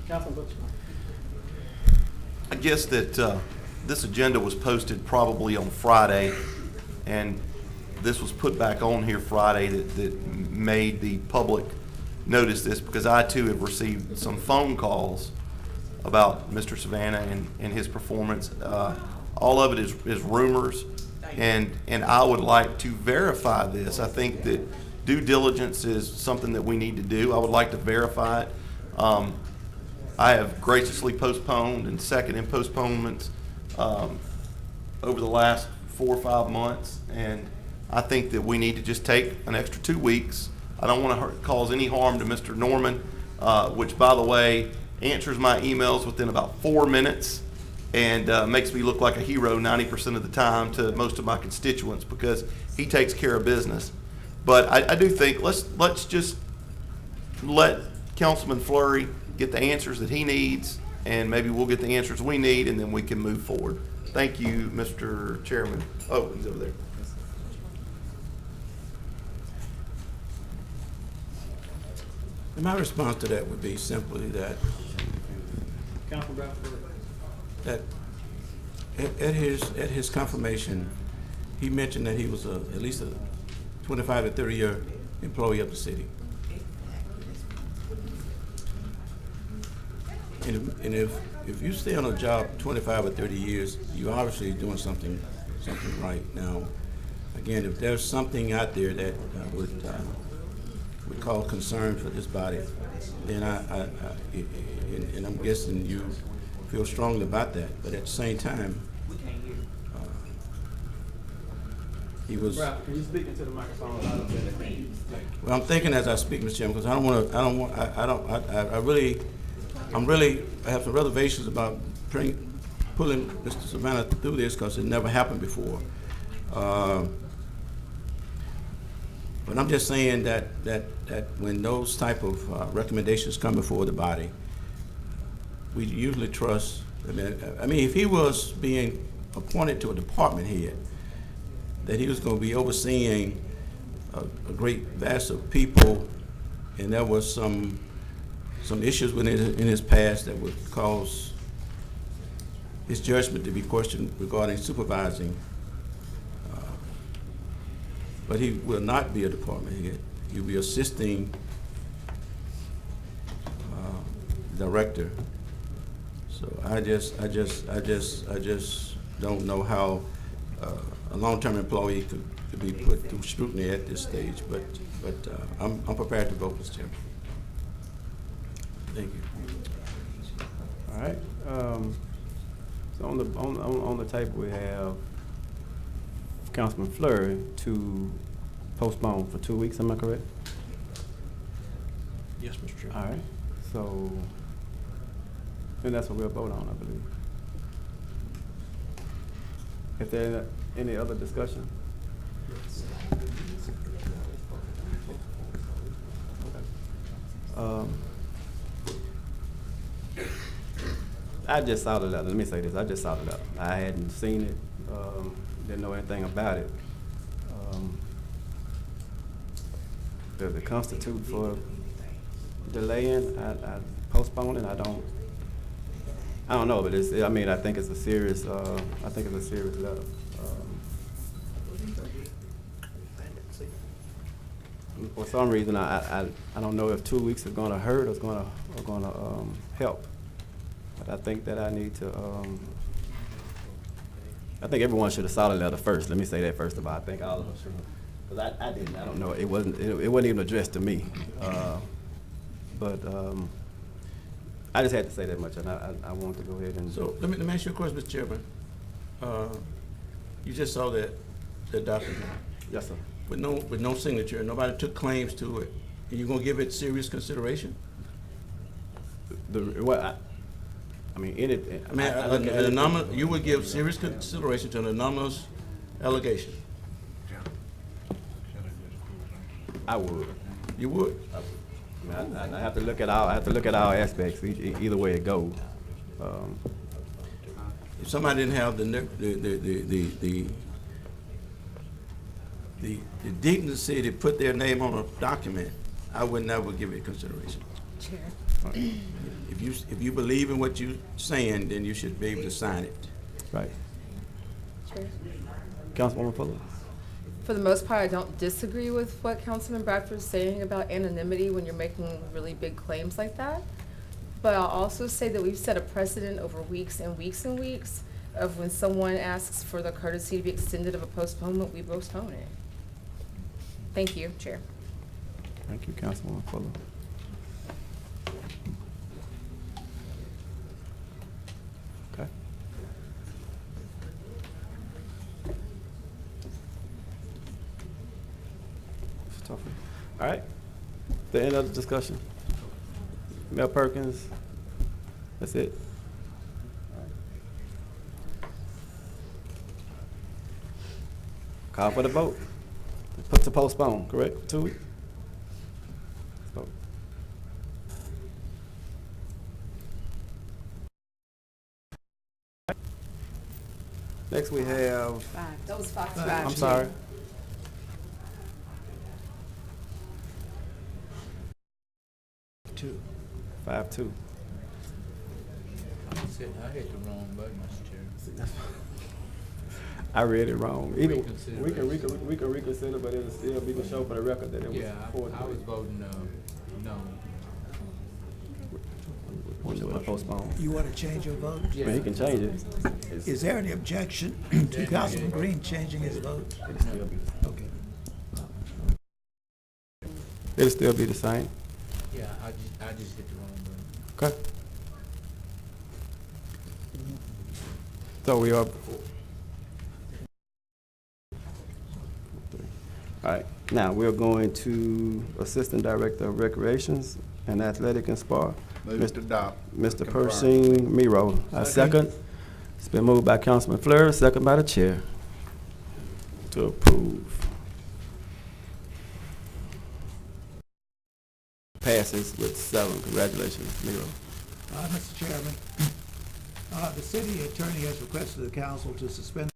Councilman Butcher. I guess that this agenda was posted probably on Friday, and this was put back on here Friday that made the public notice this, because I too have received some phone calls about Mr. Savannah and his performance. All of it is rumors, and I would like to verify this. I think that due diligence is something that we need to do. I would like to verify it. I have graciously postponed and seconded postponements over the last 4 or 5 months, and I think that we need to just take an extra 2 weeks. I don't want to cause any harm to Mr. Norman, which, by the way, answers my emails within about 4 minutes and makes me look like a hero 90% of the time to most of my constituents, because he takes care of business. But I do think let's just let Councilman Fleury get the answers that he needs, and maybe we'll get the answers we need, and then we can move forward. Thank you, Mr. Chairman. Oh, he's over there. And my response to that would be simply that at his confirmation, he mentioned that he was at least a 25 to 30 year employee of the city. And if you stay on a job 25 or 30 years, you're obviously doing something right. Now, again, if there's something out there that would cause concern for this body, then and I'm guessing you feel strongly about that. But at the same time, he was. Ralph, can you speak into the microphone? Well, I'm thinking as I speak, Mr. Chairman, because I have some reservations about pulling Mr. Savannah through this, because it never happened before. But I'm just saying that when those type of recommendations come before the body, we usually trust. I mean, if he was being appointed to a department head, that he was going to be overseeing a great vast of people, and there was some issues in his past that would cause his judgment to be questioned regarding supervising. But he will not be a department head. He'll be assisting director. So I just don't know how a long-term employee could be put through scrutiny at this stage. But I'm prepared to vote, Mr. Chairman. Thank you. All right. So on the table we have Councilman Fleury to postpone for 2 weeks. Am I correct? Yes, Mr. Chairman. All right. So, and that's what we'll vote on, I believe. Is there any other discussion? I just saw the letter. Let me say this. I just saw the letter. I hadn't seen it. Didn't know anything about it. Does it constitute for delaying? Postponing? I don't know, but I mean, I think it's a serious. I think it's a serious letter. For some reason, I don't know if 2 weeks is going to hurt or is going to help. But I think that I need to. I think everyone should have saw the letter first. Let me say that first of all. I think all of us should, because I didn't. I don't know. It wasn't even addressed to me. But I just had to say that much, and I wanted to go ahead and. So let me ask you a question, Mr. Chairman. You just saw that document. Yes, sir. With no signature, nobody took claims to it. Are you gonna give it serious consideration? You would give serious consideration to an anonymous allegation. I would. You would? I have to look at all aspects, either way it goes. If somebody didn't have the dignity to put their name on a document, I would never give it consideration. Chair. If you believe in what you're saying, then you should be able to sign it. Right. Chair. Councilwoman Fuller. For the most part, I don't disagree with what Councilman Bradford's saying about anonymity when you're making really big claims like that. But I'll also say that we've set a precedent over weeks and weeks and weeks of when someone asks for the courtesy to be extended of a postponement, we postpone it. Thank you, Chair. Thank you, Councilwoman Fuller. Okay. It's tough. All right. The end of the discussion. Mayor Perkins. That's it. Call for the vote. Put to postpone, correct? 2 weeks? Vote. Next we have. That was 5 to 5. I'm sorry. Two. 5-2. I hit the wrong button, Mr. Chair. I read it wrong. Either Reconsider. we can reconsider, but it'll still be the show for the record that it was. Yeah, I was voting no. We do it postpone. You want to change your vote? Yeah. But he can change it. Is there any objection to Councilman Green changing his vote? Okay. It'll still be the same. Yeah, I just hit the wrong button. Okay. So we are. All right, now we're going to Assistant Director of Recreations and Athletic and Sport. Move to adopt. Mr. Pershing Miro. I second. It's been moved by Councilman Fleur, second by the chair. To approve. Passes with 7. Congratulations, Miro. Mr. Chairman, the city attorney has requested the council to suspend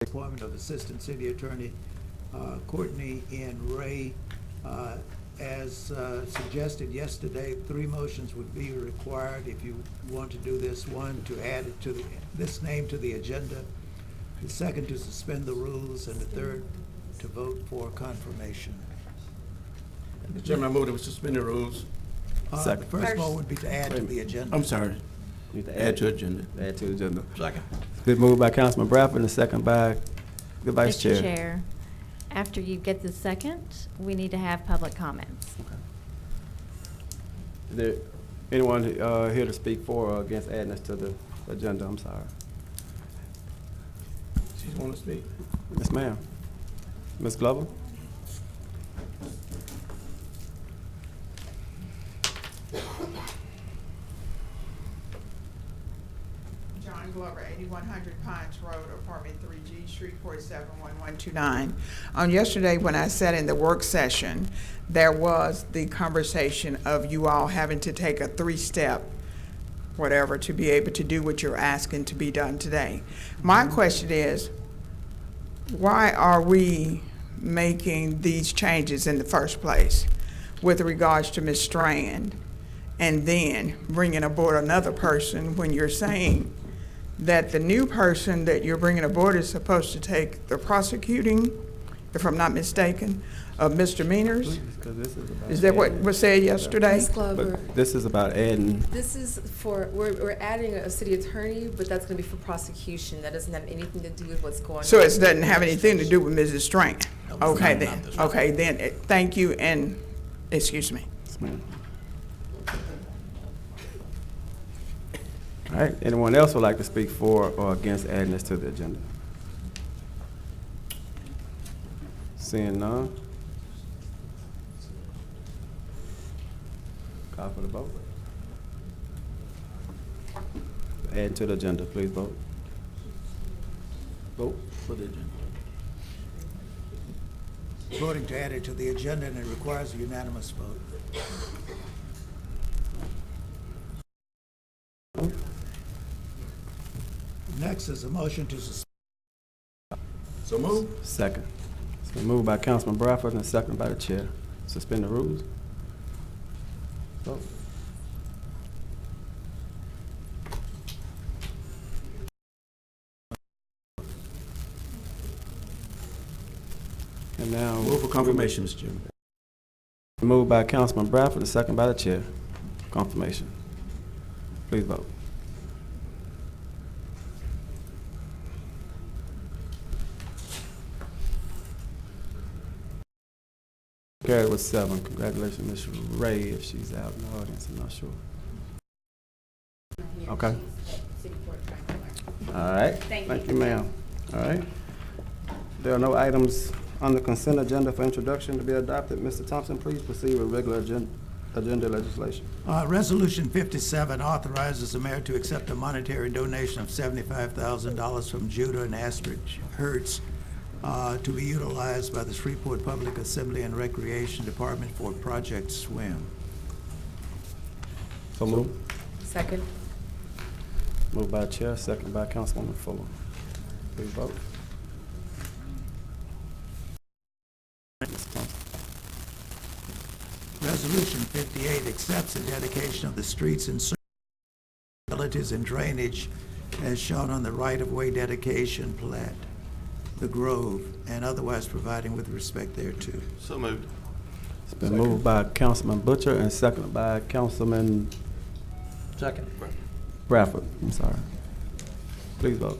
the appointment of Assistant City Attorney Courtney N. Ray. As suggested yesterday, 3 motions would be required if you want to do this. 1, to add it to this name to the agenda. The 2nd, to suspend the rules, and the 3rd, to vote for confirmation. Mr. Chairman, I move that we suspend the rules. The first vote would be to add to the agenda. I'm sorry. Need to Add to agenda. Add to agenda. Second. It's been moved by Councilman Bradford and the second by the Vice Chair. Mr. Chair, after you get the second, we need to have public comments. Is there anyone here to speak for or against adding this to the agenda? I'm sorry. She's want to speak? Yes, ma'am. Ms. Glover? John Glover, 8100 Pines Road, apartment 3G, Shreveport 71129. Yesterday, when I sat in the work session, there was the conversation of you all having to take a 3-step whatever to be able to do what you're asking to be done today. My question is, why are we making these changes in the first place with regards to Ms. Strand, and then bringing aboard another person when you're saying that the new person that you're bringing aboard is supposed to take the prosecuting, if I'm not mistaken, of misdemeanors? Is that what was said yesterday? Ms. Glover. But this is about adding. This is for, we're adding a city attorney, but that's gonna be for prosecution. That doesn't have anything to do with what's going on. So it doesn't have anything to do with Mrs. Strand? Okay then, okay then, thank you and excuse me. Yes, ma'am. All right, anyone else would like to speak for or against adding this to the agenda? Seeing none. Call for the vote. Add to the agenda, please vote. Vote for the agenda. Voting to add it to the agenda, and it requires a unanimous vote. Next is a motion to suspend. So move. Second. It's been moved by Councilman Bradford and seconded by the chair. Suspend the rules. Vote. And now. Move for confirmation, Mr. Chairman. Moved by Councilman Bradford and seconded by the chair. Confirmation. Please vote. Carried with 7. Congratulations, Ms. Ray, if she's out in the audience, I'm not sure. Okay. All right. Thank you, ma'am. All right. There are no items on the consent agenda for introduction to be adopted. Mr. Thompson, please proceed with regular agenda legislation. Resolution 57 authorizes the mayor to accept a monetary donation of $75,000 from Judah and Astrid Hertz to be utilized by the Shreveport Public Assembly and Recreation Department for Project Swim. So moved. Second. Moved by the chair, second by Councilwoman Fuller. Please vote. Resolution 58 accepts the dedication of the streets and facilities and drainage as shown on the right-of-way dedication plat, the Grove, and otherwise providing with respect thereto. So moved. It's been moved by Councilman Butcher and seconded by Councilman Bradford. I'm sorry. Please vote.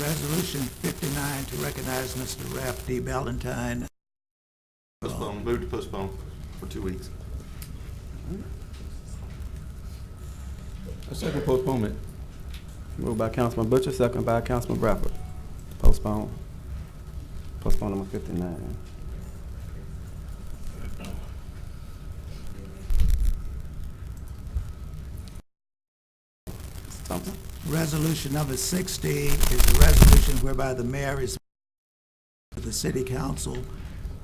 Resolution 59 to recognize Mr. Ralph D. Ballantyne. Postpone. Move to postpone for 2 weeks. A second postponement. Moved by Councilman Butcher, seconded by Councilman Bradford. Postpone. Postpone number 59. Thompson. Resolution number 60 is a resolution whereby the mayor is to the city council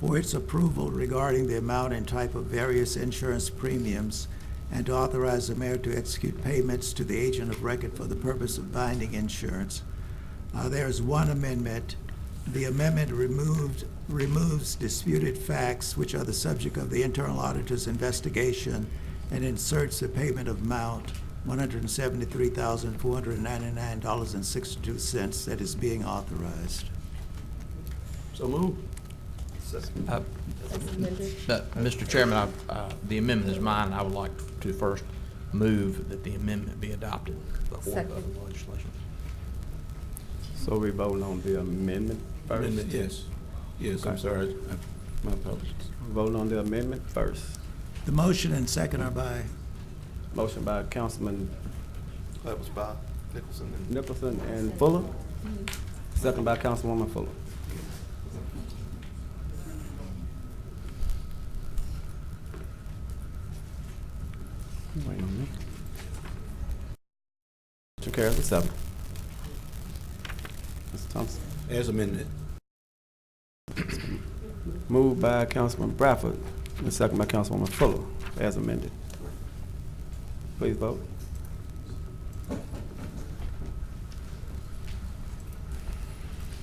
for its approval regarding the amount and type of various insurance premiums and to authorize the mayor to execute payments to the agent of record for the purpose of binding insurance. There's one amendment. The amendment removes disputed facts which are the subject of the internal auditor's investigation and inserts the payment of amount $173,499.62 that is being authorized. So move. Mr. Chairman, the amendment is mine. I would like to first move that the amendment be adopted before the other legislation. So we vote on the amendment first? Amendment, yes. Yes, Okay. I'm sorry. My apologies. Vote on the amendment first. The motion and second are by Motion by Councilman That was by Nicholson. Nicholson and Fuller. Second by Councilwoman Fuller. Wait on me. Motion carries with 7. Mr. Thompson. As amended. Moved by Councilman Bradford and second by Councilwoman Fuller as amended. Please vote.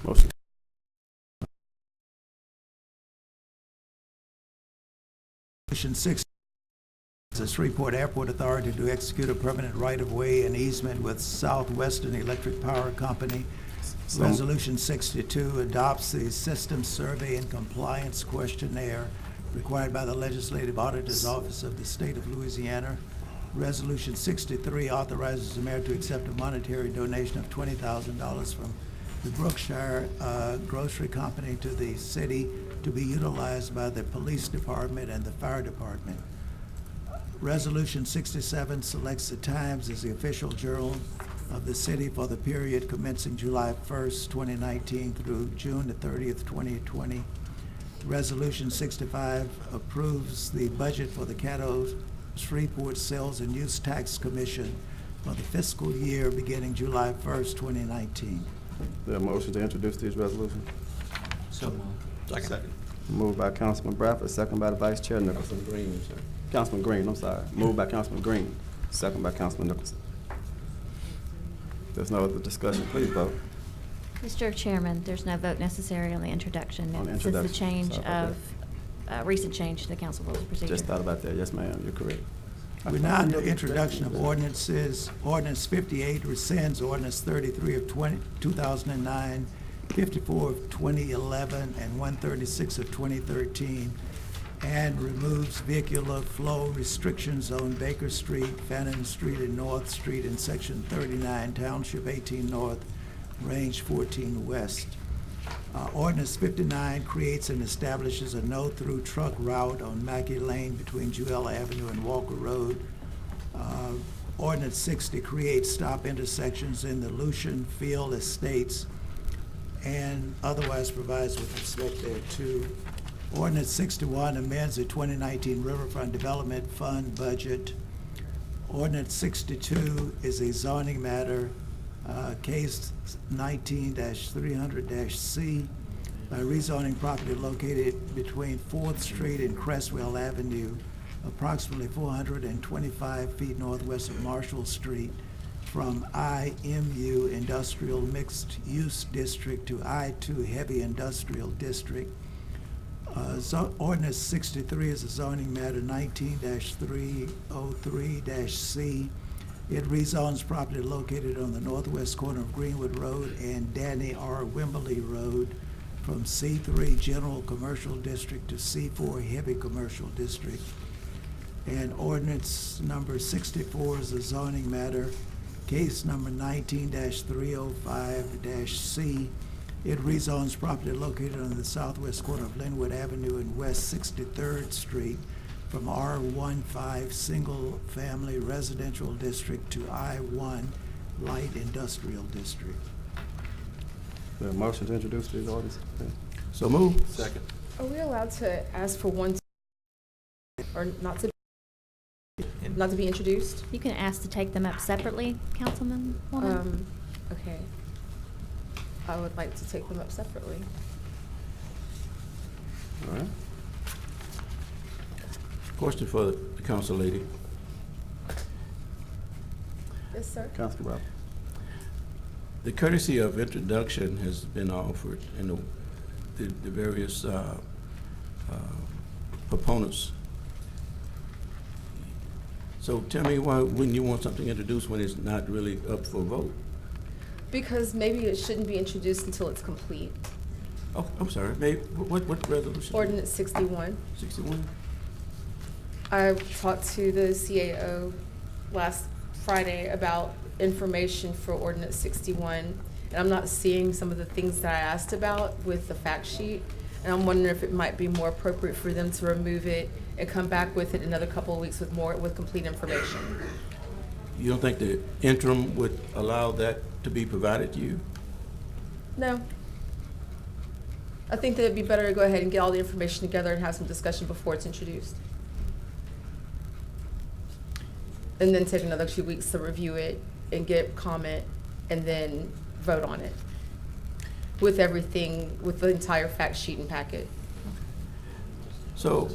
Motion. Resolution 6 the Shreveport Airport Authority to execute a permanent right-of-way and easement with Southwestern Electric Power Company. Resolution 62 adopts the System Survey and Compliance Questionnaire required by the Legislative Auditor's Office of the State of Louisiana. Resolution 63 authorizes the mayor to accept a monetary donation of $20,000 from the Brookshire Grocery Company to the city to be utilized by the police department and the fire department. Resolution 67 selects the Times as the official journal of the city for the period commencing July 1st, 2019 through June the 30th, 2020. Resolution 65 approves the budget for the Caddo Shreveport Sales and Use Tax Commission for the fiscal year beginning July 1st, 2019. There a motion to introduce these resolutions? So moved. Second. Moved by Councilman Bradford, second by the Vice Chair Nicholson. Green, sir. Councilman Green, I'm sorry. Moved by Councilman Green, second by Councilman Nicholson. There's no other discussion, please vote. Mr. Chairman, there's no vote necessary on the introduction. On the This is the introduction. change Sorry about of, recent change to the council rules of procedure. Just thought about that. Yes, ma'am, you're correct. We're now under introduction of ordinances. Ordinance 58 rescinds ordinance 33 of 2009, 54 of 2011, and 136 of 2013, and removes vehicular flow restrictions on Baker Street, Fannin Street, and North Street in Section 39, Township 18 North, Range 14 West. Ordinance 59 creates and establishes a no-through truck route on Mackey Lane between Jewell Avenue and Walker Road. Ordinance 60 creates stop intersections in the Lucian Field Estates and otherwise provides with respect thereto. Ordinance 61 amends the 2019 Riverfront Development Fund budget. Ordinance 62 is a zoning matter, case 19-300-C, by rezoning property located between 4th Street and Crestwell Avenue, approximately 425 feet northwest of Marshall Street, from IMU Industrial Mixed Use District to I2 Heavy Industrial District. Ordinance 63 is a zoning matter 19-303-C. It rezones property located on the northwest corner of Greenwood Road and Danny R. Wimberley Road from C3 General Commercial District to C4 Heavy Commercial District. And ordinance number 64 is a zoning matter, case number 19-305-C. It rezones property located on the southwest corner of Linwood Avenue and West 63rd Street from R15 Single Family Residential District to I1 Light Industrial District. The motion to introduce these ordinances? So moved. Second. Are we allowed to ask for one or not to be introduced? You can ask to take them up separately, Councilman Woman. Okay. I would like to take them up separately. All right. Question for the council lady. Yes, sir. Councilman Bradford. The courtesy of introduction has been offered, and the various proponents. So tell me why wouldn't you want something introduced when it's not really up for vote? Because maybe it shouldn't be introduced until it's complete. Oh, I'm sorry. Maybe what resolution? Ordinance 61. 61. I talked to the CAO last Friday about information for Ordinance 61, and I'm not seeing some of the things that I asked about with the fact sheet, and I'm wondering if it might be more appropriate for them to remove it and come back with it another couple of weeks with complete information. You don't think the interim would allow that to be provided to you? No. I think that it'd be better to go ahead and get all the information together and have some discussion before it's introduced. And then take another 2 weeks to review it and get comment and then vote on it with everything, with the entire fact sheet and packet. So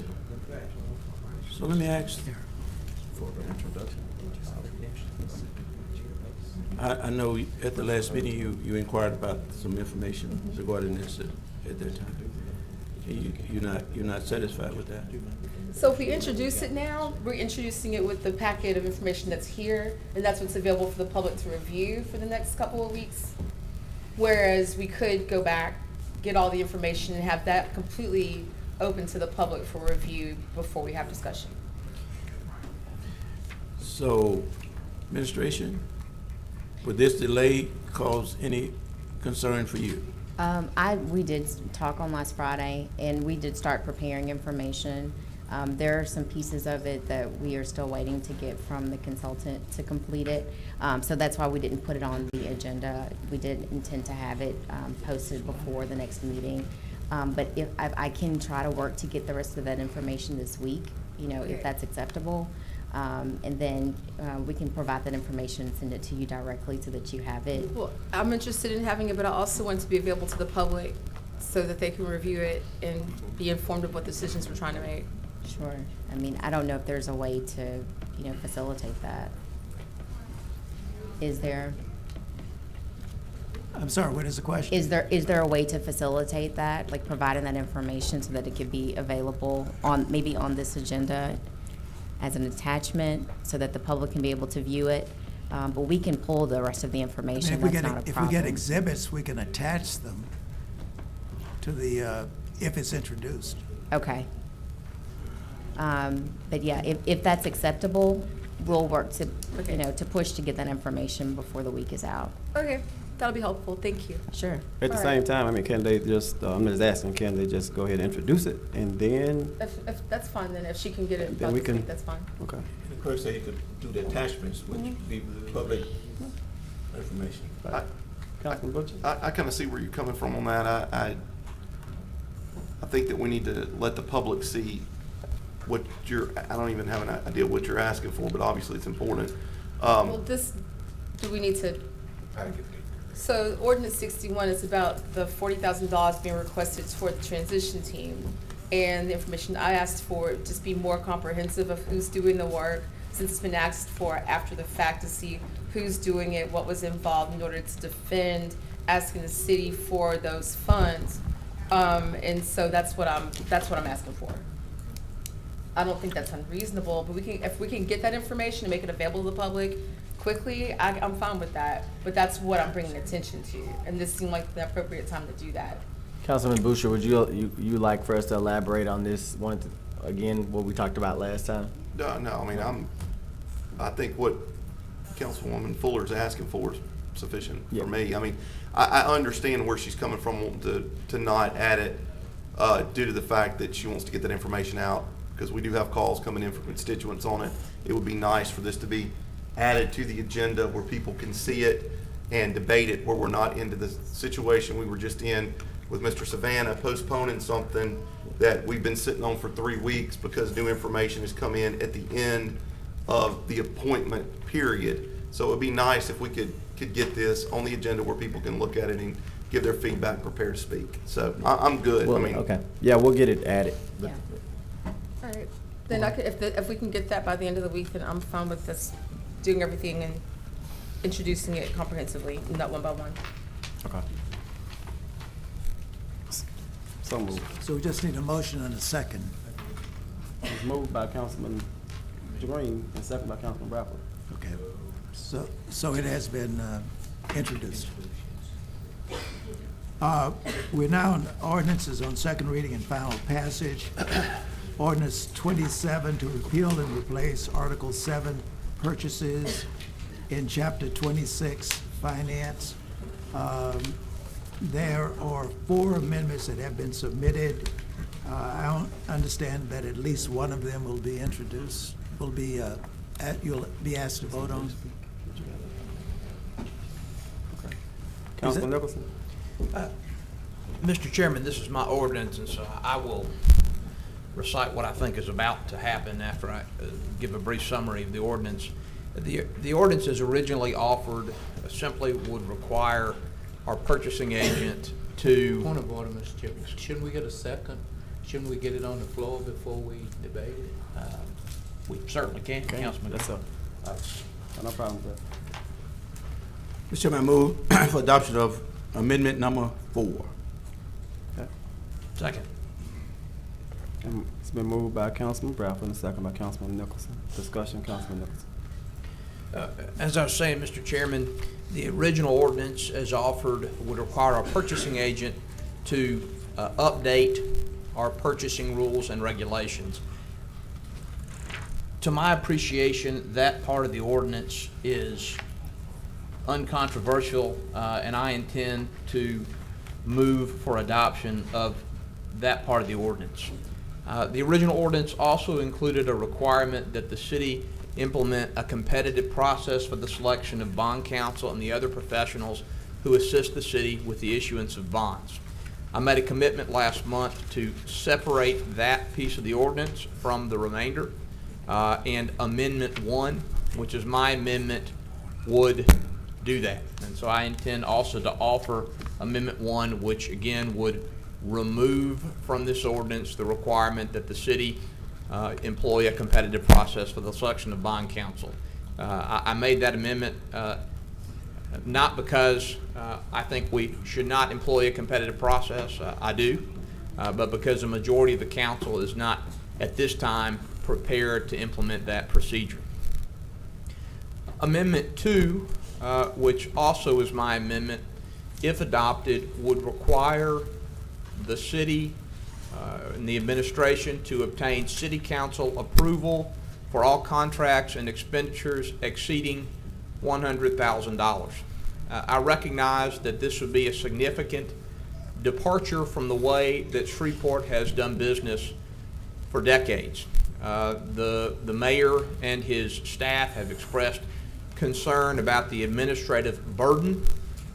let me ask. I know at the last meeting you inquired about some information regarding this at that time. You're not satisfied with that? So if we introduce it now, we're introducing it with the packet of information that's here, and that's what's available for the public to review for the next couple of weeks. Whereas we could go back, get all the information, and have that completely open to the public for review before we have discussion. So, administration, would this delay cause any concern for you? We did talk on last Friday, and we did start preparing information. There are some pieces of it that we are still waiting to get from the consultant to complete it. So that's why we didn't put it on the agenda. We did intend to have it posted before the next meeting. But if I can try to work to get the rest of that information this week, if that's acceptable. And then we can provide that information and send it to you directly so that you have it. Well, I'm interested in having it, but I also want it to be available to the public so that they can review it and be informed of what decisions we're trying to make. Sure. I mean, I don't know if there's a way to, facilitate that. Is there? I'm sorry, what is the question? Is there a way to facilitate that, like providing that information so that it could be available maybe on this agenda as an attachment so that the public can be able to view it? But we can pull the rest of the information. If we get exhibits, we can attach them to the, if it's introduced. Okay. But yeah, if that's acceptable, we'll work to, to push to get that information before the week is out. Okay, that'll be helpful. Thank you. Sure. At the same time, I mean, can they just, I'm just asking, can they just go ahead and introduce it and then? If that's fine, then if she can get it Then we this can- week, that's fine. Okay. The clerk said you could do the attachments, which would be public information. Councilman Butcher? I kind of see where you're coming from on that. I think that we need to let the public see what I don't even have an idea what you're asking for, but obviously it's important. Well, do we need to? So ordinance 61 is about the $40,000 being requested toward the transition team. And the information I asked for, just be more comprehensive of who's doing the work, since it's been asked for after the fact to see who's doing it, what was involved in order to defend asking the city for those funds. And so that's what I'm asking for. I don't think that's unreasonable, but if we can get that information and make it available to the public quickly, I'm fine with that. But that's what I'm bringing attention to, and this seemed like the appropriate time to do that. Councilman Boucher, would you like for us to elaborate on this again, what we talked about last time? No, I mean, I think what Councilwoman Fuller is asking for is sufficient for me. I mean, I understand where she's coming from, wanting to not add it due to the fact that she wants to get that information out, because we do have calls coming in from constituents on it. It would be nice for this to be added to the agenda where people can see it and debate it, where we're not into the situation we were just in with Mr. Savannah postponing something that we've been sitting on for 3 weeks because new information has come in at the end of the appointment period. So it'd be nice if we could get this on the agenda where people can look at it and give their feedback and prepare to speak. So I'm good. Well, I mean, okay. Yeah, we'll get it added. Yeah. All right. Then if we can get that by the end of the week, then I'm fine with us doing everything and introducing it comprehensively, not one by one. Okay. So moved. So we just need a motion and a second. It's moved by Councilman Green and second by Councilman Bradford. Okay. So it has been introduced. We're now on ordinances on second reading and final passage. Ordinance 27 to repeal and replace Article 7 purchases in Chapter 26 Finance. There are 4 amendments that have been submitted. I understand that at least one of them will be introduced, you'll be asked to vote on. Councilman Nicholson? Mr. Chairman, this is my ordinance, and so I will recite what I think is about to happen after I give a brief summary of the ordinance. The ordinance as originally offered simply would require our purchasing agent to... Point of order, Mr. Chairman. Shouldn't we get a second? Shouldn't we get it on the floor before we debate it? We certainly can, Councilman. That's no problem with that. Mr. Chairman, I move for adoption of amendment number 4. Okay. Second. It's been moved by Councilman Bradford and second by Councilman Nicholson. Discussion, Councilman Nicholson. As I was saying, Mr. Chairman, the original ordinance as offered would require our purchasing agent to update our purchasing rules and regulations. To my appreciation, that part of the ordinance is uncontroversial, and I intend to move for adoption of that part of the ordinance. The original ordinance also included a requirement that the city implement a competitive process for the selection of bond counsel and the other professionals who assist the city with the issuance of bonds. I made a commitment last month to separate that piece of the ordinance from the remainder, and Amendment 1, which is my amendment, would do that. And so I intend also to offer Amendment 1, which again would remove from this ordinance the requirement that the city employ a competitive process for the selection of bond counsel. I made that amendment not because I think we should not employ a competitive process, I do, but because the majority of the council is not at this time prepared to implement that procedure. Amendment 2, which also is my amendment, if adopted, would require the city and the administration to obtain city council approval for all contracts and expenditures exceeding $100,000. I recognize that this would be a significant departure from the way that Shreveport has done business for decades. The mayor and his staff have expressed concern about the administrative burden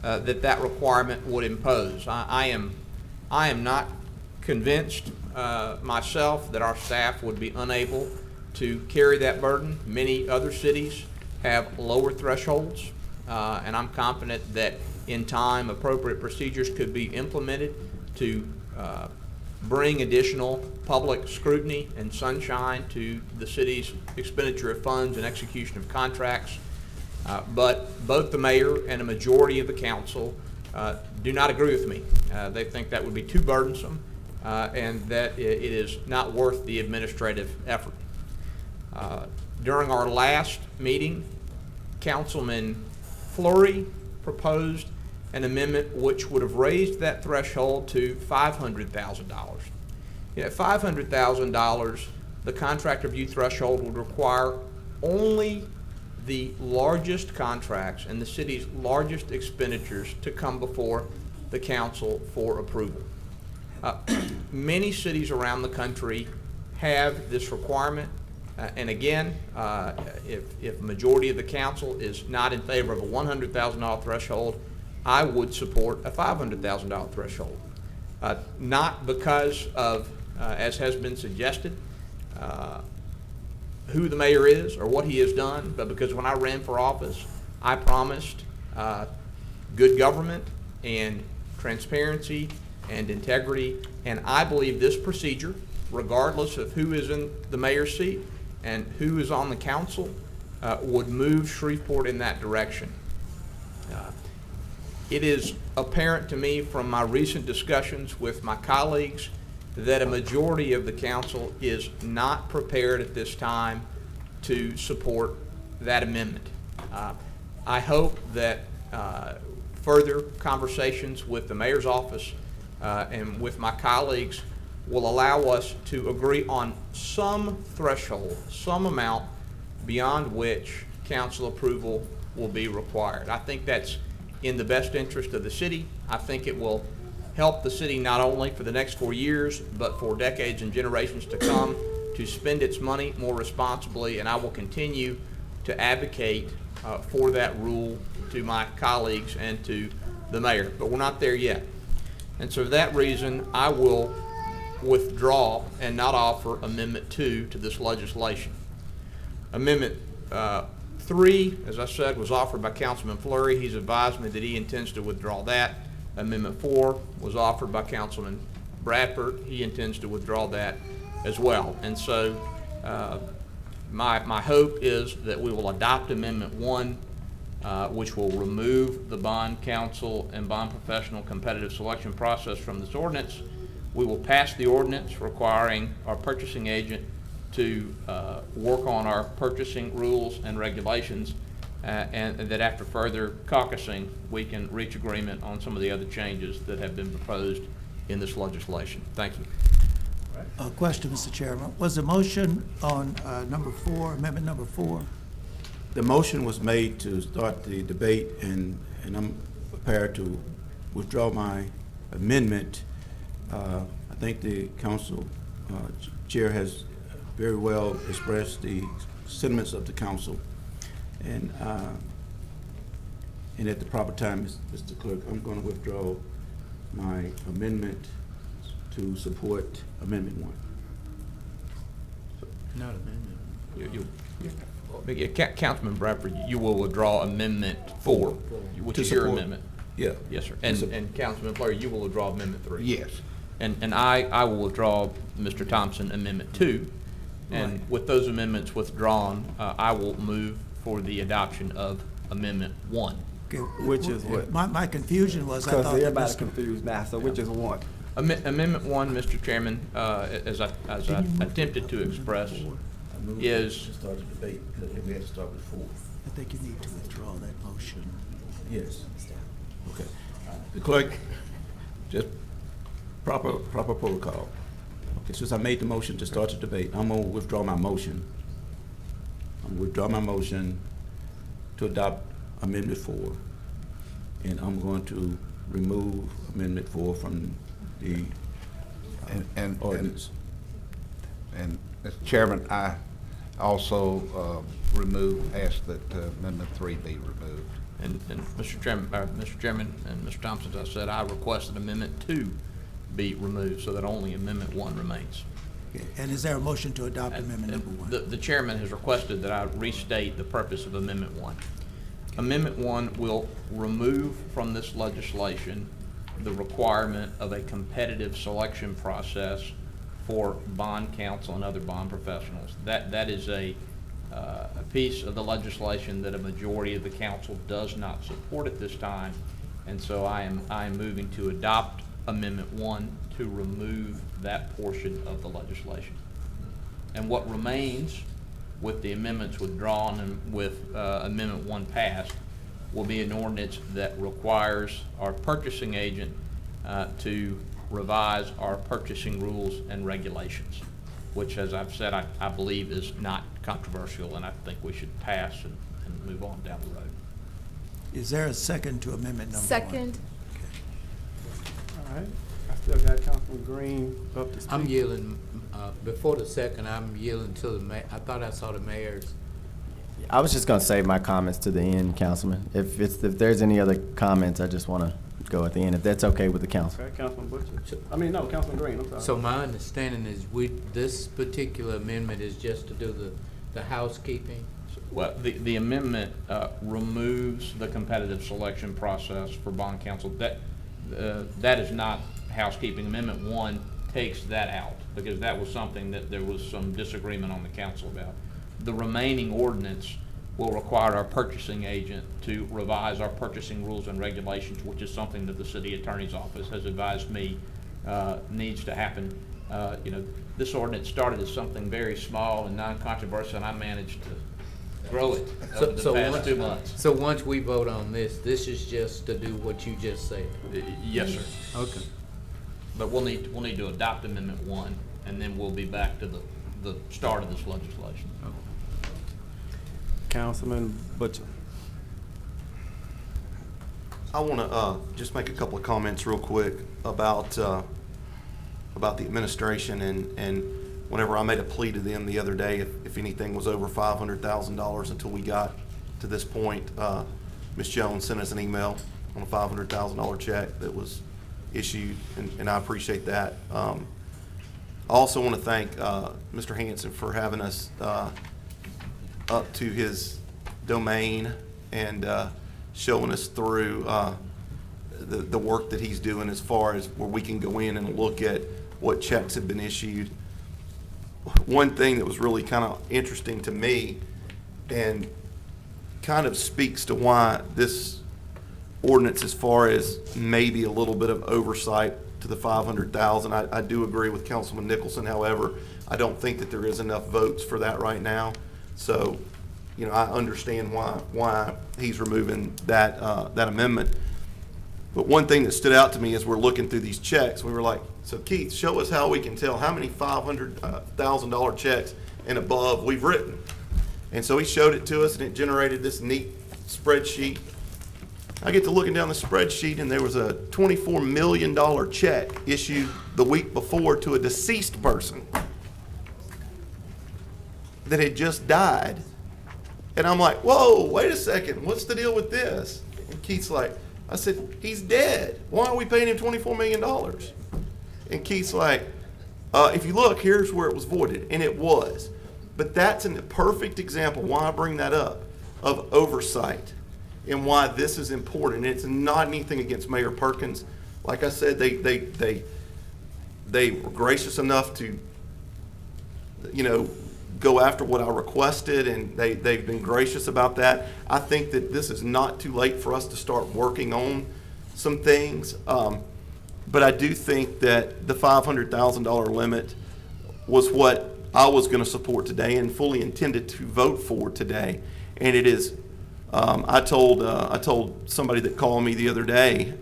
that requirement would impose. I am not convinced myself that our staff would be unable to carry that burden. Many other cities have lower thresholds, and I'm confident that in time appropriate procedures could be implemented to bring additional public scrutiny and sunshine to the city's expenditure of funds and execution of contracts. But both the mayor and a majority of the council do not agree with me. They think that would be too burdensome and that it is not worth the administrative effort. During our last meeting, Councilman Fleury proposed an amendment which would have raised that threshold to $500,000. At $500,000, the contract review threshold would require only the largest contracts and the city's largest expenditures to come before the council for approval. Many cities around the country have this requirement, and again, if a majority of the council is not in favor of a $100,000 threshold, I would support a $500,000 threshold. Not because of, as has been suggested, who the mayor is or what he has done, but because when I ran for office, I promised good government and transparency and integrity, and I believe this procedure, regardless of who is in the mayor's seat and who is on the council, would move Shreveport in that direction. It is apparent to me from my recent discussions with my colleagues that a majority of the council is not prepared at this time to support that amendment. I hope that further conversations with the mayor's office and with my colleagues will allow us to agree on some threshold, some amount beyond which council approval will be required. I think that's in the best interest of the city. I think it will help the city not only for the next 4 years, but for decades and generations to come to spend its money more responsibly, and I will continue to advocate for that rule to my colleagues and to the mayor. But we're not there yet. And so for that reason, I will withdraw and not offer Amendment 2 to this legislation. Amendment 3, as I said, was offered by Councilman Fleury. He's advised me that he intends to withdraw that. Amendment 4 was offered by Councilman Bradford. He intends to withdraw that as well. And so my hope is that we will adopt Amendment 1, which will remove the bond counsel and bond professional competitive selection process from this ordinance. We will pass the ordinance requiring our purchasing agent to work on our purchasing rules and regulations, and that after further caucusing, we can reach agreement on some of the other changes that have been proposed in this legislation. Thank you. Question, Mr. Chairman. Was the motion on number 4, amendment number 4? The motion was made to start the debate, and I'm prepared to withdraw my amendment, I think the council chair has very well expressed the sentiments of the council. And at the proper time, Mr. Clerk, I'm going to withdraw my amendment to support Amendment 1. Not amendment. Councilman Bradford, you will withdraw Amendment 4, which To is your support. amendment. Yeah. Yes, sir. And Councilman Blair, you will withdraw Amendment 3. Yes. And I will withdraw, Mr. Thompson, Amendment 2. And Right. with those amendments withdrawn, I will move for the adoption of Amendment 1. Okay, Which is what? My confusion was, I thought Because that everybody's Mr. confused now, so which is what? Amendment 1, Mr. Chairman, as I attempted to express, is Start the debate, because we had to start with 4. I think you need to withdraw that motion. Yes. Okay. The clerk, just proper protocol. Okay, since I made the motion to start the debate, I'm gonna withdraw my motion. I'm gonna withdraw my motion to adopt Amendment 4. And I'm going to remove Amendment 4 from the ordinance. And Mr. Chairman, I also ask that Amendment 3 be removed. And Mr. Chairman and Mr. Thompson, as I said, I request that Amendment 2 be removed so that only Amendment 1 remains. Okay, and is there a motion to adopt Amendment number 1? The chairman has requested that I restate the purpose of Amendment 1. Amendment 1 will remove from this legislation the requirement of a competitive selection process for bond counsel and other bond professionals. That is a piece of the legislation that a majority of the council does not support at this time, and so I am moving to adopt Amendment 1 to remove that portion of the legislation. And what remains, with the amendments withdrawn and with Amendment 1 passed, will be an ordinance that requires our purchasing agent to revise our purchasing rules and regulations, which, as I've said, I believe is not controversial, and I think we should pass and move on down the road. Is there a second to Amendment number 1? Second. All right, I still got Councilman Green up to speak. I'm yielding, before the second, I'm yielding to the mayor. I thought I saw the mayor's. I was just gonna save my comments to the end, Councilman. If there's any other comments, I just wanna go at the end, if that's okay with the council. Okay, Councilman Butcher. Councilman Green, I'm sorry. So my understanding is this particular amendment is just to do the housekeeping? Well, the amendment removes the competitive selection process for bond counsel. That is not housekeeping. Amendment 1 takes that out, because that was something that there was some disagreement on the council about. The remaining ordinance will require our purchasing agent to revise our purchasing rules and regulations, which is something that the city attorney's office has advised me needs to happen. This ordinance started as something very small and non-controversial, and I managed to grow it over the past 2 months. So once we vote on this is just to do what you just said? Yes, sir. Okay. But we'll need to adopt Amendment 1, and then we'll be back to the start of this legislation. Councilman Butcher. I want to just make a couple of comments real quick about the administration, and whenever I made a plea to them the other day, if anything was over $500,000 until we got to this point, Ms. Jones sent us an email on a $500,000 check that was issued, and I appreciate that. I also want to thank Mr. Hanson for having us up to his domain and showing us through the work that he's doing, as far as where we can go in and look at what checks have been issued. One thing that was really kind of interesting to me and kind of speaks to why this ordinance, as far as maybe a little bit of oversight to the 500,000, I do agree with Councilman Nicholson. However, I don't think that there is enough votes for that right now. So, I understand why he's removing that amendment. But one thing that stood out to me as we're looking through these checks, we were like, so Keith, show us how we can tell how many $500,000 checks and above we've written. And so he showed it to us, and it generated this neat spreadsheet. I get to looking down the spreadsheet, and there was a $24 million check issued the week before to a deceased person that had just died. And I'm like, whoa, wait a second, what's the deal with this? And Keith's like, I said, he's dead. Why are we paying him $24 million? And Keith's like, if you look, here's where it was voided. And it was. But that's a perfect example why I bring that up, of oversight and why this is important. And it's not anything against Mayor Perkins. Like I said, they were gracious enough to, go after what I requested, and they've been gracious about that. I think that this is not too late for us to start working on some things. But I do think that the $500,000 limit was what I was going to support today and fully intended to vote for today. And it is, I told somebody that called me the other day,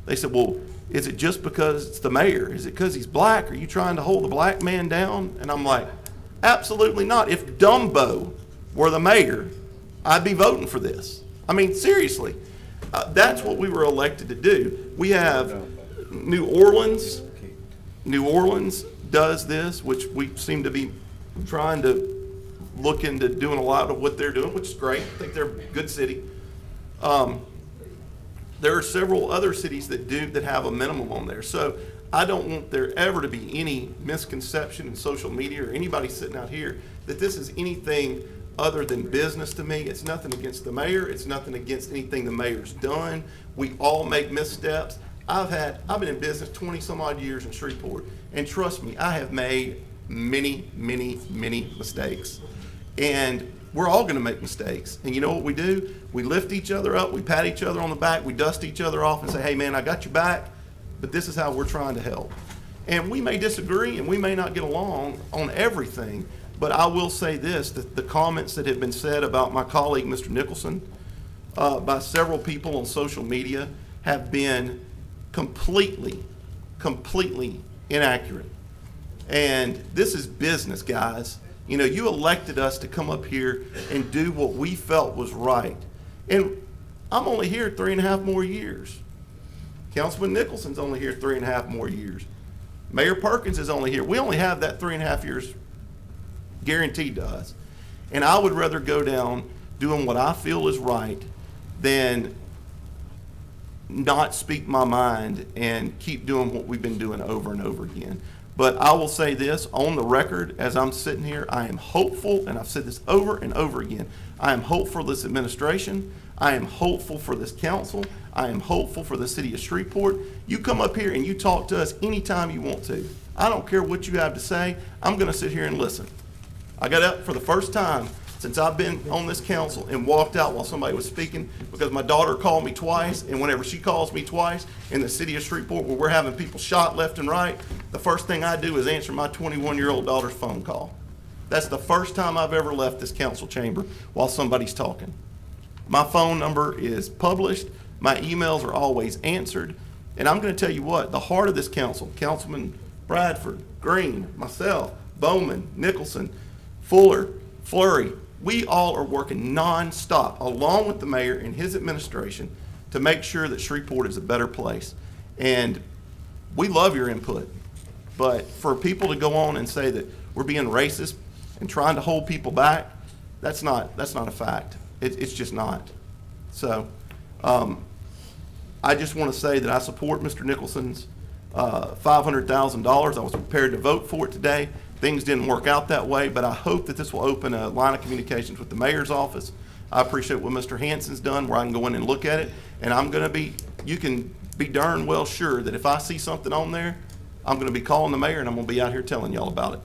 they said, well, is it just because it's the mayor? Is it because he's black? Are you trying to hold the black man down? And I'm like, absolutely not. If Dumbo were the mayor, I'd be voting for this. I mean, seriously, that's what we were elected to do. We have New Orleans. New Orleans does this, which we seem to be trying to look into doing a lot of what they're doing, which is great. I think they're a good city. There are several other cities that have a minimum on there. So I don't want there ever to be any misconception in social media or anybody sitting out here that this is anything other than business to me. It's nothing against the mayor. It's nothing against anything the mayor's done. We all make missteps. I've been in business 20 some odd years in Shreveport, and trust me, I have made many, many, many mistakes. And we're all going to make mistakes. And you know what we do? We lift each other up, we pat each other on the back, we dust each other off and say, hey man, I got your back, but this is how we're trying to help. And we may disagree and we may not get along on everything, but I will say this, that the comments that have been said about my colleague, Mr. Nicholson, by several people on social media have been completely inaccurate. And this is business, guys. You know, you elected us to come up here and do what we felt was right. And I'm only here 3.5 more years. Councilman Nicholson's only here 3.5 more years. Mayor Perkins is only here. We only have that 3.5 years guaranteed to us. And I would rather go down doing what I feel is right than not speak my mind and keep doing what we've been doing over and over again. But I will say this on the record as I'm sitting here, I am hopeful, and I've said this over and over again, I am hopeful for this administration, I am hopeful for this council, I am hopeful for the city of Shreveport. You come up here and you talk to us anytime you want to. I don't care what you have to say, I'm going to sit here and listen. I got up for the first time since I've been on this council and walked out while somebody was speaking because my daughter called me twice, and whenever she calls me twice in the city of Shreveport where we're having people shot left and right, the first thing I do is answer my 21-year-old daughter's phone call. That's the first time I've ever left this council chamber while somebody's talking. My phone number is published, my emails are always answered, and I'm going to tell you what, the heart of this council, Councilman Bradford, Green, myself, Bowman, Nicholson, Fuller, Fleury, we all are working nonstop along with the mayor and his administration to make sure that Shreveport is a better place. And we love your input, but for people to go on and say that we're being racist and trying to hold people back, that's not a fact. It's just not. So I just want to say that I support Mr. Nicholson's $500,000. I was prepared to vote for it today. Things didn't work out that way, but I hope that this will open a line of communications with the mayor's office. I appreciate what Mr. Hanson's done where I can go in and look at it, and you can be darn well sure that if I see something on there, I'm going to be calling the mayor and I'm going to be out here telling y'all about it.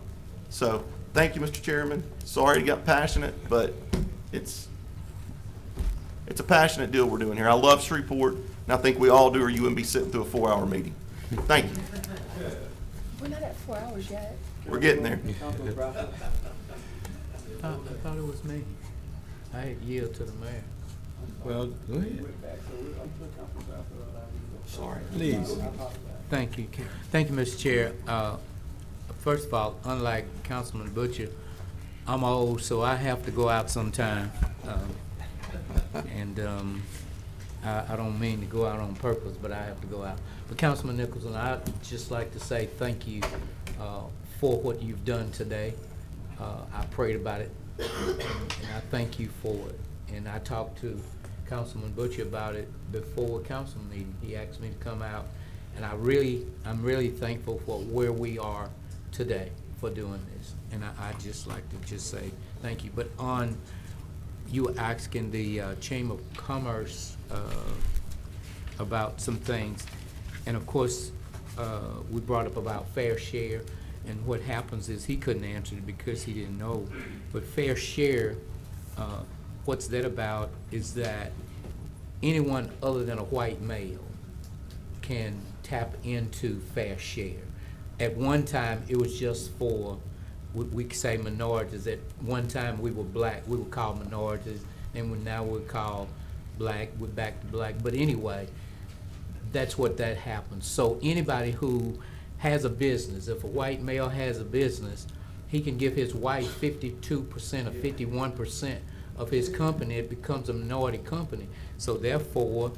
So thank you, Mr. Chairman. Sorry it got passionate, but it's a passionate deal we're doing here. I love Shreveport, and I think we all do, or you wouldn't be sitting through a 4-hour meeting. Thank you. We're not at 4 hours yet. We're getting there. I thought it was me. I had yield to the mayor. Well, go ahead. Sorry. Please. Thank you. Thank you, Mr. Chair. First of all, unlike Councilman Butcher, I'm old, so I have to go out sometime. I don't mean to go out on purpose, but I have to go out. But Councilman Nicholson, I'd just like to say thank you for what you've done today. I prayed about it, and I thank you for it. And I talked to Councilman Butcher about it before a council meeting. He asked me to come out, and I'm really thankful for where we are today for doing this. And I'd just like to just say thank you. But on, you were asking the Chamber of Commerce about some things. And of course, we brought up about fair share. And what happens is he couldn't answer it because he didn't know. But fair share, what's that about is that anyone other than a white male can tap into fair share. At one time, it was just for, we could say minorities. At one time, we were black. We were called minorities, and now we're called black. We're back to black. But anyway, that's what that happens. So anybody who has a business, if a white male has a business, he can give his wife 52% or 51% of his company. It becomes a minority company. So therefore,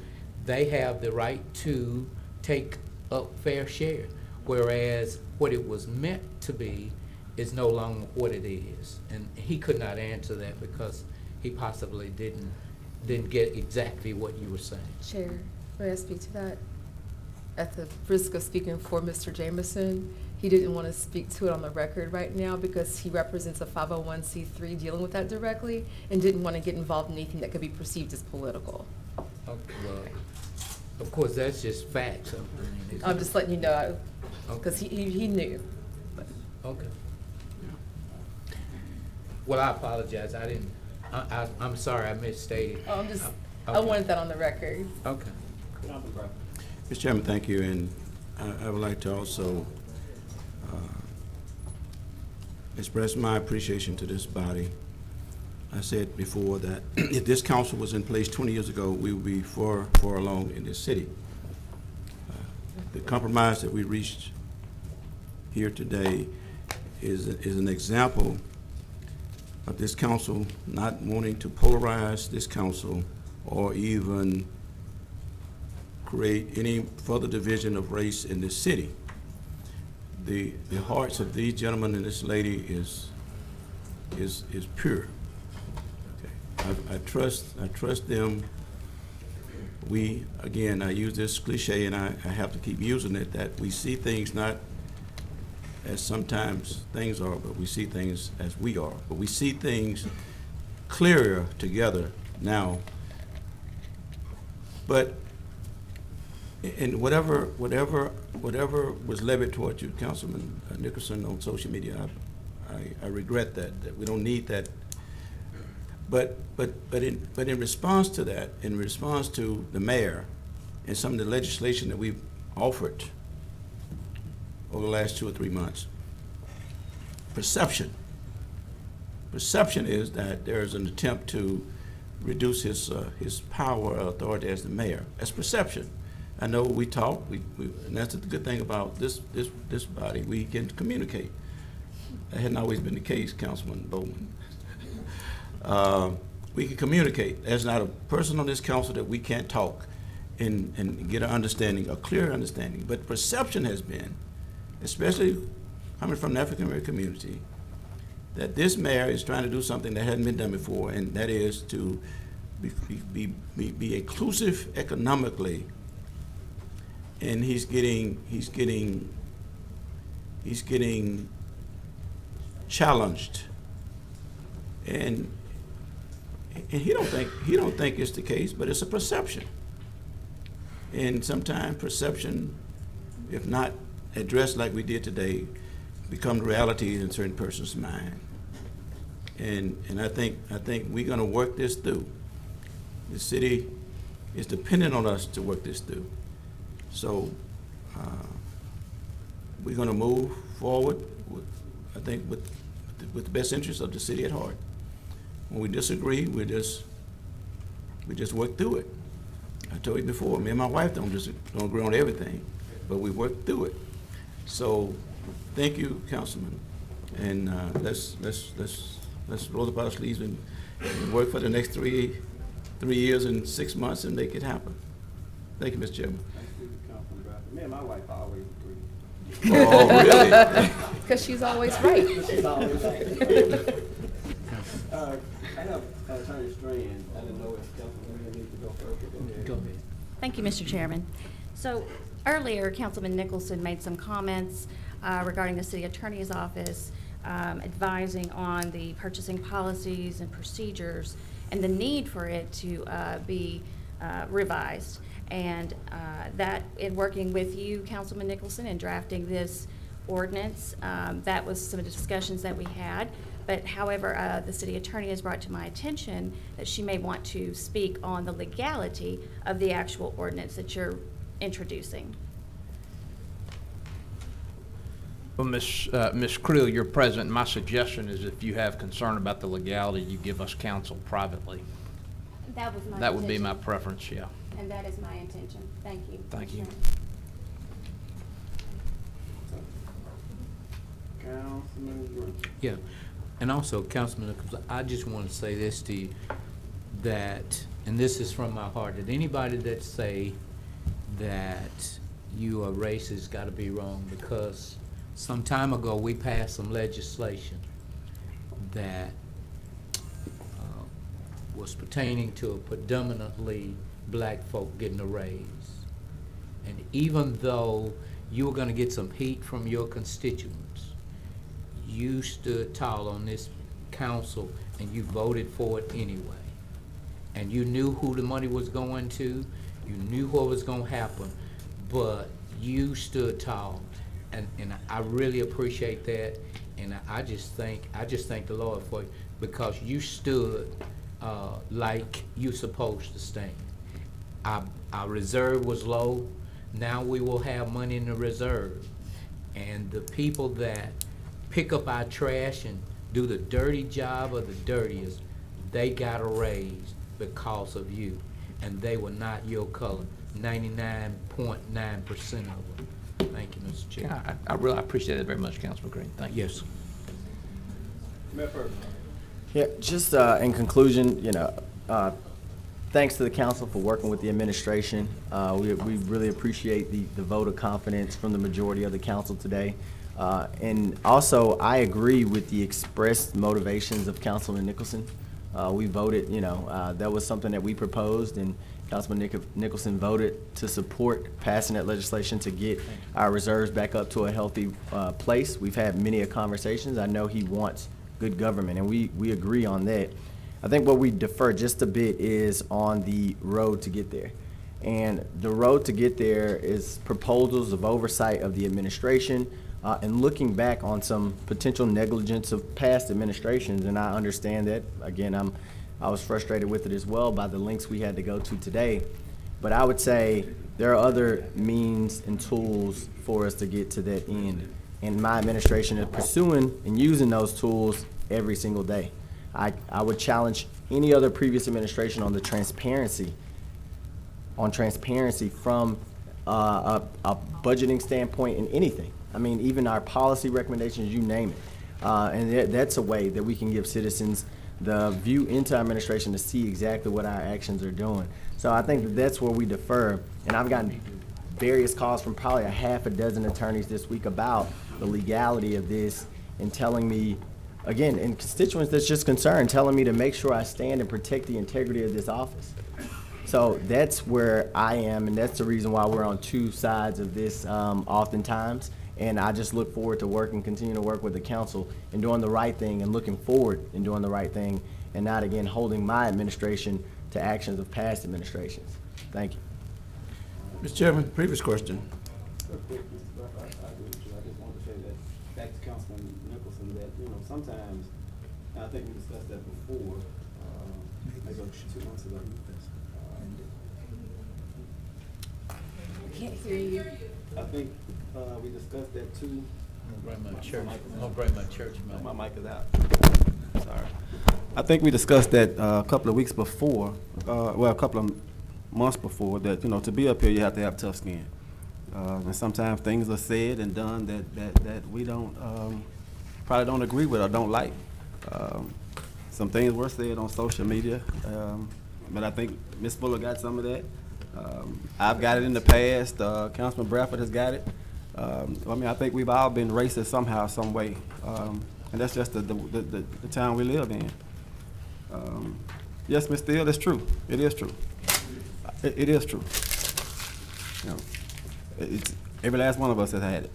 they have the right to take up fair share. Whereas what it was meant to be is no longer what it is. And he could not answer that because he possibly didn't get exactly what you were saying. Chair, may I speak to that? At the risk of speaking for Mr. Jameson, he didn't want to speak to it on the record right now because he represents a 501c3 dealing with that directly and didn't want to get involved in anything that could be perceived as political. Okay, well, of course, that's just facts. I'm just letting you know, because he knew. Okay. Well, I apologize. I didn't, I'm sorry, I misstated. Oh, I Okay. wanted that on the record. Okay. Mr. Chairman, thank you, and I would like to also express my appreciation to this body. I said before that if this council was in place 20 years ago, we would be far along in this city. The compromise that we reached here today is an example of this council not wanting to polarize this council or even create any further division of race in this city. The hearts of these gentlemen and this lady is pure. Okay. I trust them. We, again, I use this cliche and I have to keep using it, that we see things not as sometimes things are, but we see things as we are. But we see things clearer together now. But and whatever was levied toward you, Councilman Nicholson, on social media, I regret that we don't need that. But in response to that, in response to the mayor and some of the legislation that we've offered over the last 2 or 3 months, perception is that there is an attempt to reduce his power or authority as the mayor. That's perception. I know we talk, and that's the good thing about this body. We can communicate. That hadn't always been the case, Councilman Bowman. We can communicate. There's not a person on this council that we can't talk and get an understanding, a clear understanding. But perception has been, especially coming from the African American community, that this mayor is trying to do something that hadn't been done before, and that is to be inclusive economically. And he's getting challenged, and he don't think it's the case, but it's a perception. And sometimes perception, if not addressed like we did today, becomes reality in a certain person's mind. And I think we're going to work this through. The city is dependent on us to work this through. So we're going to move forward, I think, with the best interest of the city at heart. When we disagree, we just work through it. I told you before, me and my wife don't agree on everything, but we work through it. So thank you, Councilman, and let's roll up our sleeves and work for the next 3 years and 6 months and make it happen. Thank you, Mr. Chairman. Me and my wife always agree. Oh, really? Because she's always right. She's always right. I have Attorney Strand. I didn't know if Councilman Green needs to go first. Go ahead. Thank you, Mr. Chairman. So earlier, Councilman Nicholson made some comments regarding the city attorney's office advising on the purchasing policies and procedures and the need for it to be revised. And that, in working with you, Councilman Nicholson, in drafting this ordinance, that was some of the discussions that we had. But however, the city attorney has brought to my attention that she may want to speak on the legality of the actual ordinance that you're introducing. Well, Ms. Creel, you're present. My suggestion is if you have concern about the legality, you give us counsel privately. That was my That would be intention. my preference, yeah. And that is my intention. Thank you. Thank you. Councilman Green. Yeah, and also, Councilman Nichols, I just want to say this to you, that, and this is from my heart, that anybody that say that you are racist got to be wrong, because some time ago, we passed some legislation that was pertaining to a predominantly black folk getting a raise. And even though you were going to get some heat from your constituents, you stood tall on this council and you voted for it anyway. And you knew who the money was going to, you knew what was going to happen, but you stood tall. And I really appreciate that. And I just thank the Lord for you, because you stood like you're supposed to stand. Our reserve was low. Now we will have money in the reserve. And the people that pick up our trash and do the dirty job of the dirtiest, they got a raise because of you. And they were not your color, 99.9% of them. Thank you, Mr. Chair. Yeah, I really appreciate it very much, Councilman Green. Thank you. Yes. Yeah, just in conclusion, thanks to the council for working with the administration. We really appreciate the vote of confidence from the majority of the council today. And also, I agree with the expressed motivations of Councilman Nicholson. We voted, that was something that we proposed, and Councilman Nicholson voted to support passing that legislation to get our reserves back up to a healthy place. We've had many conversations. I know he wants good government, and we agree on that. I think what we defer just a bit is on the road to get there. And the road to get there is proposals of oversight of the administration, and looking back on some potential negligence of past administrations. And I understand that. Again, I was frustrated with it as well by the lengths we had to go to today. But I would say there are other means and tools for us to get to that end. And my administration is pursuing and using those tools every single day. I would challenge any other previous administration on the transparency from a budgeting standpoint in anything. I mean, even our policy recommendations, you name it. And that's a way that we can give citizens the view into our administration to see exactly what our actions are doing. So I think that's where we defer. And I've gotten various calls from probably a half a dozen attorneys this week about the legality of this, and telling me, again, and constituents that's just concerned, telling me to make sure I stand and protect the integrity of this office. So that's where I am, and that's the reason why we're on two sides of this oftentimes. And I just look forward to continue to work with the council and doing the right thing, and looking forward in doing the right thing, and not, again, holding my administration to actions of past administrations. Thank you. Mr. Chairman, previous question. I agree with you. I just wanted to say that back to Councilman Nicholson, that, sometimes, and I think we discussed that before, maybe 2 months ago. Can't hear you. I think we discussed that too. Bring my church mic. My mic is out. Sorry. I think we discussed that a couple of weeks before, a couple of months before, that to be up here you have to have tough skin. And sometimes things are said and done that we don't probably don't agree with or don't like. Some things were said on social media but I think Ms. Fuller got some of that. I've got it in the past. Councilman Bradford has got it. I mean, I think we've all been racist somehow, some way, and that's just the town we live in. Yes, Ms. Steele, it's true. It is true. It is true. You know, it's every last one of us has had it,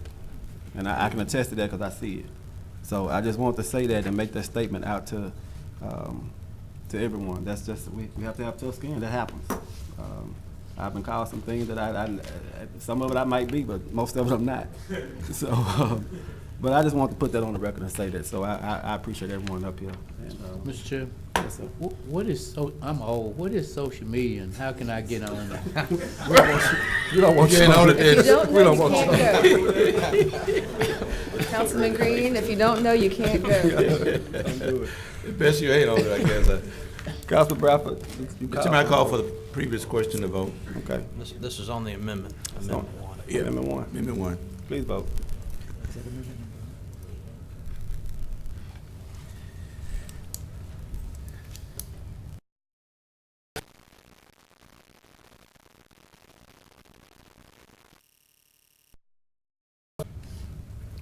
and I can attest to that because I see it. So I just want to say that and make that statement out to everyone. That's just we have to have tough skin. That happens. I've been called some things that I some of it I might be, but most of it I'm not. So, but I just want to put that on the record and say that. So I appreciate everyone up here. And, Mr. Chair, yes, sir. what is I'm old. What is social media and how can I get on it? You don't want If you don't know, you you. can't go. Councilman Green, if you don't know, you can't go. Don't do it. Best you ain't on it, I guess. Councilman Bradford, Mr. Chairman, I call for the previous question to vote. Okay. This is on the amendment. Amendment 1. Yeah, Amendment 1. Amendment 1. Please vote.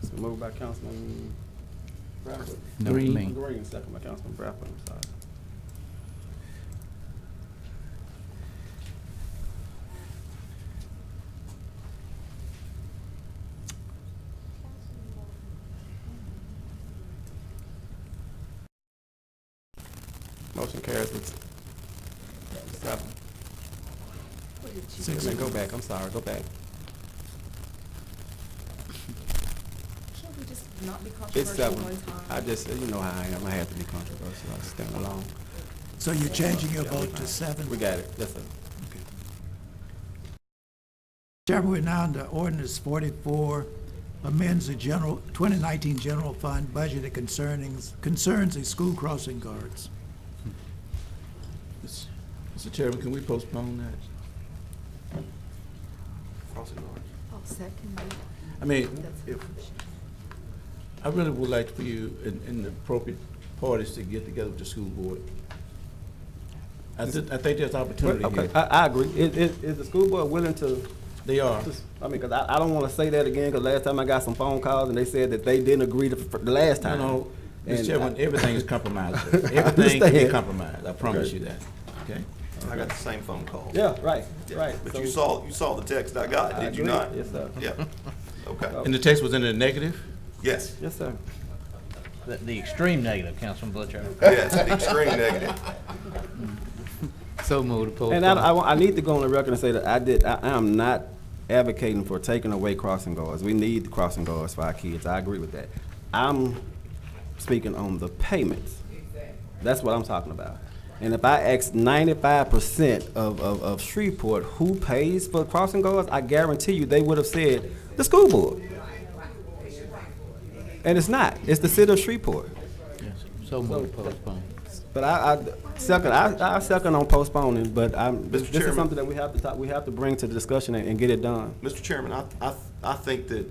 So moved by Councilman Bradford. No, me. Green, second by Councilman Bradford. I'm sorry. Motion carries with 7. Man, go back. I'm sorry. Go back. Can't we just not be It's controversial 7. one time? I just, you know how I am. I have to be controversial. I stand alone. So you're changing your vote to 7? We got it. Yes, sir. Chairman, we're now under ordinance 44, amends the 2019 general fund budget that concerns the school crossing guards. Mr. Chairman, can we postpone that? Crossing guards. I'll second that. I mean, I really would like for you and the appropriate parties to get together with the school board. I think there's opportunity Okay, here. I agree. Is the school board willing to? They are. I mean, because I don't want to say that again, because last time I got some phone calls and they said that they didn't agree the last time. No, And Mr. Chairman, everything is compromised. I Everything can be understand. compromised. I promise Okay. you that. Okay? I got the same phone call. Yeah, right, Yeah, right. But So- you saw the text I got, I did you agree. not? Yes, sir. Yeah, okay. And the text was in the negative? Yes, Yes, sir. The extreme negative, Councilman Butcher. yes, the extreme negative. So moved to postpone. And I need to go on the record and say that I am not advocating for taking away crossing guards. We need the crossing guards for our kids. I agree with that. I'm speaking on the payments. That's what I'm talking about. And if I ask 95% of Shreveport who pays for crossing guards, I guarantee you they would have said the school board. And it's not. It's the city of Shreveport. So moved to postpone. But I second on postponing, but this is Chairman. something that we have to talk, we have to bring to the discussion and get it done. Mr. Chairman, I think that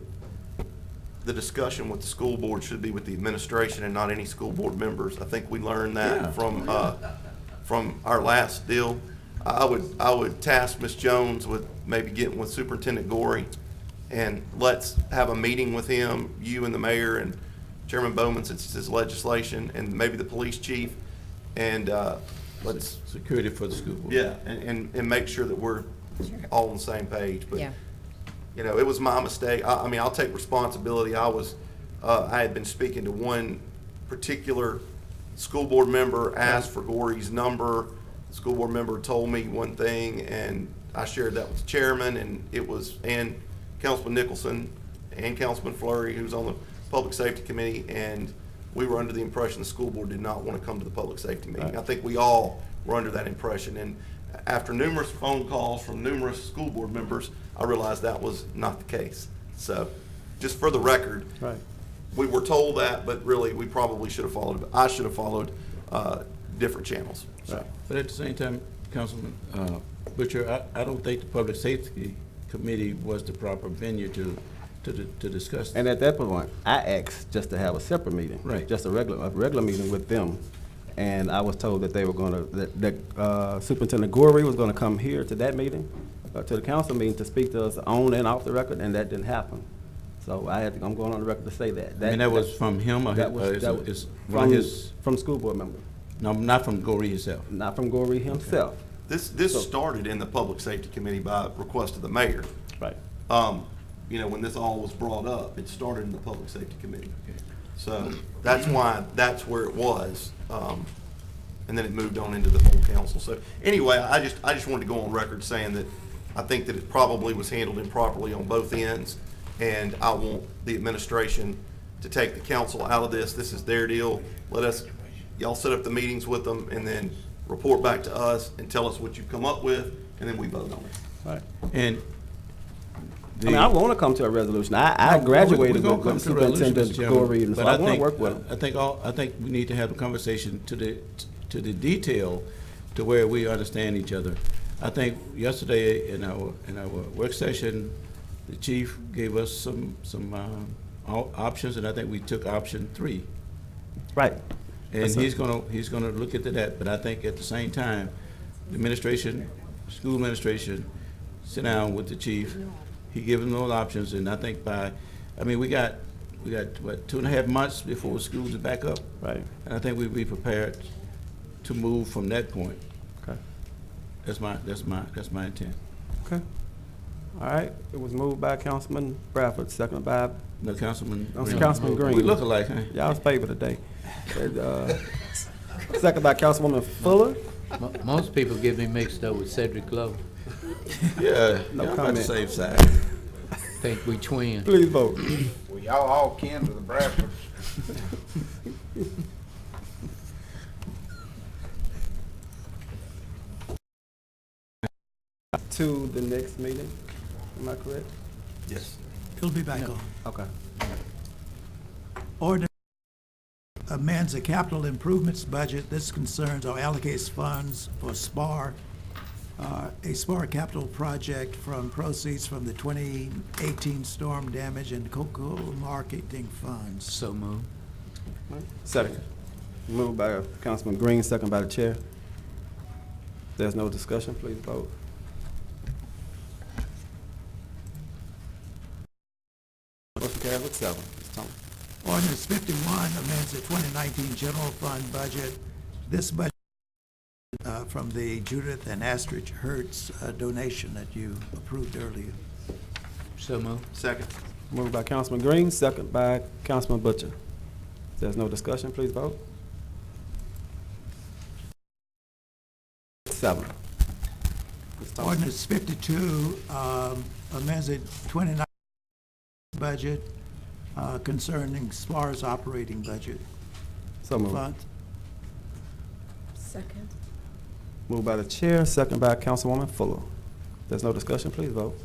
the discussion with the school board should be with the administration and not any school board members. I think we learned that from our last deal. I would task Ms. Jones with maybe getting with Superintendent Gorey, and let's have a meeting with him, you and the mayor and Chairman Bowman, since it's his legislation, and maybe the police chief, and let's Security for the school board. yeah, and make sure that we're all on the same page. But Yeah. you know, it was my mistake. I mean, I'll take responsibility. I had been speaking to one particular school board member, asked for Gorey's number. The school board member told me one thing, and I shared that with the chairman, and Councilman Nicholson and Councilman Fleury, who's on the Public Safety Committee, and we were under the impression the school board did not want to come to the public safety meeting. I think we all were under that impression, and after numerous phone calls from numerous school board members, I realized that was not the case. So, just for the record, Right. we were told that, but really, we probably should have followed, I should have followed different channels. So, But at the same time, Councilman Butcher, I don't think the Public Safety Committee was the proper venue to discuss. And at that point, I asked just to have a separate meeting. Right. Just a regular meeting with them And I was told that they were gonna, that Superintendent Gorey was gonna come here to that meeting, to the council meeting to speak to us on and off the record, and that didn't happen. So I'm going on the record to say that. And that was from him or from school board member? No, not from Gorey himself. Not from Gorey himself. This started in the Public Safety Committee by request of the mayor. Right. You know, when this all was brought up, it started in the Public Safety Committee. So that's why, that's where it was. And then it moved on into the full council. So anyway, I just wanted to go on record saying that I think that it probably was handled improperly on both ends. And I want the administration to take the council out of this. This is their deal. Y'all set up the meetings with them and then report back to us and tell us what you've come up with, and then we vote on it. Right. And I mean, I want to come to a resolution. I graduated with Superintendent Gorey, and so I want to work with him. I think we need to have a conversation to the detail to where we understand each other. I think yesterday in our work session, the chief gave us some options, and I think we took option 3. Right. And he's gonna look into that. But I think at the same time, the administration, school administration, sit down with the chief. He gave them those options, and I think we got what, 2.5 months before schools are back up. Right. And I think we'd be prepared to move from that point. Okay. That's my intent. Okay. All right. It was moved by Councilman Bradford, seconded by Councilman Green. We look alike, huh? Y'all's favorite today. Second by Councilwoman Fuller. Most people get me mixed up with Cedric Lowe. Yeah, no I'm comment. on the safe side. Think we twins. Please vote. Well, y'all all kin to the Bradfords. To the next meeting, am I correct? Yes. It'll be back on. Okay. Ordinance amends the capital improvements budget. This concerns or allocates funds for SPAR, a SPAR capital project from proceeds from the 2018 storm damage and cocoa marketing funds. So moved. Second. Moved by Councilman Green, second by the chair. There's no discussion, please vote. Motion carried with 7. Ms. Thomas. Ordinance 51 amends the 2019 general fund budget. This budget from the Judith and Astrid Hertz donation that you approved earlier. So moved. Second. Moved by Councilman Green, second by Councilman Butcher. If there's no discussion, please vote. 7. Ordinance 52 amends the 2019 budget concerning SPAR's operating budget. So moved. Funds. Second. Moved by the chair, second by Councilwoman Fuller. If there's no discussion, please vote.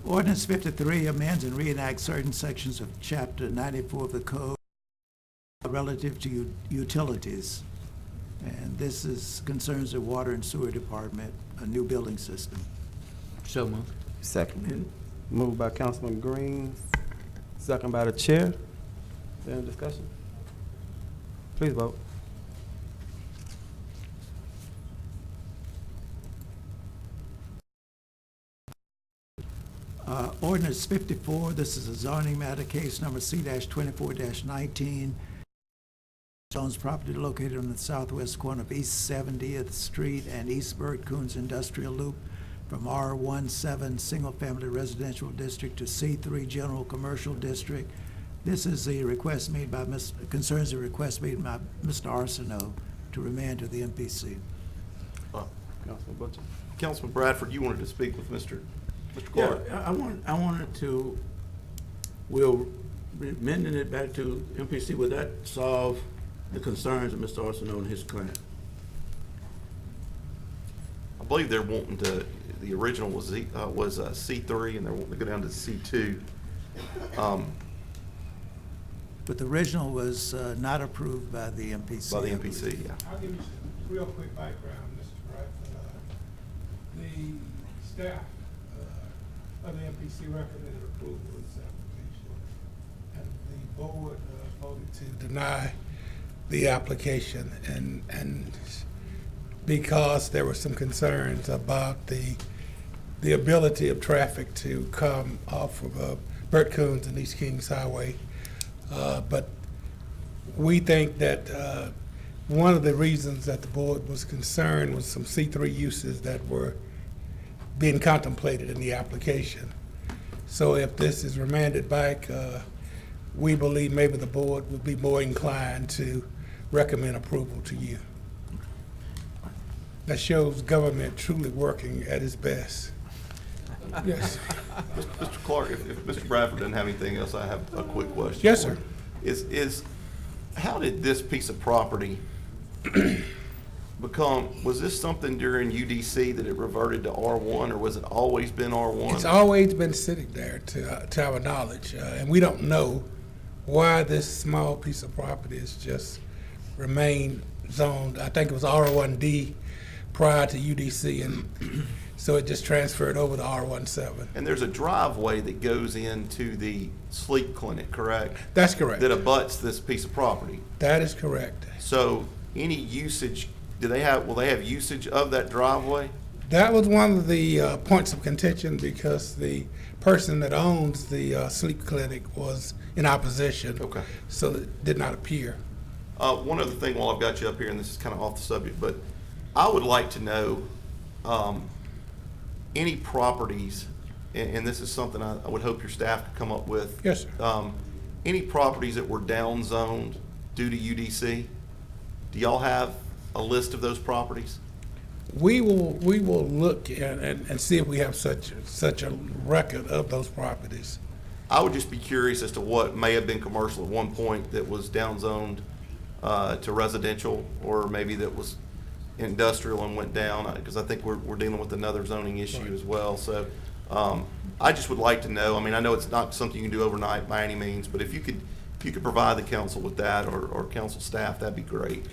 Ordinance 53 amends and reenacts certain sections of Chapter 94 of the Code relative to utilities. And this concerns the Water and Sewer Department, a new building system. So moved. Second. Moved by Councilman Green, second by the chair. Is there any discussion? Please vote. Ordinance 54, this is a zoning matter, case number C-24-19. Owns property located on the southwest corner of East 70th Street and East Bert Coons Industrial Loop from R17 Single Family Residential District to C3 General Commercial District. This is the request made by concerns the request made by Mr. Arsenault to remand to the MPC. Councilman Butcher. Councilman Bradford, you wanted to speak with Mr. Clark? Yeah, I wanted to, we're amending it back to MPC. Would that solve the concerns of Mr. Arsenault and his client? I believe they're wanting to, the original was C3, and they're wanting to go down to C2. But the original was not approved by the MPC. By the MPC, yeah. I'll give you some real quick background, Mr. Bradford. The staff of the MPC recommended approval of this application. And the board voted to deny the application, and because there were some concerns about the ability of traffic to come off of Burt Coons and East Kings Highway. But we think that one of the reasons that the board was concerned was some C3 uses that were being contemplated in the application. So if this is remanded back, we believe maybe the board would be more inclined to recommend approval to you. That shows government truly working at its best. Yes. Mr. Clark, if Mr. Bradford doesn't have anything else, I have a quick question. Yes, for sir. you. How did this piece of property was this something during UDC that it reverted to R1, or was it always been R1? It's always been sitting there to our knowledge, and we don't know why this small piece of property has just remained zoned. I think it was R1D prior to UDC, and so it just transferred over to R17. And there's a driveway that goes into the sleep clinic, correct? That's correct. That abuts this piece of property. That is correct. So any usage, will they have usage of that driveway? That was one of the points of contention, because the person that owns the sleep clinic was in opposition. Okay. So it did not appear. One other thing while I've got you up here, and this is kind of off the subject, but I would like to know any properties, and this is something I would hope your staff could come up with. Yes, sir. Any properties that were down zoned due to UDC? Do y'all have a list of those properties? We will look and see if we have such a record of those properties. I would just be curious as to what may have been commercial at one point that was down zoned to residential, or maybe that was industrial and went down, because I think we're dealing with another zoning issue as well. So I just would like to know. I mean, I know it's not something you can do overnight by any means, but if you could provide the council with that, or council staff, that'd be great.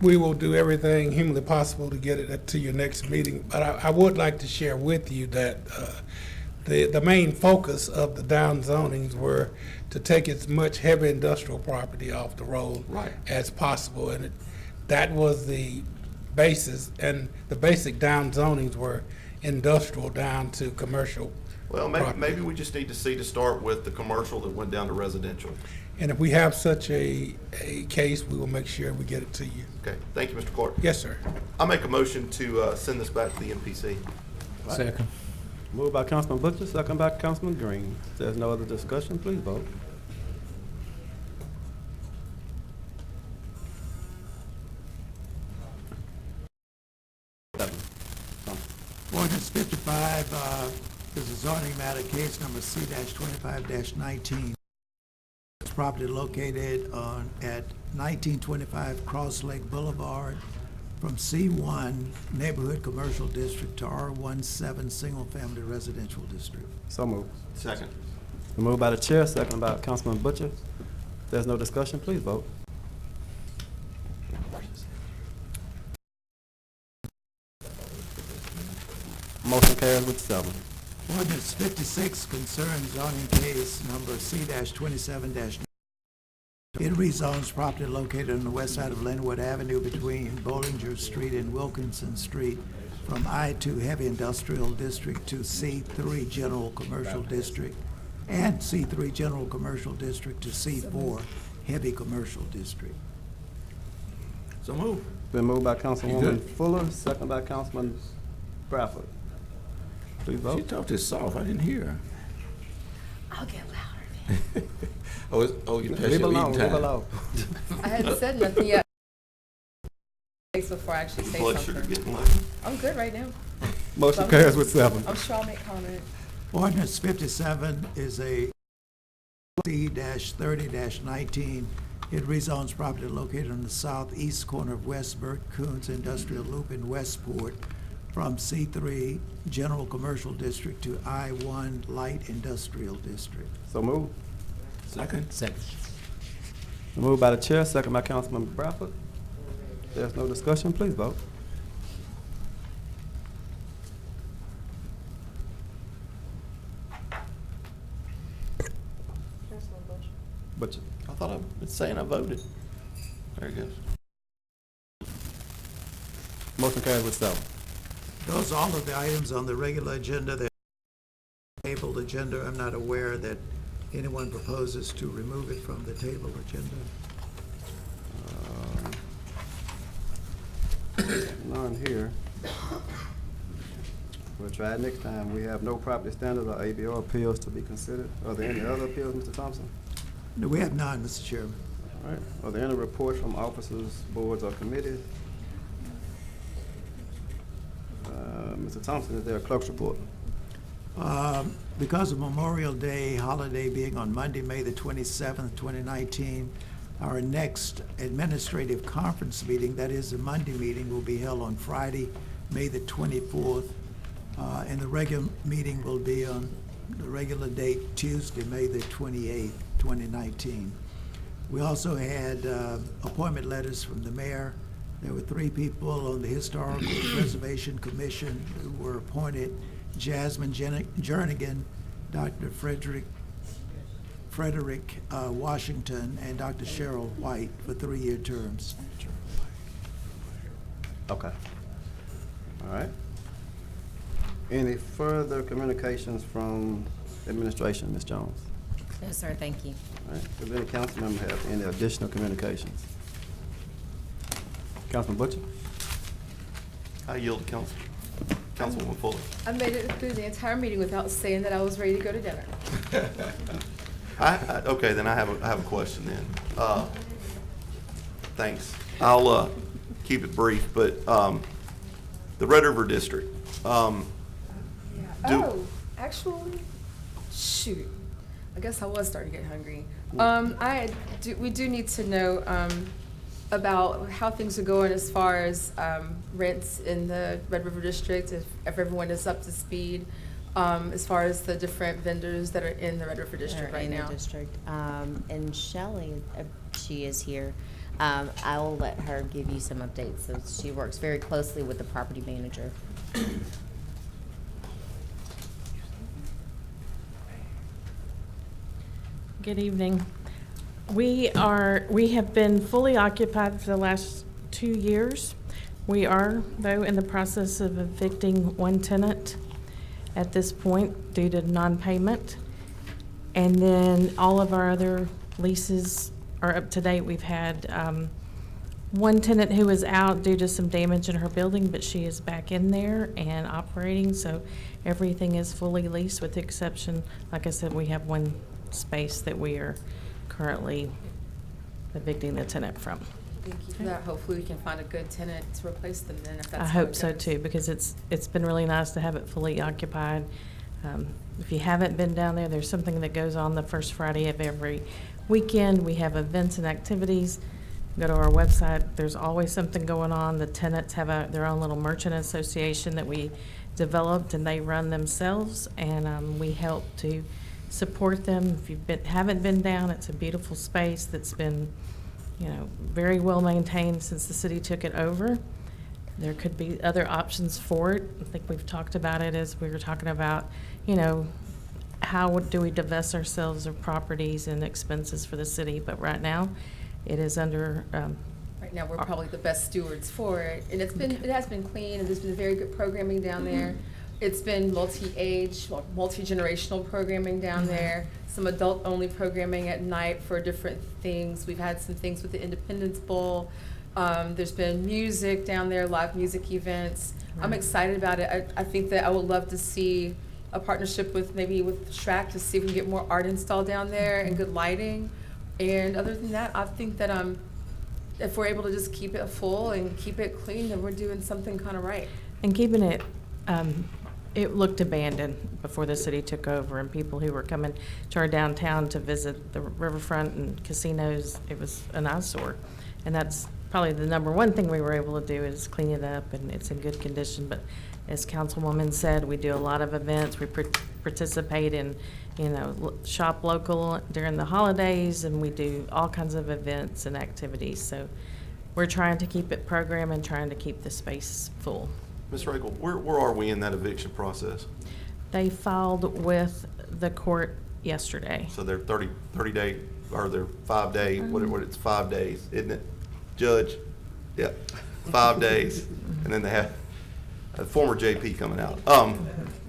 We will do everything humanly possible to get it to your next meeting. But I would like to share with you that the main focus of the down zonings were to take as much heavy industrial property off the road as possible, and that was the basis. And the basic down zonings were industrial down to commercial. Well, maybe we just need to see to start with the commercial that went down to residential. And if we have such a case, we will make sure we get it to you. Okay, thank you, Mr. Clark. Yes, sir. I make a motion to send this back to the MPC. Second. Moved by Councilman Butcher, second by Councilman Green. If there's no other discussion, please vote. Ordinance 55 is a zoning matter, case number C-25-19. It's property located at 1925 Cross Lake Boulevard, from C1 Neighborhood Commercial District to R17 Single Family Residential District. So moved. Second. Moved by the chair, second by Councilman Butcher. If there's no discussion, please vote. Motion carries with 7. Ordinance 56 concerns zoning case number C-27-. It rezones property located on the west side of Linwood Avenue between Bollinger Street and Wilkinson Street from I-2 Heavy Industrial District to C3 General Commercial District, and C3 General Commercial District to C4 Heavy Commercial District. So move. Been moved by Councilwoman Fuller, second by Councilman Bradford. Please vote. She talked this soft. I didn't hear her. I'll get louder. You passed Leave your alone, eating leave time. alone. I hadn't said nothing yet. Before I actually say Blood sugar something. getting low. I'm good right now. Motion carries with 7. I'm sure I'll make comment. Ordinance 57 is a C-30-19. It rezones property located on the southeast corner of West Burt Coons Industrial Loop in Westport from C3 General Commercial District to I-1 Light Industrial District. So moved. Second. Moved by the chair, second by Councilman Bradford. If there's no discussion, please vote. But I thought it's saying I voted. There it goes. motion carries with 7. Those are all of the items on the regular agenda. The tabled agenda, I'm not aware that anyone proposes to remove it from the tabled agenda. None here. We'll try it next time. We have no property standards or ABO appeals to be considered. Are there any other appeals, Mr. Thompson? No, we have none, Mr. Chairman. All right. Are there any reports from officers, boards, or committees? Mr. Thompson, is there a clerk's report? Because of Memorial Day holiday being on Monday, May the 27th, 2019, our next administrative conference meeting, that is the Monday meeting, will be held on Friday, May the 24th. And the regular meeting will be on the regular date, Tuesday, May the 28th, 2019. We also had appointment letters from the mayor. There were 3 people on the Historical Preservation Commission who were appointed: Jasmine Jernigan, Dr. Frederick Washington, and Dr. Cheryl White for 3-year terms. Okay. All right. Any further communications from administration, Ms. Jones? No, sir, thank you. All right. Does any council member have any additional communications? Councilman Butcher? I yield to Councilwoman Fuller. I made it through the entire meeting without saying that I was ready to go to dinner. Okay, then I have a question then. Thanks. I'll keep it brief, but the Red River District. Actually, shoot. I guess I was starting to get hungry. We do need to know about how things are going as far as rents in the Red River District, if everyone is up to speed, as far as the different vendors that are in the Red River District right now. In the district. And Shelley, she is here. I will let her give you some updates. So she works very closely with the property manager. Good evening. We have been fully occupied for the last 2 years. We are, though, in the process of evicting one tenant at this point due to non-payment. And then all of our other leases are up to date. We've had one tenant who is out due to some damage in her building, but she is back in there and operating, so everything is fully leased with the exception, like I said, we have one space that we are currently evicting the tenant from. Thank you for that. Hopefully we can find a good tenant to replace them then, if that's I how hope it so goes. too, because it's been really nice to have it fully occupied. If you haven't been down there, there's something that goes on the first Friday of every weekend. We have events and activities. Go to our website. There's always something going on. The tenants have their own little merchant association that we developed, and they run themselves, and we help to support them. If you haven't been down, it's a beautiful space that's been, very well maintained since the city took it over. There could be other options for it. I think we've talked about it as we were talking about, how do we divest ourselves of properties and expenses for the city? But right now, it is under. Right now, we're probably the best stewards for it, and it has been clean, and there's been very good programming down there. It's been multi-age, multi-generational programming down there, some adult-only programming at night for different things. We've had some things with the Independence Bowl. There's been music down there, live music events. I'm excited about it. I think that I would love to see a partnership with Shrek to see if we can get more art installed down there and good lighting. And other than that, I think that if we're able to just keep it full and keep it clean, then we're doing something kind of right. And keeping it, it looked abandoned before the city took over, and people who were coming to our downtown to visit the riverfront and casinos, it was an eyesore. And that's probably the number one thing we were able to do is clean it up, and it's in good condition. But as Councilwoman said, we do a lot of events. We participate in, shop local during the holidays, and we do all kinds of events and activities. So we're trying to keep it programmed and trying to keep the space full. Ms. Rakel, where are we in that eviction process? They filed with the court yesterday. So they're 30 day, or they're 5 day, what it's 5 days, isn't it? Judge, yep, 5 days, and then they have a former JP coming out.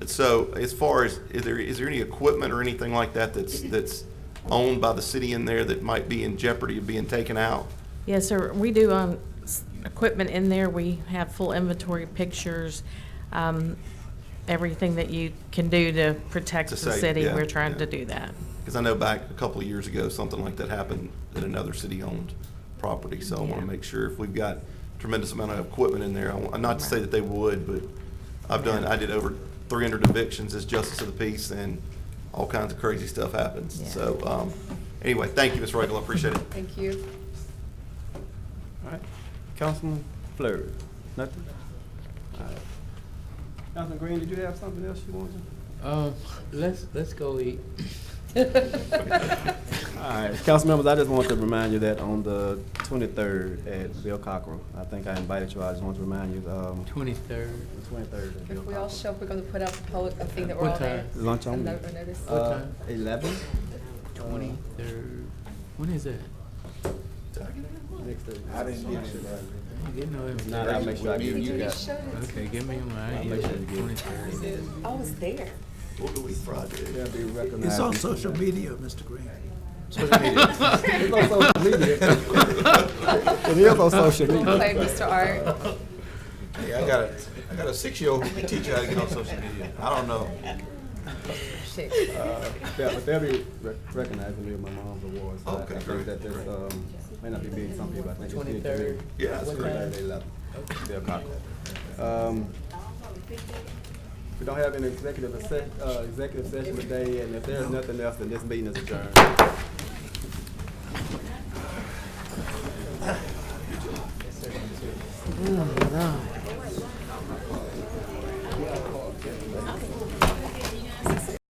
So as far as, is there any equipment or anything like that that's owned by the city in there that might be in jeopardy of being taken out? Yes, sir. We do equipment in there. We have full inventory pictures, everything that you can do to protect the city. Yeah, We're trying to do that. Because I know back a couple of years ago, something like that happened at another city-owned property. So I want to make sure if we've got tremendous amount of equipment in there, not to say that they would, but I did over 300 evictions as justice of the peace, and all kinds of crazy stuff happens. Yeah. So anyway, thank you, Ms. Regal. I appreciate it. Thank you. All right. Councilman Fleury, nothing? All right. Councilman Green, did you have something else you wanted to? Let's go eat. All right, council members, I just want to remind you that on the 23rd at Bill Cockrell, I think I invited you. I just want to remind you. 23rd. The 23rd at Bill If we all Cockrell. show up, we're going to put out a thing that we're What all there. time? Lunch only. A notice. What time? 11. 23rd. When is that? Next Thursday. I didn't get it. I didn't get no Nah, invitation. I'll make sure I give Did you you guys. just show it? Okay, give me mine. I'll make sure you get it. 23rd. I was there. What do we Friday? They'll be recognized. It's on social media, Mr. Green. Social media. It's on social media. It is on social media. Okay, Mr. Art. Hey, I got a 6-year-old who can teach you how to get on social media. I don't know. Shit. But they'll be recognizing me with my mom's awards. So Okay, I think great. that this may not be big some people, but I think it's big to 23rd. me. Yeah, that's great. Saturday, 11. Bill Cockrell. We don't have an executive session today, and if there's nothing else, then this meeting is adjourned. Oh, my God.